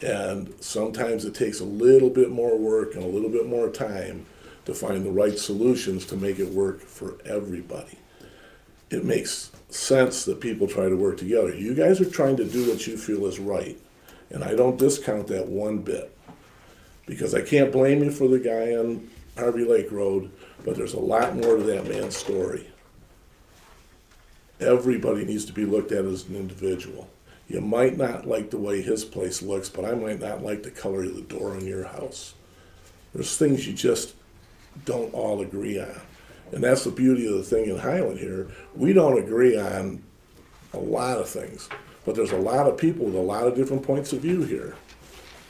And sometimes it takes a little bit more work and a little bit more time to find the right solutions to make it work for everybody. It makes sense that people try to work together. You guys are trying to do what you feel is right, and I don't discount that one bit. Because I can't blame you for the guy on Harvey Lake Road, but there's a lot more to that man's story. Everybody needs to be looked at as an individual. You might not like the way his place looks, but I might not like the color of the door in your house. There's things you just don't all agree on. And that's the beauty of the thing in Highland here. We don't agree on a lot of things, but there's a lot of people with a lot of different points of view here.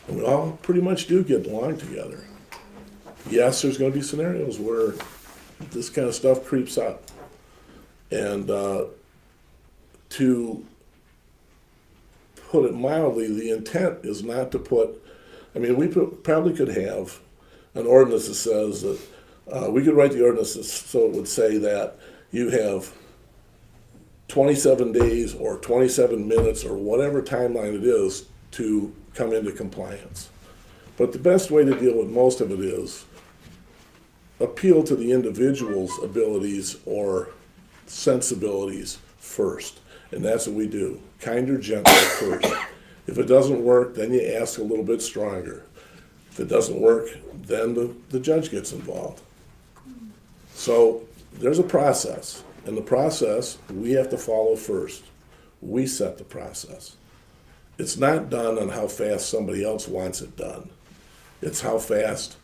And we all pretty much do get along together. Yes, there's going to be scenarios where this kind of stuff creeps up. And to put it mildly, the intent is not to put, I mean, we probably could have an ordinance that says that, we could write the ordinance so it would say that you have 27 days or 27 minutes or whatever timeline it is to come into compliance. But the best way to deal with most of it is appeal to the individual's abilities or sensibilities first. And that's what we do. Kinder, gentler first. If it doesn't work, then you ask a little bit stronger. If it doesn't work, then the judge gets involved. So there's a process. And the process we have to follow first. We set the process. It's not done on how fast somebody else wants it done. It's how fast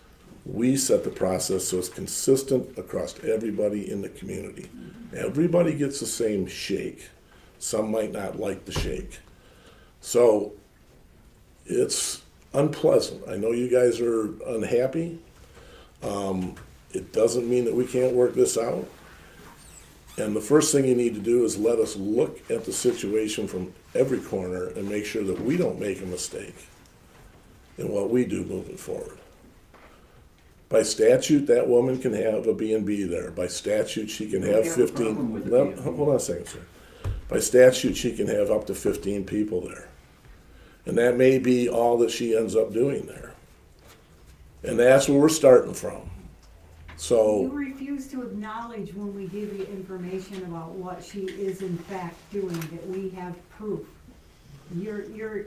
we set the process so it's consistent across everybody in the community. Everybody gets the same shake. Some might not like the shake. So it's unpleasant. I know you guys are unhappy. It doesn't mean that we can't work this out. And the first thing you need to do is let us look at the situation from every corner and make sure that we don't make a mistake in what we do moving forward. By statute, that woman can have a B&B there. By statute, she can have 15. Hold on a second, sir. By statute, she can have up to 15 people there. And that may be all that she ends up doing there. And that's where we're starting from. So you refuse to acknowledge when we give you information about what she is in fact doing, that we have proof. You're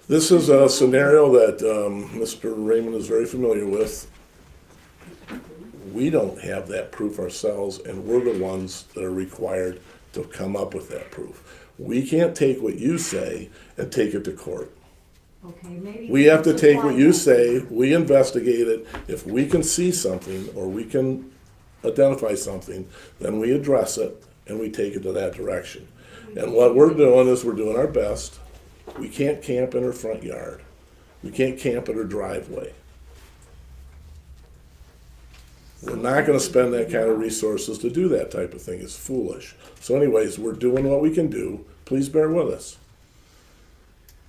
this is a scenario that Mr. Raymond is very familiar with. We don't have that proof ourselves, and we're the ones that are required to come up with that proof. We can't take what you say and take it to court. okay, maybe We have to take what you say, we investigate it. If we can see something or we can identify something, then we address it and we take it to that direction. And what we're doing is we're doing our best. We can't camp in her front yard. We can't camp in her driveway. We're not going to spend that kind of resources to do that type of thing. It's foolish. So anyways, we're doing what we can do. Please bear with us.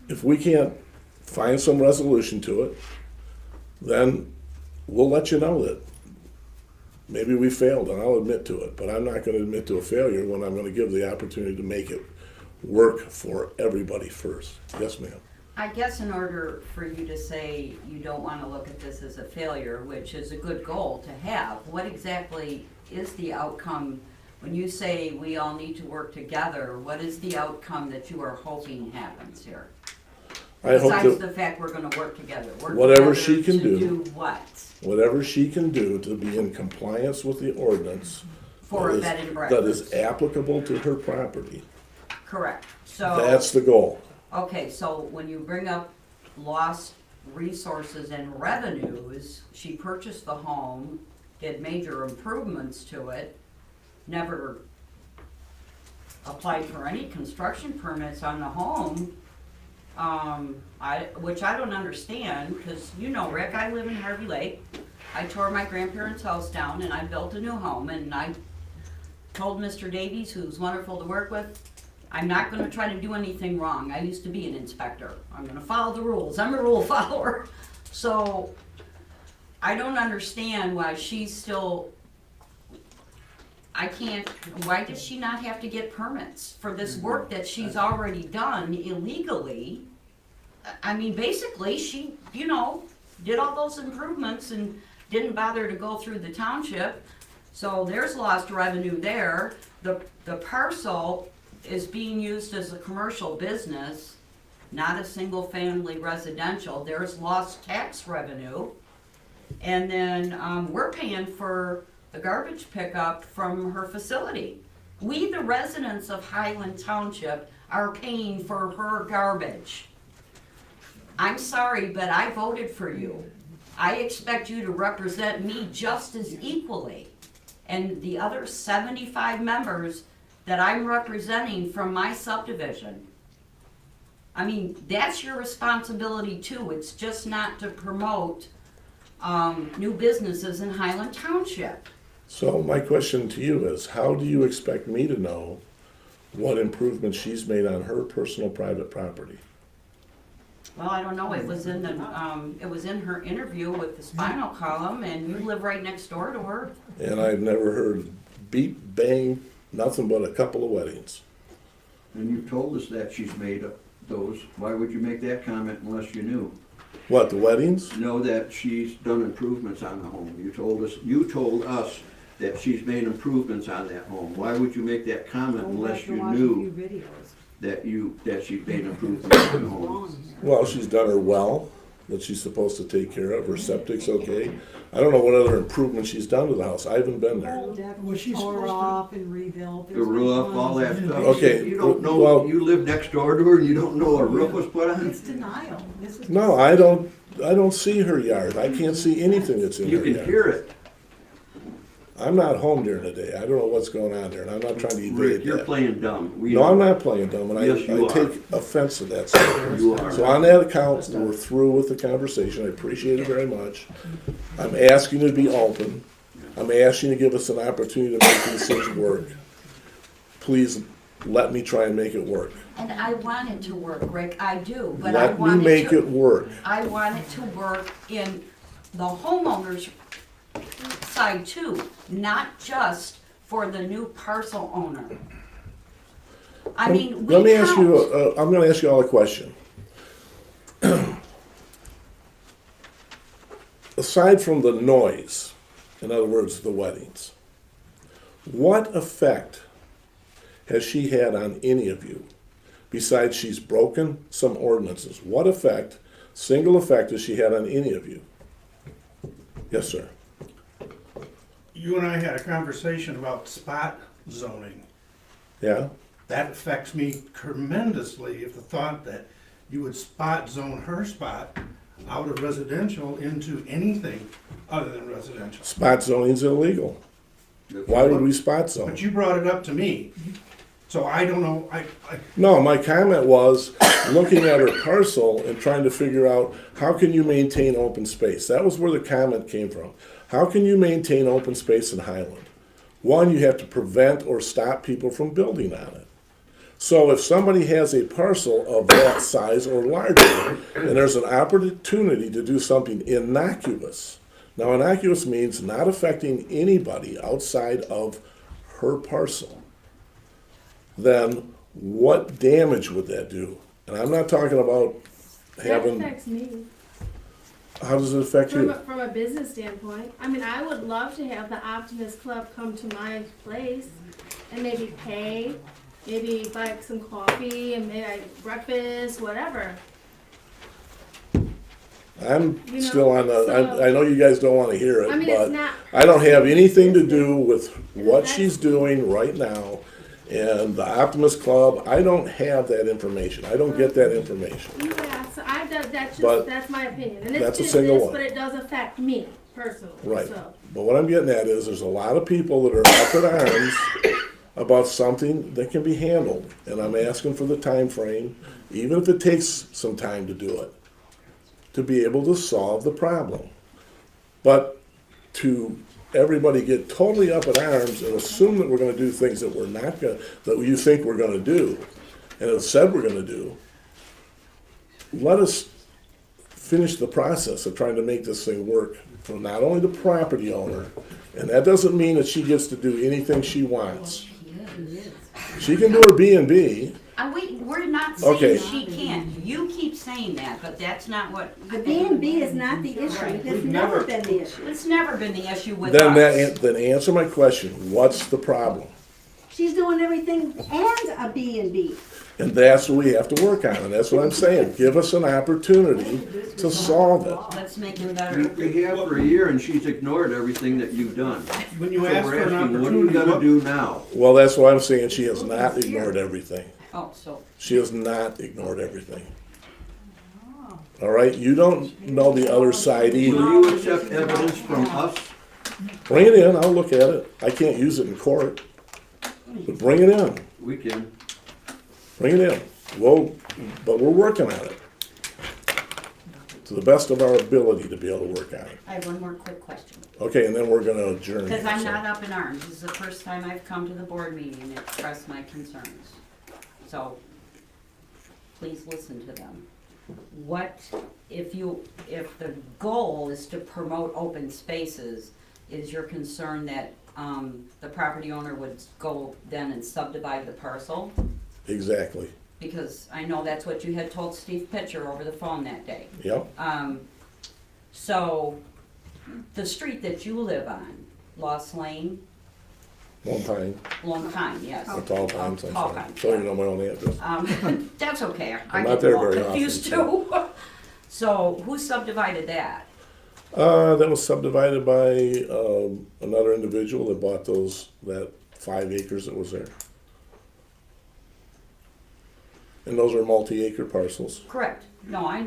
If we can't find some resolution to it, then we'll let you know that maybe we failed, and I'll admit to it. But I'm not going to admit to a failure when I'm going to give the opportunity to make it work for everybody first. Yes, ma'am. I guess in order for you to say you don't want to look at this as a failure, which is a good goal to have, what exactly is the outcome when you say we all need to work together? What is the outcome that you are hoping happens here? Besides the fact we're going to work together. Whatever she can do what? Whatever she can do to be in compliance with the ordinance For a bed and breakfast. that is applicable to her property. Correct. So That's the goal. okay, so when you bring up lost resources and revenues, she purchased the home, did major improvements to it, never applied for any construction permits on the home, which I don't understand, because you know, Rick, I live in Harvey Lake. I tore my grandparents' house down and I built a new home, and I told Mr. Davies, who's wonderful to work with, I'm not going to try to do anything wrong. I used to be an inspector. I'm going to follow the rules. I'm a rule follower. So I don't understand why she's still, why does she not have to get permits for this work that she's already done illegally? I mean, basically, she, you know, did all those improvements and didn't bother to go through the township. So there's lost revenue there. The parcel is being used as a commercial business, not a single-family residential. There's lost tax revenue. And then we're paying for the garbage pickup from her facility. We, the residents of Highland Township, are paying for her garbage. I'm sorry, but I voted for you. I expect you to represent me just as equally. And the other 75 members that I'm representing from my subdivision. I mean, that's your responsibility too. It's just not to promote new businesses in Highland Township. So my question to you is, how do you expect me to know what improvements she's made on her personal private property? Well, I don't know. It was in her interview with the spinal column, and you live right next door to her. And I've never heard beep, bang, nothing but a couple of weddings. And you've told us that she's made those. Why would you make that comment unless you knew? What, the weddings? Know that she's done improvements on the home. You told us that she's made improvements on that home. Why would you make that comment Go back unless and you watch a knew few videos. that she's made improvements on the home? Well, she's done her well that she's supposed to take care of. Her septic's okay. I don't know what other improvements she's done to the house. I haven't been there. Deck Was was she tore supposed to- off and rebuilt. The There's been roof, all that tons of- stuff. Okay, You don't know, well- you live next door to her and you don't know a roof was put on? It's denial. This is No, I don't see her yard. I can't see anything that's in You her can yard. hear it. I'm not home during the day. I don't know what's going on there, and I'm not trying to Rick, evade you're that. playing dumb. We No, know. I'm not playing dumb, and Yes, you I are. take offense to that stuff. You are. So on that account, we're through with the conversation. I appreciate it very much. I'm asking you to be open. I'm asking you to give us an opportunity to make these things work. Please let me try and make it work. And I want it to work, Rick, I do, but I Let me want make it work. I want it to work in the homeowner's side too, not just for the new parcel owner. I mean, we Let me ask you, count. I'm gonna ask you all a question. Aside from the noise, in other words, the weddings, what effect has she had on any of you? Besides she's broken some ordinances, what effect, single effect, has she had on any of you? Yes, sir. You and I had a conversation about spot zoning. Yeah? That affects me tremendously if the thought that you would spot zone her spot out of residential into anything other than residential. Spot zoning's illegal. Why would we spot zone? But you brought it up to me, so I don't know, No, my comment was looking at her parcel and trying to figure out how can you maintain open space. That was where the comment came from. How can you maintain open space in Highland? One, you have to prevent or stop people from building on it. So if somebody has a parcel of that size or larger, and there's an opportunity to do something innocuous. Now, innocuous means not affecting anybody outside of her parcel. Then what damage would that do? And I'm not talking about That having, affects me. how does it affect you? From a business standpoint, I mean, I would love to have the Optimist Club come to my place and maybe pay, maybe buy some coffee and maybe breakfast, whatever. I'm You know, still on the, so- I know you guys don't wanna hear it, I mean, it's but not- I don't have anything to do with what That's- she's doing right now. And the Optimist Club, I don't have that information. I don't get that information. Yeah, so that's But just, that's my opinion. And it's that's a single business, one. but it does affect me personally, Right. so. But what I'm getting at is there's a lot of people that are up in arms about something that can be handled. And I'm asking for the time frame, even if it takes some time to do it, to be able to solve the problem. But to everybody get totally up in arms and assume that we're gonna do things that we're not gonna, that you think we're gonna do, and have said we're gonna do, let us finish the process of trying to make this thing work for not only the property owner, and that doesn't mean that she gets to do anything she wants. She can do her B&B. We're not Okay. saying she can't. You keep saying that, but that's not what. The B&B is not the issue. It has never been the issue. It's never been the issue with Then us. then answer my question, what's the problem? She's doing everything and a B&B. And that's what we have to work on, and that's what I'm saying. Give us an opportunity to solve it. Let's make it better. We have for a year and she's ignored everything that you've done. When you So ask we're for an asking, what are you opportunity, gonna do now? Well, that's why I'm saying she has not ignored everything. Oh, so. She has not ignored everything. All right, you don't know the other side Will either. you accept evidence from us? Bring it in, I'll look at it. I can't use it in court, but bring it in. We can. Bring it in. Well, but we're working on it. To the best of our ability to be able to work on it. I have one more quick question. Okay, and then we're gonna adjourn. Because I'm here, so. not up in arms. This is the first time I've come to the board meeting and expressed my concerns. So, please listen to them. What, if the goal is to promote open spaces, is your concern that, the property owner would go then and subdivide the parcel? Exactly. because I know that's what you had told Steve Pitcher over the phone that day. Yep. So, the street that you live on, Lost Lane, Long time. Long Time, yes. Or Tall Times, I'm Tall sorry. Times, Don't even know my own address. That's okay, I I'm get not there them all very confused often, too. So, who subdivided that? That was subdivided by another individual that bought that 5 acres that was there. And those are multi-acre parcels. Correct. No, I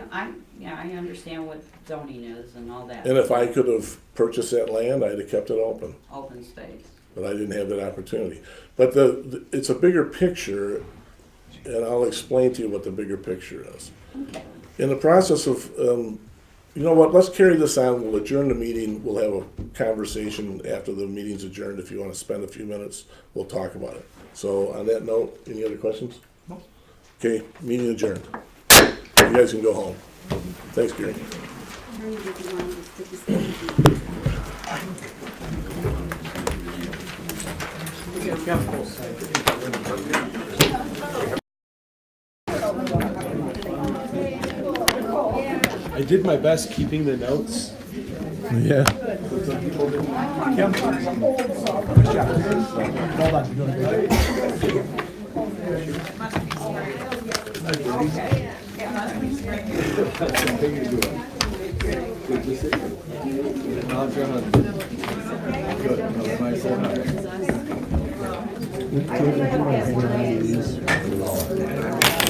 understand what zoning is and all that. And if I could have purchased that land, I'd have kept it open. Open space. But I didn't have that opportunity. But it's a bigger picture, and I'll explain to you what the bigger picture is. Okay. In the process of, you know what, let's carry this on, we'll adjourn the meeting, we'll have a conversation after the meeting's adjourned. If you want to spend a few minutes, we'll talk about it. So on that note, any other questions? No. Okay, meeting adjourned. You guys can go home. Thanks, Gary. I did my best keeping the notes. Yeah. Kim? Good job. Well done, you're doing a great job. Good.